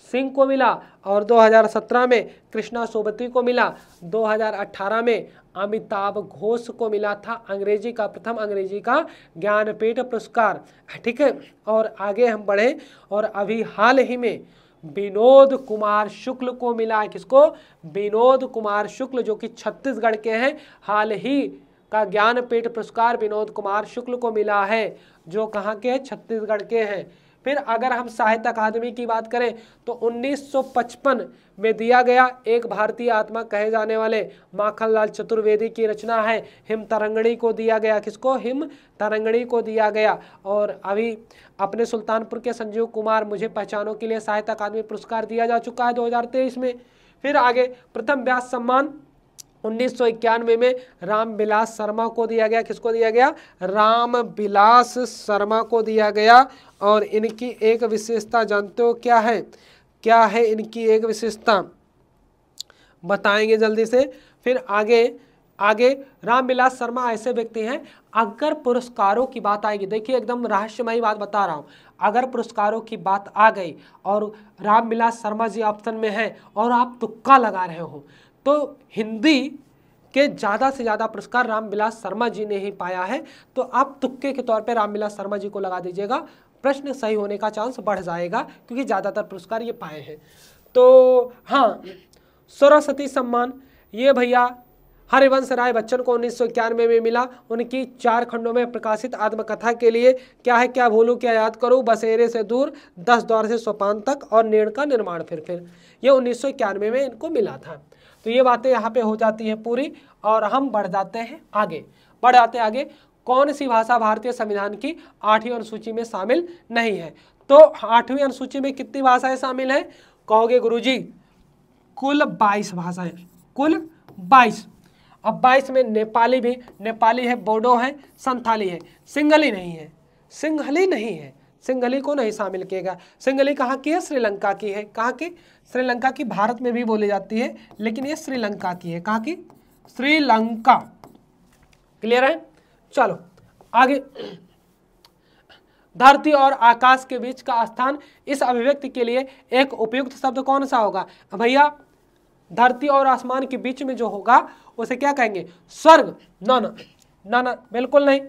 [SPEAKER 1] सिंह को मिला और 2017 में कृष्णा सोबती को मिला। 2018 में अमिताभ घोष को मिला था प्रथम अंग्रेजी का ज्ञानपीठ पुरस्कार। ठीक है, और आगे हम बढ़े और अभी हाल ही में विनोद कुमार शुक्ल को मिला। किसको, विनोद कुमार शुक्ल, जो कि छत्तीसगढ़ के हैं। हाल ही का ज्ञानपीठ पुरस्कार विनोद कुमार शुक्ल को मिला है, जो कहाँ के हैं, छत्तीसगढ़ के हैं। फिर अगर हम साहित्य अकादमी की बात करें तो 1955 में दिया गया एक भारतीय आत्मा कहे जाने वाले माखनलाल चतुर्वेदी की रचना है हिम तरंगणी को दिया गया। किसको, हिम तरंगणी को दिया गया। और अभी अपने सुल्तानपुर के संजीव कुमार मुझे पहचानों के लिए साहित्य अकादमी पुरस्कार दिया जा चुका है 2023 में। फिर आगे प्रथम व्यास सम्मान 1991 में रामविलास शर्मा को दिया गया। किसको दिया गया, रामविलास शर्मा को दिया गया। और इनकी एक विशेषता जानते हो क्या है इनकी एक विशेषता, बताएंगे जल्दी से। फिर आगे रामविलास शर्मा ऐसे व्यक्ति हैं, अगर पुरस्कारों की बात आएगी, देखिए एकदम रहस्यमयी बात बता रहा हूँ, अगर पुरस्कारों की बात आ गई और रामविलास शर्मा जी ऑप्शन में है और आप तुक्का लगा रहे हो, तो हिंदी कि ज़्यादा से ज़्यादा पुरस्कार रामविलास शर्मा जी ने ही पाया है, तो आप तुक्के के तौर पे रामविलास शर्मा जी को लगा दीजिएगा, प्रश्न सही होने का चांस बढ़ जाएगा क्योंकि ज़्यादातर पुरस्कार ये पाए हैं। तो हाँ, सरस्वती सम्मान ये भैया हरिवंश राय बच्चन को 1991 में मिला। उनकी 4 खंडों में प्रकाशित आत्मकथा के लिए क्या है, क्या भूलूं क्या याद करूं, बसेरे से दूर, 10 द्वार से सोपान तक और नीड़ का निर्माण फिर ये 1991 में इनको मिला था। तो ये बातें यहाँ पे हो जाती हैं पूरी, और हम बढ़ जाते हैं आगे। कौन सी भाषा भारतीय संविधान की 8वीं अनुसूची में शामिल नहीं है? तो 8वीं अनुसूची में कितनी भाषाएं शामिल हैं? कहोगे गुरुजी कुल 22 भाषाएं, कुल 22। अब 22 में नेपाली है, बोडो है, संथाली है, सिंघली नहीं है, सिंघली को नहीं शामिल किएगा। सिंघली कहाँ की है? श्रीलंका की है। कहाँ की? श्रीलंका की। भारत में भी बोली जाती है लेकिन ये श्रीलंका की है। कहाँ की? श्रीलंका। क्लियर है? चलो आगे। धरती और आकाश के बीच का स्थान, इस अभिव्यक्ति के लिए एक उपयुक्त शब्द कौन सा होगा? भैया धरती और आसमान के बीच में जो होगा उसे क्या कहेंगे? स्वर्ग। ना बिल्कुल नहीं।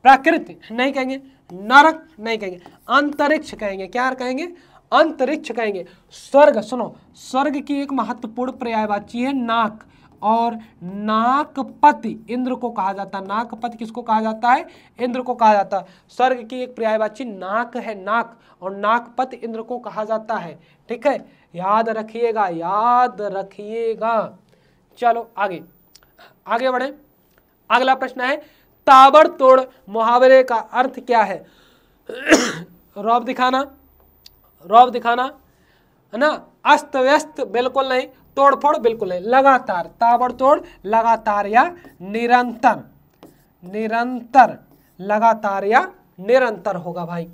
[SPEAKER 1] प्रकृति नहीं कहेंगे, नरक नहीं कहेंगे, अंतरिक्ष कहेंगे। क्या कहेंगे? अंतरिक्ष कहेंगे। स्वर्ग, सुनो, स्वर्ग की एक महत्वपूर्ण पर्यायवाची है नाक, और नाकपति इंद्र को कहा जाता है। नाकपति किसको कहा जाता है? इंद्र को कहा जाता है। स्वर्ग की एक पर्यायवाची नाक है, नाक, और नाकपति इंद्र को कहा जाता है। ठीक है, याद रखिएगा। चलो आगे बढ़े। अगला प्रश्न है, ताबड़तोड़ मुहावरे का अर्थ क्या है? रौब दिखाना है ना, अस्त व्यस्त बिल्कुल नहीं, तोड़फोड़ बिल्कुल नहीं, लगातार। ताबड़तोड़ लगातार या निरंतर, लगातार या निरंतर होगा भाई।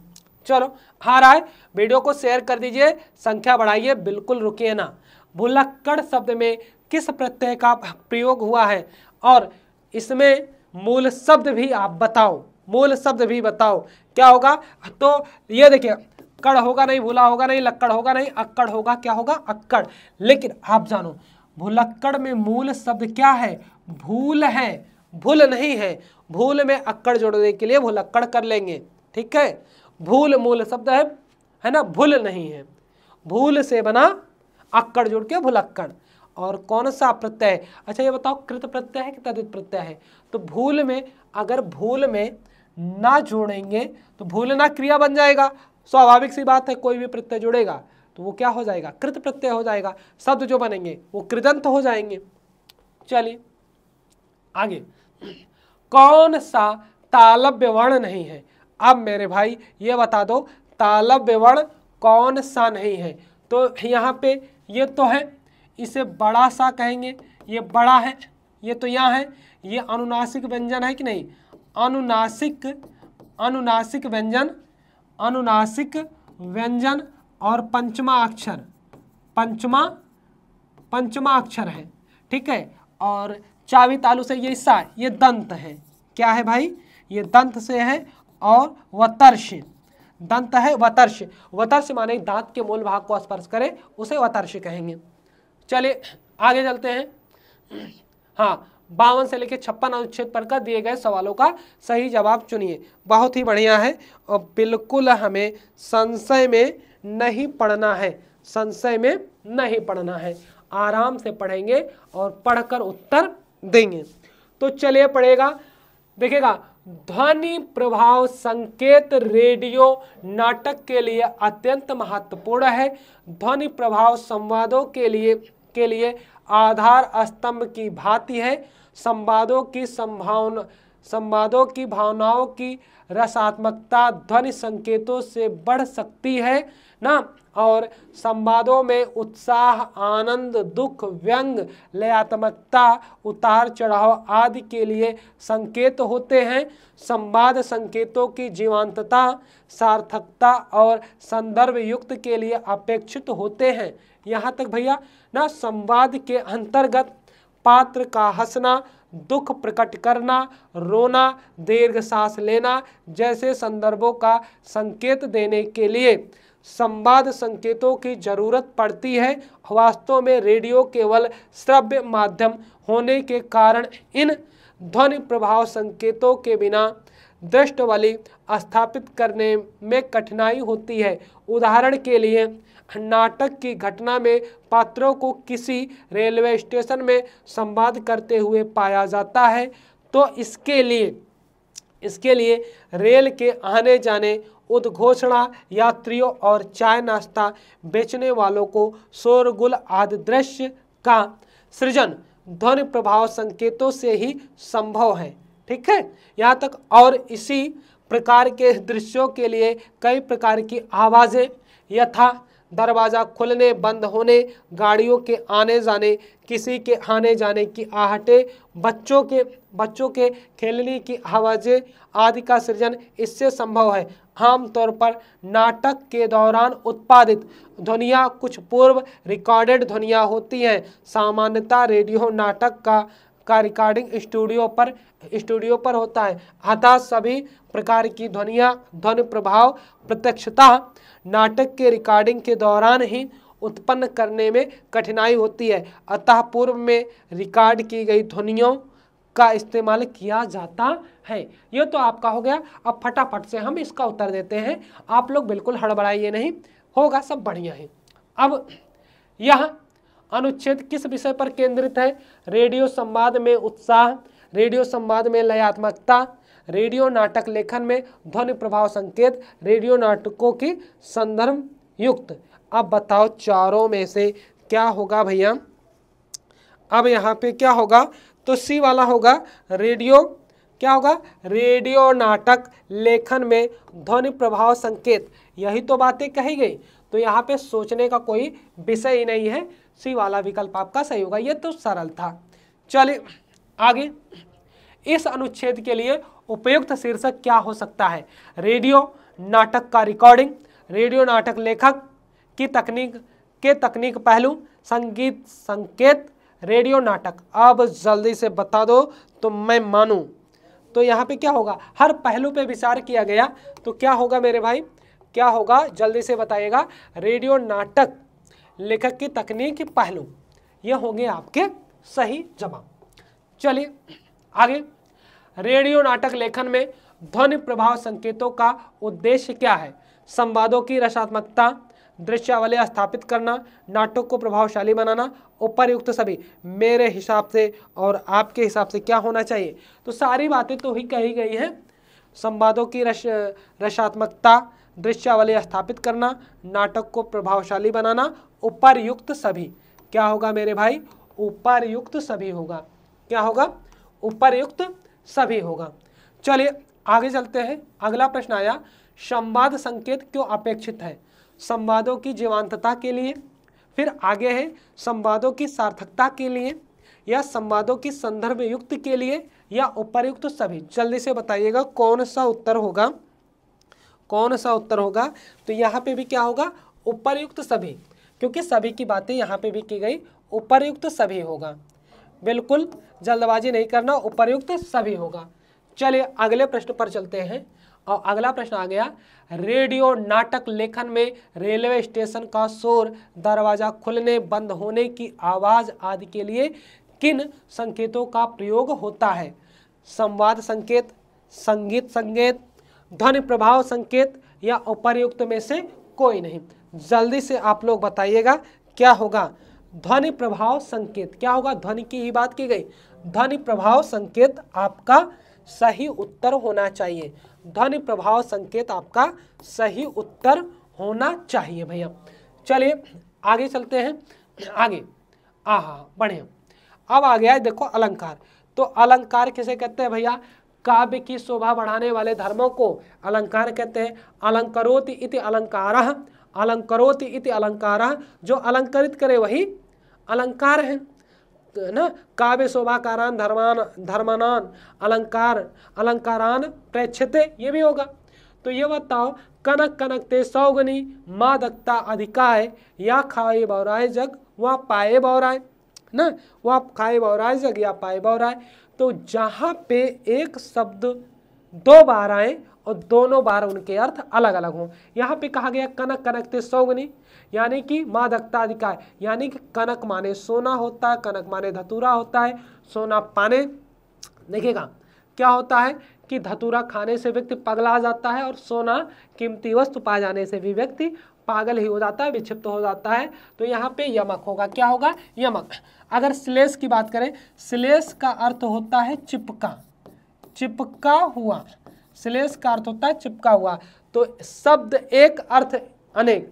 [SPEAKER 1] चलो आ रहा है, वीडियो को शेयर कर दीजिए, संख्या बढ़ाइए, बिल्कुल रुकिए ना। भुलक्कड़ शब्द में किस प्रत्यय का प्रयोग हुआ है? और इसमें मूल शब्द भी आप बताओ, क्या होगा? तो ये देखिए, कड़ होगा नहीं, भूला होगा नहीं, लक्कड़ होगा नहीं, अक्कड़ होगा। क्या होगा? अक्कड़। लेकिन आप जानो भुलक्कड़ में मूल शब्द क्या है? भूल है, भूल नहीं है। भूल में अक्कड़ जोड़ने के लिए भुलक्कड़ कर लेंगे। ठीक है, भूल मूल शब्द है ना, भूल नहीं है। भूल से बना, अक्कड़ जोड़ के भुलक्कड़। और कौन सा प्रत्यय? अच्छा ये बताओ, कृत प्रत्यय है कि तद्धित प्रत्यय है? तो भूल में, अगर भूल में ना जोड़ेंगे तो भूलना क्रिया बन जाएगा। स्वाभाविक सी बात है, कोई भी प्रत्यय जुड़ेगा तो वो क्या हो जाएगा? कृत प्रत्यय हो जाएगा। शब्द जो बनेंगे वो कृदंत हो जाएंगे। चलिए आगे, कौन सा तालव्य वर्ण नहीं है? अब मेरे भाई ये बता दो, तालव्य वर्ण कौन सा नहीं है? तो यहाँ पे ये तो है, इसे बड़ा सा कहेंगे, ये बड़ा है, ये तो यहाँ है, ये अनुनासिक व्यंजन है कि नहीं? अनुनासिक व्यंजन और पंचमा अक्षर है। ठीक है, और चावी तालु से ये हिस्सा, ये दंत है। क्या है भाई? ये दंत से है। और वतर्ष, दंत है, वतर्ष माने दांत के मूल भाग को स्पर्श करे, उसे वतर्ष कहेंगे। चलिए आगे चलते हैं। हाँ, 52 से लेकर 56 अनुच्छेद पर का दिए गए सवालों का सही जवाब चुनिए। बहुत ही बढ़िया है, और बिल्कुल हमें संशय में नहीं पढ़ना है, आराम से पढ़ेंगे और पढ़कर उत्तर देंगे। तो चलिए पढ़ेगा, देखिएगा, ध्वनि प्रभाव संकेत रेडियो नाटक के लिए अत्यंत महत्वपूर्ण है। ध्वनि प्रभाव संवादों के लिए आधार स्तंभ की भांति है। संवादों की भावनाओं की रसात्मकता ध्वनि संकेतों से बढ़ सकती है ना, और संवादों में उत्साह, आनंद, दुख, व्यंग, लयात्मकता, उतार चढ़ाव आदि के लिए संकेत होते हैं। संवाद संकेतों की जीवंतता, सार्थकता और संदर्भ युक्त के लिए अपेक्षित होते हैं। यहाँ तक भैया ना, संवाद के अंतर्गत पात्र का हंसना, दुख प्रकट करना, रोना, दीर्घ सांस लेना जैसे संदर्भों का संकेत देने के लिए संवाद संकेतों की जरूरत पड़ती है। वास्तव में रेडियो केवल श्रव्य माध्यम होने के कारण इन ध्वनि प्रभाव संकेतों के बिना दृष्टावली स्थापित करने में कठिनाई होती है। उदाहरण के लिए नाटक की घटना में पात्रों को किसी रेलवे स्टेशन में संवाद करते हुए पाया जाता है तो इसके लिए रेल के आने जाने, उद्घोषणा, यात्रियों और चाय नाश्ता बेचने वालों को शोरगुल आदि दृश्य का सृजन ध्वनि प्रभाव संकेतों से ही संभव है। ठीक है, यहाँ तक। और इसी प्रकार के दृश्यों के लिए कई प्रकार की आवाज़ें यथा दरवाज़ा खुलने बंद होने, गाड़ियों के आने जाने, किसी के आने जाने की आहटें, बच्चों के खेलने की आवाज़ें आदि का सृजन इससे संभव है। आमतौर पर नाटक के दौरान उत्पादित ध्वनियाँ कुछ पूर्व रिकॉर्डेड ध्वनियाँ होती हैं। सामान्यतः रेडियो नाटक का रिकॉर्डिंग स्टूडियो पर होता है। अतः सभी प्रकार की ध्वनि प्रभाव प्रत्यक्षतः नाटक के रिकॉर्डिंग के दौरान ही उत्पन्न करने में कठिनाई होती है। अतः पूर्व में रिकॉर्ड की गई ध्वनियों का इस्तेमाल किया जाता है। ये तो आपका हो गया। अब फटाफट से हम इसका उत्तर देते हैं, आप लोग बिल्कुल हड़बड़ाइए नहीं, होगा सब बढ़िया है। अब यह अनुच्छेद किस विषय पर केंद्रित है? रेडियो संवाद में उत्साह, रेडियो संवाद में लयात्मकता, रेडियो नाटक लेखन में ध्वनि प्रभाव संकेत, रेडियो नाटकों की संदर्भ युक्त। अब बताओ चारों में से क्या होगा भैया? अब यहाँ पे क्या होगा? तो सी वाला होगा। रेडियो क्या होगा? रेडियो नाटक लेखन में ध्वनि प्रभाव संकेत, यही तो बातें कही गई। तो यहाँ पे सोचने का कोई विषय ही नहीं है, सी वाला विकल्प आपका सही होगा। ये तो सरल था। चलिए आगे, इस अनुच्छेद के लिए उपयुक्त शीर्षक क्या हो सकता है? रेडियो नाटक का रिकॉर्डिंग, रेडियो नाटक लेखक की तकनीक पहलू, संगीत संकेत, रेडियो नाटक। अब जल्दी से बता दो तो मैं मानूं। तो यहाँ पे क्या होगा? हर पहलू पे विचार किया गया तो क्या होगा मेरे भाई? क्या होगा जल्दी से बताइएगा। रेडियो नाटक लेखक की तकनीक पहलू, ये होंगे आपके सही जवाब। चलिए आगे, रेडियो नाटक लेखन में ध्वनि प्रभाव संकेतों का उद्देश्य क्या है? संवादों की रसात्मकता, दृश्यावली स्थापित करना, नाटक को प्रभावशाली बनाना, उपर्युक्त सभी। मेरे हिसाब से और आपके हिसाब से क्या होना चाहिए? तो सारी बातें तो ही कही गई हैं। संवादों की रसात्मकता, दृश्यावली स्थापित करना, नाटक को प्रभावशाली बनाना, उपर्युक्त सभी। क्या होगा मेरे भाई? उपर्युक्त सभी होगा। क्या होगा? उपर्युक्त सभी होगा। चलिए आगे चलते हैं। अगला प्रश्न आया, संवाद संकेत क्यों अपेक्षित है? संवादों की जीवंतता के लिए, फिर आगे है संवादों की सार्थकता के लिए, या संवादों की संदर्भ युक्त के लिए, या उपर्युक्त सभी। जल्दी से बताइएगा कौन सा उत्तर होगा? कौन सा उत्तर होगा? तो यहाँ पे भी क्या होगा? उपर्युक्त सभी, क्योंकि सभी की बातें यहाँ पे भी की गई। उपर्युक्त सभी होगा, बिल्कुल जल्दबाजी नहीं करना, उपर्युक्त सभी होगा। चलिए अगले प्रश्न पर चलते हैं। और अगला प्रश्न आ गया, रेडियो नाटक लेखन में रेलवे स्टेशन का शोर, दरवाजा खुलने बंद होने की आवाज़ आदि के लिए किन संकेतों का प्रयोग होता है? संवाद संकेत, संगीत संकेत, ध्वनि प्रभाव संकेत, या उपर्युक्त में से कोई नहीं। जल्दी से आप लोग बताइएगा क्या होगा? ध्वनि प्रभाव संकेत। क्या होगा? ध्वनि की ही बात की गई। ध्वनि प्रभाव संकेत आपका सही उत्तर होना चाहिए। ध्वनि प्रभाव संकेत आपका सही उत्तर होना चाहिए भैया। चलिए आगे चलते हैं। आगे बढ़िया। अब आ गया है देखो अलंकार। तो अलंकार किसे कहते हैं भैया? काव्य की शोभा बढ़ाने वाले धर्मों को अलंकार कहते हैं। अलंकरोति इति अलंकारः, अलंकरोति इति अलंकारः, जो अलंकरित करे वही अलंकार है ना। काव्य शोभाकारान धर्मानान अलंकारान प्रेक्षते, ये भी होगा। तो ये बताओ, कनक कनकते सौगनी मादकता अधिकाय, या खाए बौराए जग वह पाए बौराए। ना, वो आप खाए बहुराए से गया पाए बहुराए। तो जहाँ पे एक शब्द दो बार आए और दोनों बार उनके अर्थ अलग अलग हों, यहाँ पे कहा गया कनक कनकते सौगनी, यानी कि मादकता अधिकार, यानी कि कनक माने सोना होता है, कनक माने धतूरा होता है, सोना पाने, देखिएगा क्या होता है कि धतूरा खाने से व्यक्ति पगला जाता है और सोना कीमती वस्तु पा जाने से भी व्यक्ति पागल ही हो जाता है, विक्षिप्त हो जाता है। तो यहाँ पे यमक होगा, क्या होगा, यमक। अगर श्लेष की बात करें, श्लेष का अर्थ होता है चिपका, चिपका हुआ, श्लेष का अर्थ होता है चिपका हुआ। तो शब्द एक अर्थ अनेक,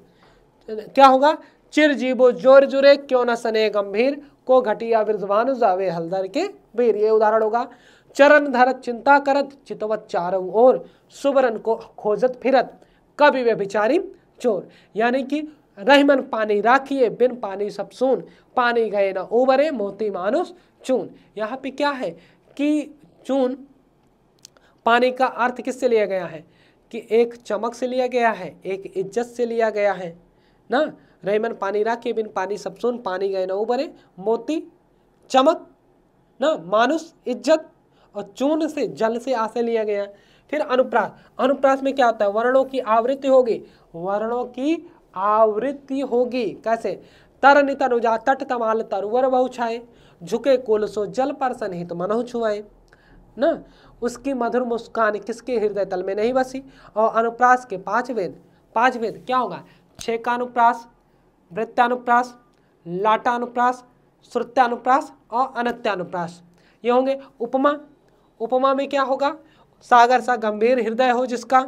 [SPEAKER 1] क्या होगा, चिर जीवो जोर जुरे क्यों न सने गंभीर, को घटिया विद्वान जावे हलदर के वीर, ये उदाहरण होगा। चरण धरत चिंता करत चितवत चारों ओर, सुबरन को खोजत फिरत कभी वे बिचारी चोर, यानी कि रहमन पानी राखिए बिन पानी सब सून, पानी गए न उबरे मोती मानुष चून। यहाँ पे क्या है कि चून पानी का अर्थ किससे लिया गया है कि एक चमक से लिया गया है, एक इज्जत से लिया गया है ना। रहमन पानी राखिए बिन पानी सब सून, पानी गए न उबरे मोती चमक ना, मानुष इज्जत, और चून से जल से आसे लिया गया। फिर अनुप्रास, अनुप्रास में क्या होता है, वर्णों की आवृत्ति होगी, वर्णों की आवृत्ति होगी। कैसे, तर नित अनुजा तट तमाल तरुवर बहु छाए, झुके कुल सो जल पर सनहित मनहु छुआए ना, उसकी मधुर मुस्कान किसके हृदय तल में नहीं बसी। और अनुप्रास के 5 वेद, 5 वेद क्या होगा, छेकानुप्रास, वृत्तानुप्रास, लाटानुप्रास, श्रुत्यानुप्रास और अनत्यानुप्रास, ये होंगे। उपमा, उपमा में क्या होगा, सागर सा गंभीर हृदय हो जिसका,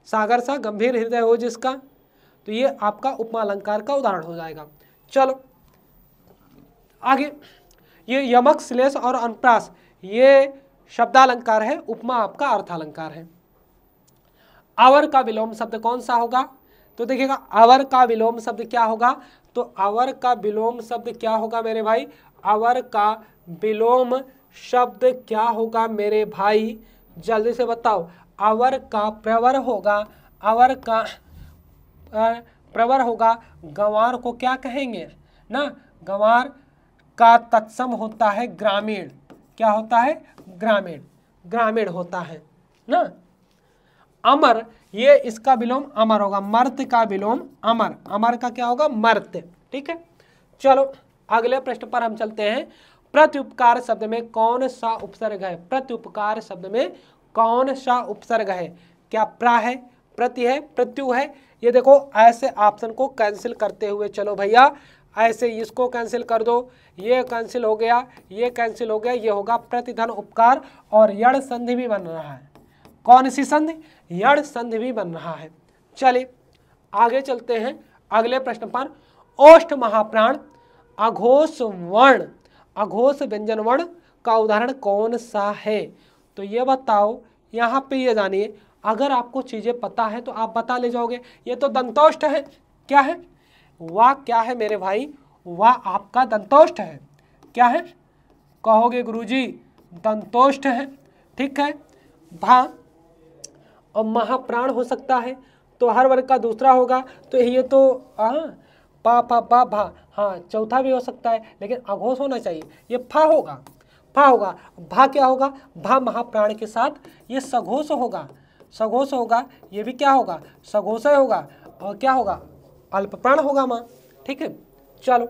[SPEAKER 1] सागर सा गंभीर हृदय हो जिसका, तो ये आपका उपमा अलंकार का उदाहरण हो जाएगा। चलो आगे, ये यमक श्लेष और अनुप्रास ये शब्दालंकार है, उपमा आपका अर्थालंकार है। अवर का विलोम शब्द कौन सा होगा, तो देखिएगा अवर का विलोम शब्द क्या होगा, तो अवर का विलोम शब्द क्या होगा मेरे भाई, अवर का विलोम शब्द क्या होगा मेरे भाई, जल्दी से बताओ। अवर का प्रवर होगा, अवर का प्रवर होगा, गंवार को क्या कहेंगे ना, गंवार का तत्सम होता है ग्रामीण, क्या होता है, ग्रामीण, ग्रामीण होता है ना। अमर, ये इसका विलोम अमर होगा, मर्त का विलोम अमर, अमर का क्या होगा, मर्त। ठीक है, चलो अगले प्रश्न पर हम चलते हैं। प्रत्युपकार शब्द में कौन सा उपसर्ग है, प्रत्युपकार शब्द में कौन सा उपसर्ग है, क्या प्रा है, प्रति है, प्रत्यु है। ये देखो ऐसे ऑप्शन को कैंसिल करते हुए चलो भैया, ऐसे इसको कैंसिल कर दो, ये कैंसिल हो गया, ये कैंसिल हो गया, ये होगा प्रतिधन उपकार, और यड़ संधि भी बन रहा है, कौन सी संधि, यड़ संधि भी बन रहा है। चलिए आगे चलते हैं अगले प्रश्न पर। ओष्ठ महाप्राण अघोष वर्ण, अघोष व्यंजन वर्ण का उदाहरण कौन सा है, तो ये बताओ। यहाँ पे ये जानिए, अगर आपको चीजें पता है तो आप बता ले जाओगे। ये तो दंतोष्ठ है, क्या है, वाह क्या है मेरे भाई, वाह आपका दंतोष्ठ है, क्या है, कहोगे गुरुजी दंतोष्ठ है, ठीक है। भा और महाप्राण हो सकता है, तो हर वर्ग का दूसरा होगा, तो ये तो पा पा पा भा, हाँ चौथा भी हो सकता है, लेकिन अघोष होना चाहिए, ये फा होगा, फा होगा। भा क्या होगा, भा महाप्राण के साथ ये सघोष होगा, सघोष होगा, ये भी क्या होगा, सघोष होगा, और क्या होगा, अल्प प्राण होगा माँ। ठीक है, चलो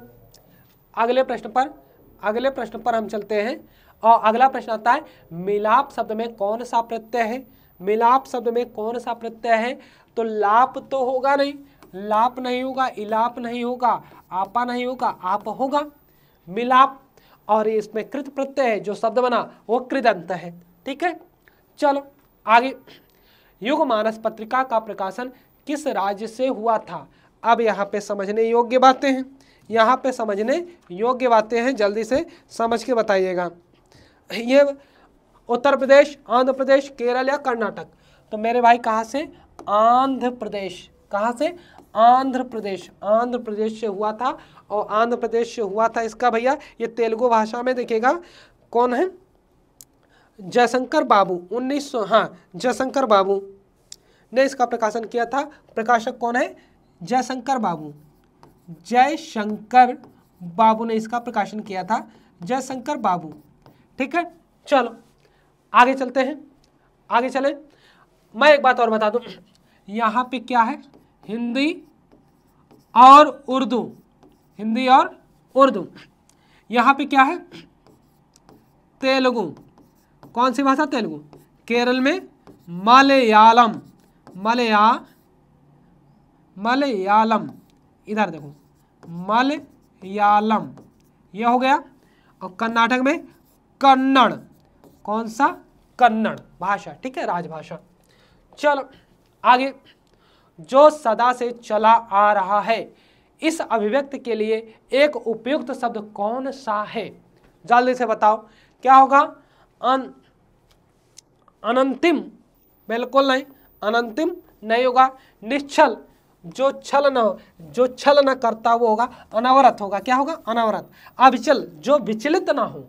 [SPEAKER 1] अगले प्रश्न पर हम चलते हैं। और अगला प्रश्न आता है, मिलाप शब्द में कौन सा प्रत्यय है, मिलाप शब्द में कौन सा प्रत्यय है, तो लाप तो होगा नहीं, लाप नहीं होगा, इलाप नहीं होगा, आपा नहीं होगा, आप होगा, मिलाप। और इसमें कृत प्रत्यय है, जो शब्द बना वो कृदंत है। ठीक है, चलो आगे। युग मानस पत्रिका का प्रकाशन किस राज्य से हुआ था। अब यहाँ पे समझने योग्य बातें हैं, यहाँ पे समझने योग्य बातें हैं, जल्दी से समझ के बताइएगा। ये उत्तर प्रदेश, आंध्र प्रदेश, केरल या कर्नाटक, तो मेरे भाई कहाँ से, आंध्र प्रदेश, कहाँ से, आंध्र प्रदेश, आंध्र प्रदेश से हुआ था। और आंध्र प्रदेश से हुआ था इसका भैया, ये तेलुगु भाषा में देखिएगा कौन है, जयशंकर बाबू, 1900, हाँ जयशंकर बाबू ने इसका प्रकाशन किया था। प्रकाशक कौन है, जयशंकर बाबू, जयशंकर बाबू ने इसका प्रकाशन किया था, जयशंकर बाबू। ठीक है, चलो आगे चलते हैं, आगे चलें। मैं एक बात और बता दूं, यहाँ पे क्या है, हिंदी और उर्दू, हिंदी और उर्दू। यहाँ पे क्या है, तेलुगु। कौन सी भाषा, तेलुगु। केरल में मलयालम, मलयालम, इधर देखो मलयालम, यह हो गया। और कर्नाटक में कन्नड़, कौन सा, कन्नड़ भाषा। ठीक है, राजभाषा। चलो आगे, जो सदा से चला आ रहा है, इस अभिव्यक्ति के लिए एक उपयुक्त शब्द कौन सा है, जल्दी से बताओ। क्या होगा, अनंतिम, बिल्कुल नहीं, अनंतिम नहीं होगा। निश्चल, जो छल न हो, जो छल न करता वो होगा, अनवरत होगा। क्या होगा, अनवरत। अविचल, जो विचलित ना हो,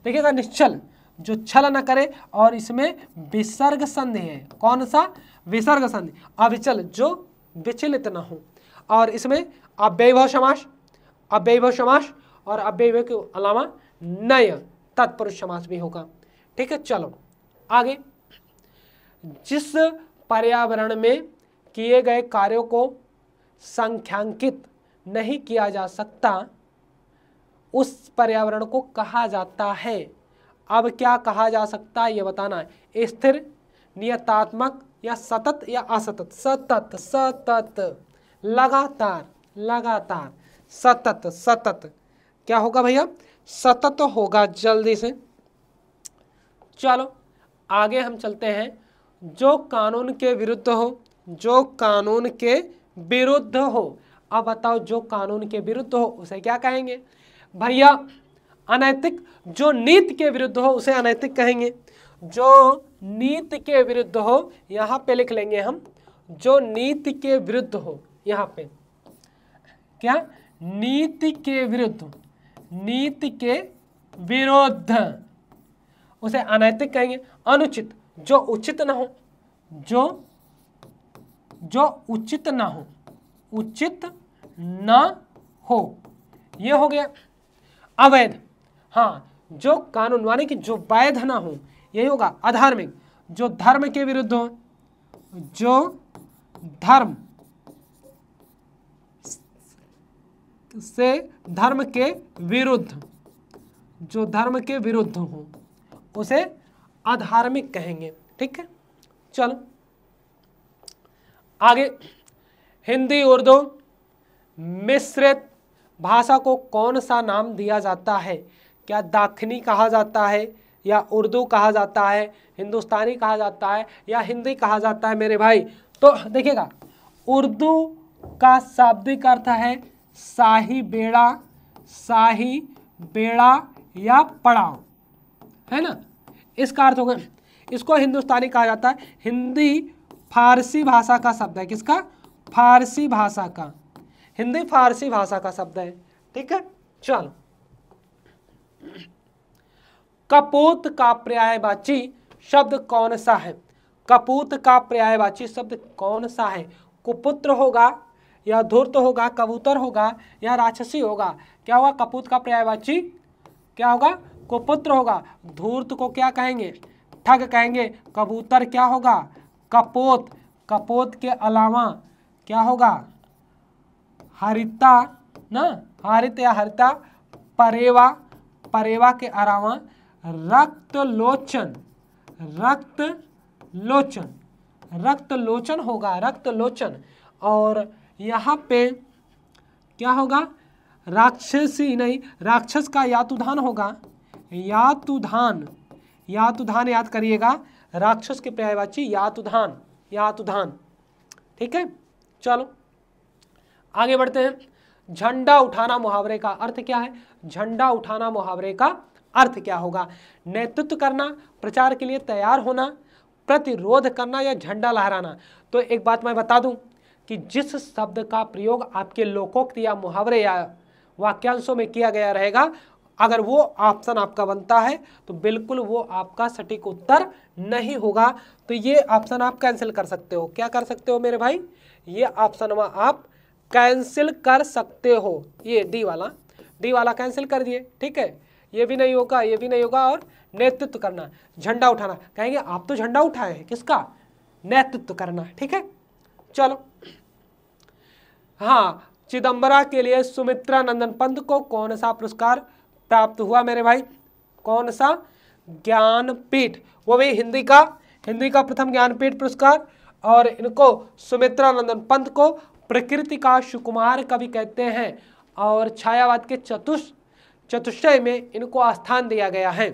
[SPEAKER 1] देखिएगा, निश्चल जो छल न करे, और इसमें विसर्ग संधि है। कौन सा, विसर्ग संधि। अविचल जो विचलित न हो, और इसमें अव्ययभाव समास, अव्ययभाव समास, और अव्ययभाव के अलावा नय तत्पुरुष समास भी होगा। ठीक है, चलो आगे। जिस पर्यावरण में किए गए कार्यों को संख्यांकित नहीं किया जा सकता, उस पर्यावरण को कहा जाता है। अब क्या कहा जा सकता है ये बताना है, स्थिर, नियतात्मक, या सतत, या असतत। सतत, सतत, लगातार, लगातार, सतत, सतत। क्या होगा भैया, सतत होगा। जल्दी से चलो आगे हम चलते हैं। जो कानून के विरुद्ध हो, जो कानून के विरुद्ध हो। अब बताओ, जो कानून के विरुद्ध हो उसे क्या कहेंगे भैया, अनैतिक। जो नीति के विरुद्ध हो उसे अनैतिक कहेंगे। जो नीति के विरुद्ध हो, यहाँ पे लिख लेंगे हम, जो नीति के विरुद्ध हो, यहाँ पे क्या, नीति के विरुद्ध, नीति के विरुद्ध उसे अनैतिक कहेंगे। अनुचित, जो उचित ना हो, जो उचित ना हो, उचित ना हो, ये हो गया। अवैध, हाँ, जो कानून माने कि जो वैध ना हो, यही होगा। अधार्मिक, जो धर्म के विरुद्ध हो, जो धर्म से, धर्म के विरुद्ध, जो धर्म के विरुद्ध हो उसे अधार्मिक कहेंगे। ठीक है, चलो आगे। हिंदी उर्दू मिश्रित भाषा को कौन सा नाम दिया जाता है? क्या दाखनी कहा जाता है, या उर्दू कहा जाता है, हिंदुस्तानी कहा जाता है, या हिंदी कहा जाता है मेरे भाई? तो देखिएगा, उर्दू का शाब्दिक अर्थ है शाही बेड़ा, शाही बेड़ा या पड़ाव, है ना, इसका अर्थ होगा। इसको हिंदुस्तानी कहा जाता है। हिंदी फारसी भाषा का शब्द है। किसका? फारसी भाषा का। हिंदी फारसी भाषा का शब्द है। ठीक है, चलो। कपूत का पर्यायवाची शब्द कौन सा है? कपूत का पर्यायवाची शब्द कौन सा है? कुपुत्र होगा, या धूर्त होगा, कबूतर होगा, या राक्षसी होगा? क्या होगा? कपूत का पर्यायवाची क्या होगा? कुपुत्र होगा। धूर्त को क्या कहेंगे? ठग कहेंगे। कबूतर क्या होगा? कपोत। कपोत के अलावा क्या होगा? हरिता ना, हरित या हरिता। परेवा, परेवा के अलावा रक्त लोचन, रक्त लोचन, रक्त लोचन होगा, रक्त लोचन। और यहाँ पे क्या होगा? राक्षसी नहीं, राक्षस का यातुधान होगा। यातुधान, यातुधान याद करिएगा, राक्षस के पर्यायवाची यातुधान, यातुधान। ठीक है, चलो आगे बढ़ते हैं। झंडा उठाना मुहावरे का अर्थ क्या है? झंडा उठाना मुहावरे का अर्थ क्या होगा? नेतृत्व करना, प्रचार के लिए तैयार होना, प्रतिरोध करना, या झंडा लहराना। तो एक बात मैं बता दूं कि जिस शब्द का प्रयोग आपके लोकोक्त या मुहावरे या वाक्यांशों में किया गया रहेगा, अगर वो ऑप्शन आपका बनता है तो बिल्कुल वो आपका सटीक उत्तर नहीं होगा। तो ये ऑप्शन आप कैंसिल कर सकते हो। क्या कर सकते हो मेरे भाई? ये ऑप्शन आप कैंसिल कर सकते हो। ये डी वाला डी वाला कैंसिल कर दिए, ठीक है, ये भी नहीं होगा, ये भी नहीं होगा। और नेतृत्व करना, झंडा उठाना, कहेंगे आप तो झंडा उठाए हैं, किसका? नेतृत्व करना, ठीक है। चलो, हाँ, चिदम्बरा के लिए सुमित्रा नंदन पंत को कौन सा पुरस्कार प्राप्त हुआ मेरे भाई? कौन सा? ज्ञानपीठ, वो भी हिंदी का प्रथम ज्ञानपीठ पुरस्कार। और इनको सुमित्रा नंदन पंत को प्रकृति का सुकुमार कवि कहते हैं। और छायावाद के चतुष्टय में इनको स्थान दिया गया है,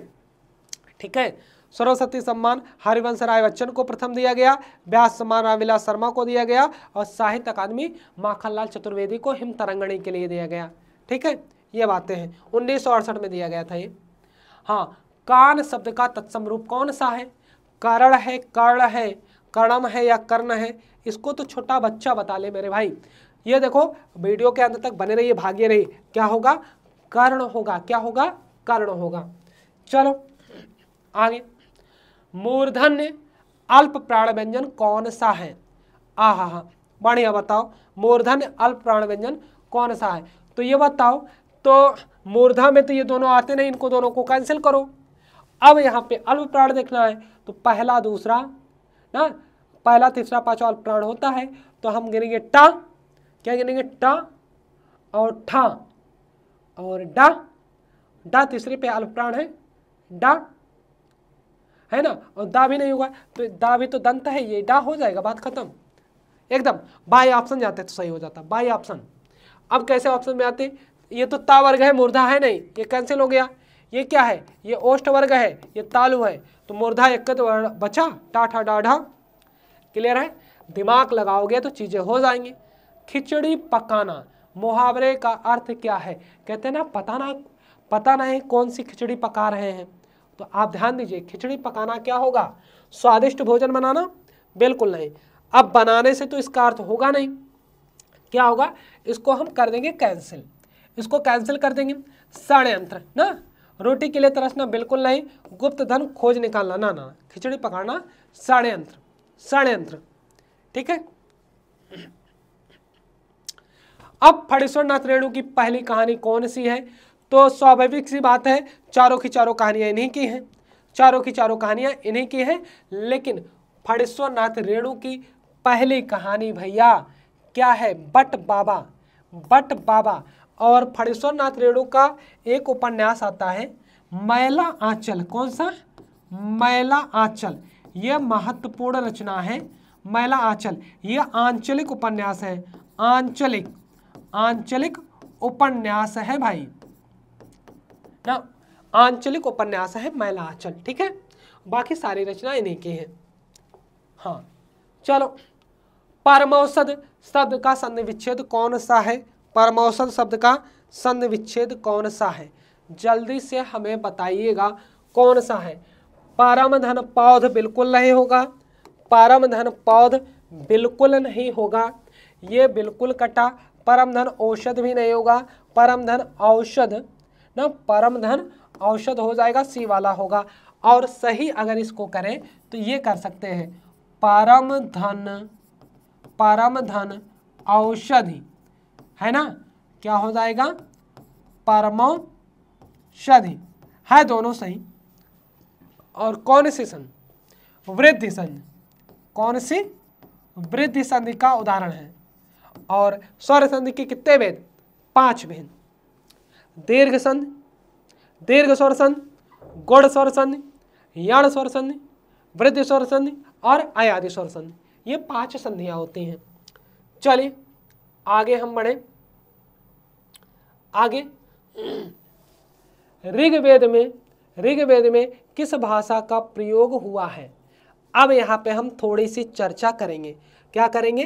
[SPEAKER 1] ठीक है। सरस्वती सम्मान हरिवंश राय बच्चन को प्रथम दिया गया, व्यास सम्मान रामविलास शर्मा को दिया गया, और साहित्य अकादमी माखनलाल चतुर्वेदी को हिम तरंगणी के लिए दिया गया, ठीक है। ये बातें हैं, 1968 में दिया गया था ये। हाँ, कान शब्द का तत्सम रूप कौन सा है? करण है, कर्ण है, कर्णम है या कर्ण है? इसको तो छोटा बच्चा बता ले मेरे भाई। ये देखो, वीडियो के अंत तक बने रहिए, भागे रहिए। क्या होगा? कर्ण होगा। क्या होगा? कर्ण होगा। चलो आगे, मूर्धन्य अल्प प्राण व्यंजन कौन सा है? आहा, बढ़िया, बताओ मूर्धन्य अल्प प्राण व्यंजन कौन सा है? तो ये बताओ, तो मूर्धा में तो ये दोनों आते नहीं, इनको दोनों को कैंसिल करो। अब यहाँ पे अल्प प्राण देखना है, तो पहला दूसरा ना, पहला तीसरा पांचवा अल्प प्राण होता है, तो हम गिनेंगे टा, क्या गिनेंगे? टा और ठा और डा। डा तीसरे पे अल्प प्राण है, डा है ना, और दा भी नहीं होगा, तो दा भी तो दंत है, ये डा हो जाएगा, बात खत्म एकदम। बाई ऑप्शन जाते तो सही हो जाता, बाई ऑप्शन। अब कैसे ऑप्शन में आते? ये तो ता वर्ग है, मूर्धा है नहीं, ये कैंसिल हो गया। ये क्या है? ये ओष्ठ वर्ग है, ये तालु है, तो मूर्धा एक तो बचा, टा ठा डा ढा। क्लियर है? दिमाग लगाओगे तो चीजें हो जाएंगी। खिचड़ी पकाना, मुहावरे का अर्थ क्या है? कहते हैं ना, पता नहीं कौन सी खिचड़ी पका रहे हैं। तो आप ध्यान दीजिए, खिचड़ी पकाना क्या होगा? स्वादिष्ट भोजन बनाना? बिल्कुल नहीं। अब बनाने से तो इसका अर्थ होगा नहीं, क्या होगा? इसको हम कर देंगे कैंसिल, इसको कैंसिल कर देंगे। षड्यंत्र ना, रोटी के लिए तरसना? बिल्कुल नहीं। गुप्त धन खोज निकालना? ना ना, खिचड़ी पकाना षड्यंत्र, षड्यंत्र, ठीक है। अब फणीश्वर नाथ रेणु की पहली कहानी कौन सी है? तो स्वाभाविक सी बात है, चारों की चारों कहानियां इन्हीं की हैं, चारों की चारों कहानियां इन्हीं की हैं। लेकिन फणीश्वर नाथ रेणु की पहली कहानी भैया क्या है? बट बाबा, बट बाबा। और फणीश्वर नाथ रेणु का एक उपन्यास आता है मैला आंचल। कौन सा? मैला आंचल। यह महत्वपूर्ण रचना है, मैला आंचल। यह आंचलिक उपन्यास है, आंचलिक उपन्यास है भाई ना, आंचलिक उपन्यास है मैला आंचल, ठीक है। बाकी सारी रचना इन्हीं की है। हाँ चलो, परमौषध शब्द का संधि विच्छेद कौन सा है? परमौषध शब्द का संधि विच्छेद कौन सा है? जल्दी से हमें बताइएगा कौन सा है। परम धन पौध बिल्कुल नहीं होगा, परम धन पौध बिल्कुल नहीं होगा, ये बिल्कुल कटा। परम धन औषध भी नहीं होगा, परम धन औषध ना, परम धन औषध हो जाएगा, सी वाला होगा। और सही अगर इसको करें तो ये कर सकते हैं, परम धन औषधि, है ना, क्या हो जाएगा? परमौषधि है, दोनों सही। और कौन सी संधि? वृद्धि संधि। कौन सी? वृद्धि संधि का उदाहरण है। और स्वर संधि के कितने भेद? 5 भेद। दीर्घ संधि, दीर्घ स्वर संधि, गुण स्वर संधि, यण स्वर संधि, वृद्धि स्वर संधि और अयादि स्वर संधि, ये 5 संधियां होती हैं। चलिए आगे हम बढ़े। आगे ऋग्वेद में किस भाषा का प्रयोग हुआ है? अब यहाँ पे हम थोड़ी सी चर्चा करेंगे। क्या करेंगे?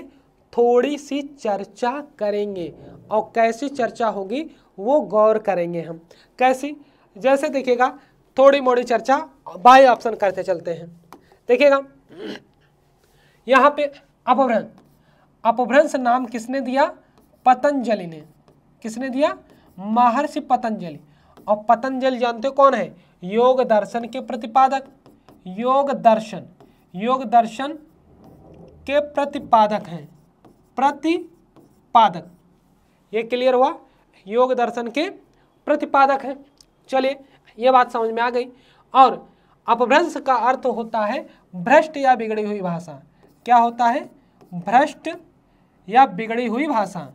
[SPEAKER 1] थोड़ी सी चर्चा करेंगे। और कैसी चर्चा होगी वो गौर करेंगे हम। कैसी? जैसे देखिएगा, थोड़ी मोड़ी चर्चा बाय ऑप्शन करते चलते हैं। देखिएगा यहाँ पे अपभ्रंश, अपभ्रंश नाम किसने दिया? पतंजलि ने। किसने दिया? महर्षि पतंजलि। और पतंजलि जानते हो कौन है? योग दर्शन के प्रतिपादक, योग दर्शन के प्रतिपादक हैं, प्रतिपादक। ये क्लियर हुआ? योग दर्शन के प्रतिपादक है। चलिए ये बात समझ में आ गई। और अपभ्रंश का अर्थ होता है भ्रष्ट या बिगड़ी हुई भाषा। क्या होता है? भ्रष्ट या बिगड़ी हुई भाषा।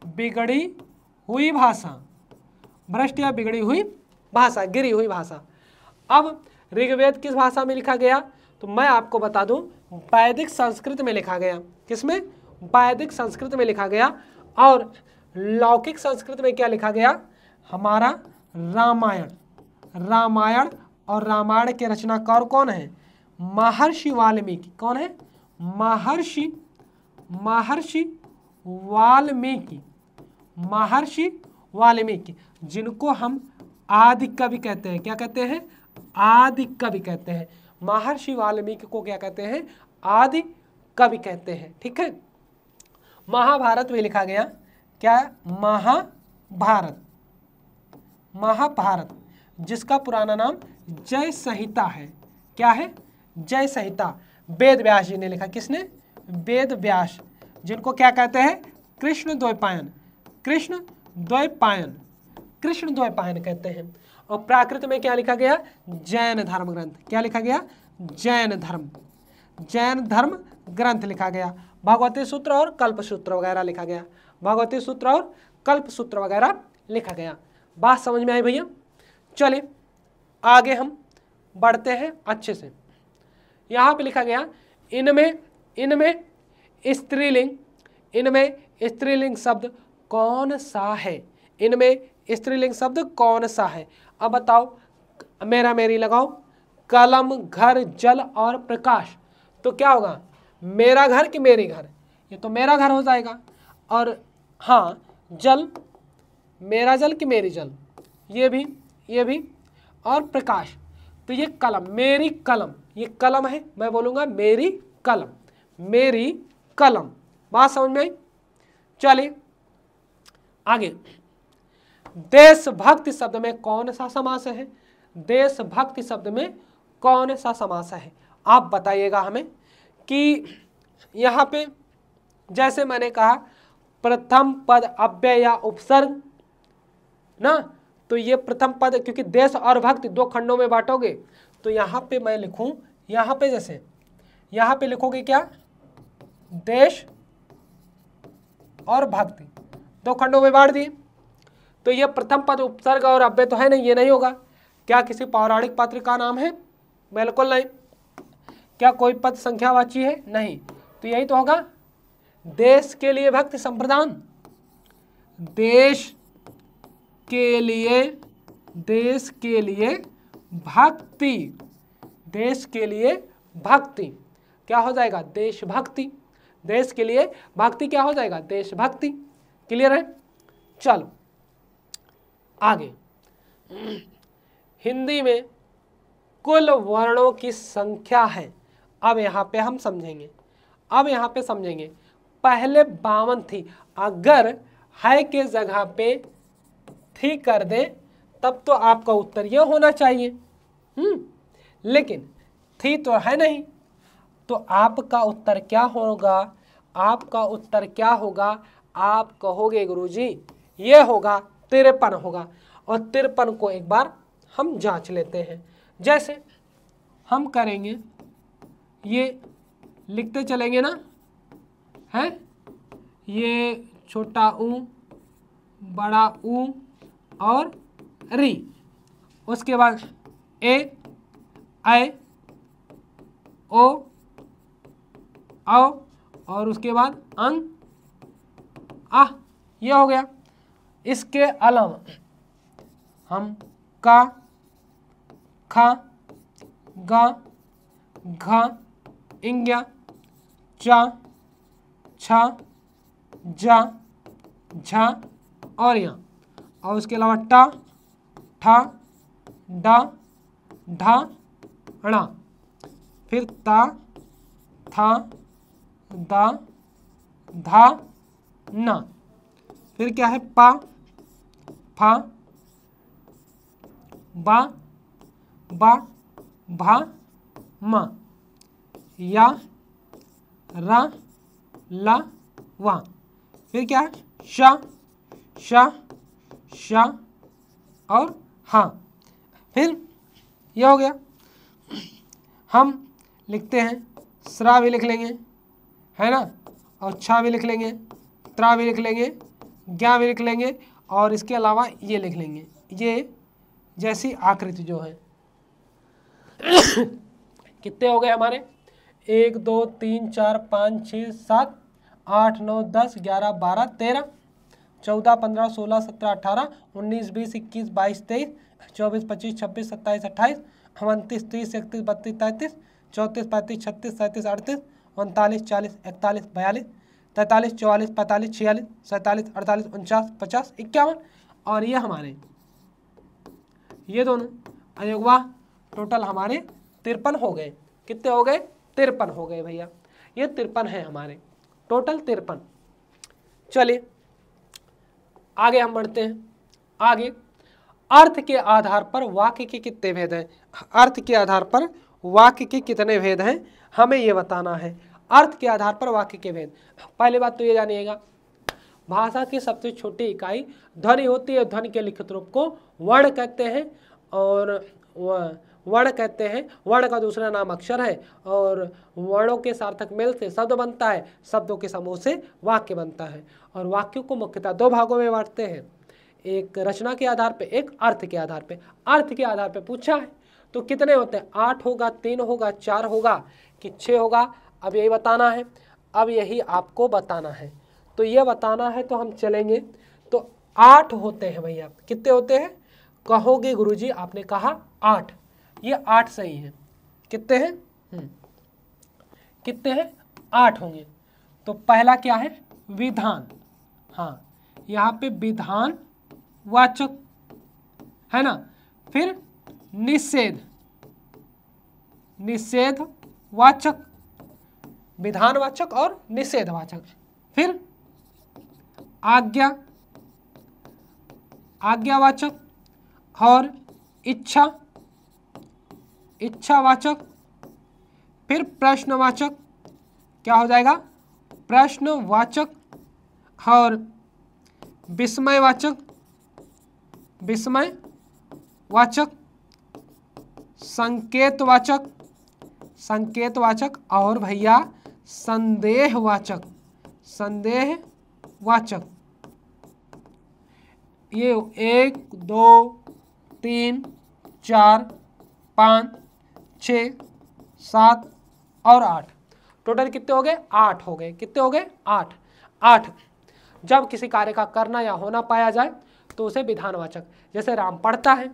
[SPEAKER 1] बिगड़ी हुई भाषा, भ्रष्ट या बिगड़ी हुई भाषा, गिरी हुई भाषा। अब ऋग्वेद किस भाषा में लिखा गया? तो मैं आपको बता दूं, वैदिक संस्कृत में लिखा गया। किसमें? वैदिक संस्कृत में लिखा गया। और लौकिक संस्कृत में क्या लिखा गया? हमारा रामायण। रामायण, और रामायण के रचनाकार कौन है? महर्षि वाल्मीकि। कौन है? महर्षि वाल्मीकि। महर्षि वाल्मीकि, जिनको हम आदि कवि कहते हैं। क्या कहते हैं? आदि कवि कहते हैं। महर्षि वाल्मीकि को क्या कहते हैं? आदि कवि कहते हैं। ठीक है। महाभारत में लिखा गया। क्या? महाभारत। महाभारत, जिसका पुराना नाम जय संहिता है। क्या है? जय संहिता। वेद व्यास जी ने लिखा। किसने? वेद व्यास, जिनको क्या कहते हैं? कृष्ण द्वैपायन। कृष्ण द्वैपायन, कृष्ण द्वैपायन कहते हैं। और प्राकृत में क्या लिखा गया? जैन धर्म ग्रंथ। क्या लिखा गया? जैन धर्म ग्रंथ लिखा गया। भगवती सूत्र और कल्प सूत्र वगैरह लिखा गया। भगवती सूत्र और कल्प सूत्र वगैरह लिखा गया। बात समझ में आई भैया? चलिए आगे हम बढ़ते हैं अच्छे से। यहाँ पे लिखा गया इनमें स्त्रीलिंग शब्द कौन सा है? इनमें स्त्रीलिंग शब्द कौन सा है? अब बताओ, मेरा मेरी लगाओ। कलम, घर, जल और प्रकाश। तो क्या होगा? मेरा घर कि मेरी घर? ये तो मेरा घर हो जाएगा। और हाँ, जल, मेरा जल कि मेरी जल? ये भी। और प्रकाश, तो ये कलम, मेरी कलम। ये कलम है, मैं बोलूँगा मेरी कलम, मेरी कलम। बात समझ में आई? चलिए आगे। देशभक्ति शब्द में कौन सा समास है? देशभक्ति शब्द में कौन सा समास है? आप बताइएगा हमें। कि यहाँ पे जैसे मैंने कहा प्रथम पद अव्यय या उपसर्ग ना, तो ये प्रथम पद, क्योंकि देश और भक्ति दो खंडों में बांटोगे, तो यहाँ पे मैं लिखूं, यहाँ पे जैसे यहाँ पे लिखोगे क्या? देश और भक्ति दो खंडों में बांट दिए। तो ये प्रथम पद उपसर्ग और अव्यय तो है नहीं, ये नहीं होगा। क्या किसी पौराणिक पात्र का नाम है? बिल्कुल नहीं। क्या कोई पद संख्यावाची है? नहीं। तो यही तो होगा, देश के लिए भक्ति संप्रदान। देश के लिए भक्ति, देश के लिए भक्ति क्या हो जाएगा? देशभक्ति। देश के लिए भक्ति क्या हो जाएगा? देशभक्ति। क्लियर है? चलो आगे। हिंदी में कुल वर्णों की संख्या है। अब यहाँ पे हम समझेंगे। पहले 52 थी, अगर है के जगह पे थी कर दे तब तो आपका उत्तर ये होना चाहिए। लेकिन थी तो है नहीं, तो आपका उत्तर क्या होगा? आपका उत्तर क्या होगा? आप कहोगे गुरुजी ये होगा 53 होगा। और 53 को एक बार हम जांच लेते हैं। जैसे हम करेंगे, ये लिखते चलेंगे ना, है ये छोटा ऊ, बड़ा ऊ और री, उसके बाद ए, ऐ, ओ, औ, और उसके बाद अंग, आह, ये हो गया। इसके अलावा हम का, खा, गा, घा, इंग्या, चा, छा, जा, झा और या, और उसके अलावा टा, ठा, डा, ढा, णा, फिर ता, था, दा, धा, ना, फिर क्या है? पा, फा, बा, बा, भा, मा, या, रा, ला, वा, फिर क्या है? शा, शा, शा, और हाँ। फिर ये हो गया। हम लिखते हैं स्रा भी लिख लेंगे, है ना, और छा भी लिख लेंगे, त्रा भी लिख लेंगे, ज्ञा भी लिख लेंगे, और इसके अलावा ये लिख लेंगे, ये जैसी आकृति जो है। कितने हो गए हमारे? 1 2 3 4 5 6 7 8 9 10 11 12 13 14 15 16 17 18 19 20 21 22 23 24 25 26 27 28 29 30 31 32 33 34 35 36 37 38 39 40 41 42 43 44 45 46 47 48 49 50 51। और ये हमारे ये दोनों, अरे वाह, टोटल हमारे 53 हो गए। कितने हो गए? 53 हो गए भैया। ये 53 है हमारे, टोटल 53। चलिए आगे हम बढ़ते हैं। आगे, अर्थ के आधार पर वाक्य के कितने भेद हैं? अर्थ के आधार पर वाक्य के कितने भेद हैं, हमें ये बताना है। अर्थ के आधार पर वाक्य के भेद। पहली बात तो ये जानिएगा, भाषा की सबसे छोटी इकाई ध्वनि होती है। ध्वनि के लिखित रूप को वर्ण कहते हैं, और वर्ण कहते हैं। वर्ण का दूसरा नाम अक्षर है, और वर्णों के सार्थक मेल से शब्द बनता है। शब्दों के समूह से वाक्य बनता है। और वाक्यों को मुख्यतः 2 भागों में बांटते हैं, एक रचना के आधार पे, एक अर्थ के आधार पे। अर्थ के आधार पे पूछा है तो कितने होते हैं? 8 होगा, 3 होगा, 4 होगा कि 6 होगा? अब यही बताना है। अब यही आपको बताना है, तो ये बताना है। तो हम चलेंगे, तो 8 होते हैं भैया। कितने होते हैं? कहोगे गुरुजी, आपने कहा 8। ये 8 सही है। कितने हैं? कितने हैं? 8 होंगे। तो पहला क्या है? विधान। हाँ, यहाँ पे विधान वाचक है ना। फिर निषेध, निषेध वाचक, विधानवाचक और निषेधवाचक। फिर आज्ञा, आज्ञावाचक, और इच्छा, इच्छावाचक। फिर प्रश्नवाचक, क्या हो जाएगा? प्रश्नवाचक। और विस्मयवाचक, विस्मयवाचक। संकेतवाचक, संकेतवाचक। और भैया संदेहवाचक, संदेहवाचक। ये 1 2 3 4 5 6 7 और 8, टोटल कितने हो गए? 8 हो गए। कितने हो गए? 8। 8 जब किसी कार्य का करना या होना पाया जाए तो उसे विधानवाचक, जैसे राम पढ़ता है।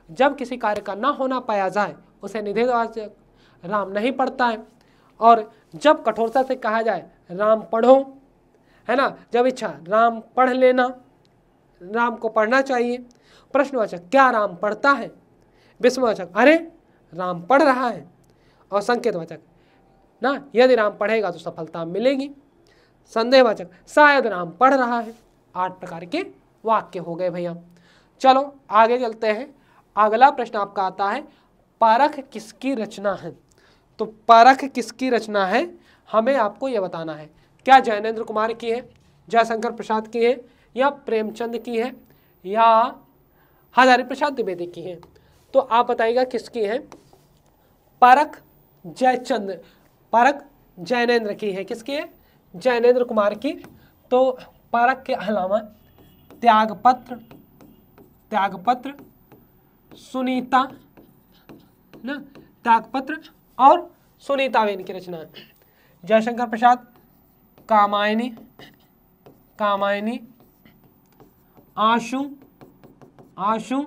[SPEAKER 1] जब किसी कार्य का ना होना पाया जाए उसे निषेधवाचक, राम नहीं पढ़ता है। और जब कठोरता से कहा जाए राम पढ़ो, है ना, जब इच्छा राम पढ़ लेना, राम को पढ़ना चाहिए। प्रश्नवाचक, क्या राम पढ़ता है? विस्मयवाचक, अरे राम पढ़ रहा है। और संकेतवाचक ना, यदि राम पढ़ेगा तो सफलता मिलेगी। संदेहवाचक, शायद राम पढ़ रहा है। 8 प्रकार के वाक्य हो गए भैया। चलो आगे चलते हैं। अगला प्रश्न आपका आता है, परख किसकी रचना है? तो परख किसकी रचना है, हमें आपको यह बताना है। क्या जैनेन्द्र कुमार की है, जयशंकर प्रसाद की है, या प्रेमचंद की है, या हजारी प्रसाद द्विवेदी की है? तो आप बताइएगा किसकी है। परख जयचंद, परख जैनेन्द्र की है। किसकी है? जैनेन्द्र कुमार की। तो परख के अलावा त्यागपत्र, त्यागपत्र, सुनीता ना, त्यागपत्र और सुनीता वे इनकी रचना है। जयशंकर प्रसाद कामायनी, कामायनी, आशु, आशु,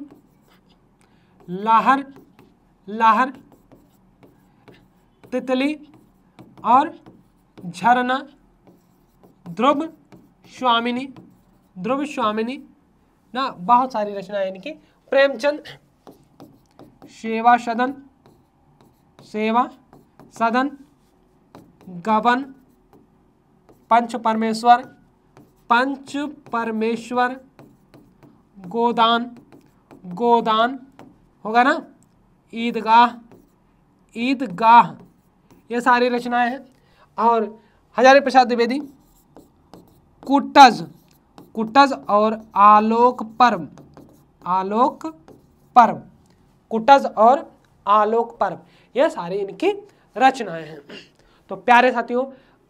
[SPEAKER 1] लाहर, लाहर, तितली और झरना, ध्रुव स्वामिनी, ध्रुव स्वामिनी ना, बहुत सारी रचनाएं इनकी। प्रेमचंद सेवा सदन, सेवा सदन, गबन, पंच परमेश्वर, पंच परमेश्वर, गोदान, गोदान होगा ना, ईदगाह, ईदगाह, ये सारी रचनाएं हैं। और हजारी प्रसाद द्विवेदी कुटज, कुटज और आलोक पर्व, आलोक पर्व, कुटज और आलोक पर्व, यह सारी इनकी रचनाएं हैं। तो प्यारे साथियों,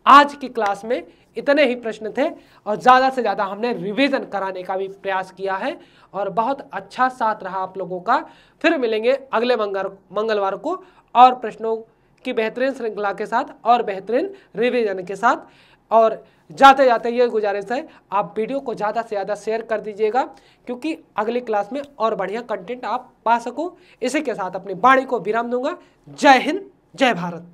[SPEAKER 1] आज की क्लास में इतने ही प्रश्न थे और ज़्यादा से ज़्यादा हमने रिवीजन कराने का भी प्रयास किया है और बहुत अच्छा साथ रहा आप लोगों का। फिर मिलेंगे अगले मंगलवार को और प्रश्नों की बेहतरीन श्रृंखला के साथ और बेहतरीन रिवीजन के साथ। और जाते जाते ये गुजारिश है, आप वीडियो को ज़्यादा से ज़्यादा शेयर कर दीजिएगा, क्योंकि अगली क्लास में और बढ़िया कंटेंट आप पा सको। इसी के साथ अपनी वाणी को विराम दूंगा। जय हिंद, जय भारत।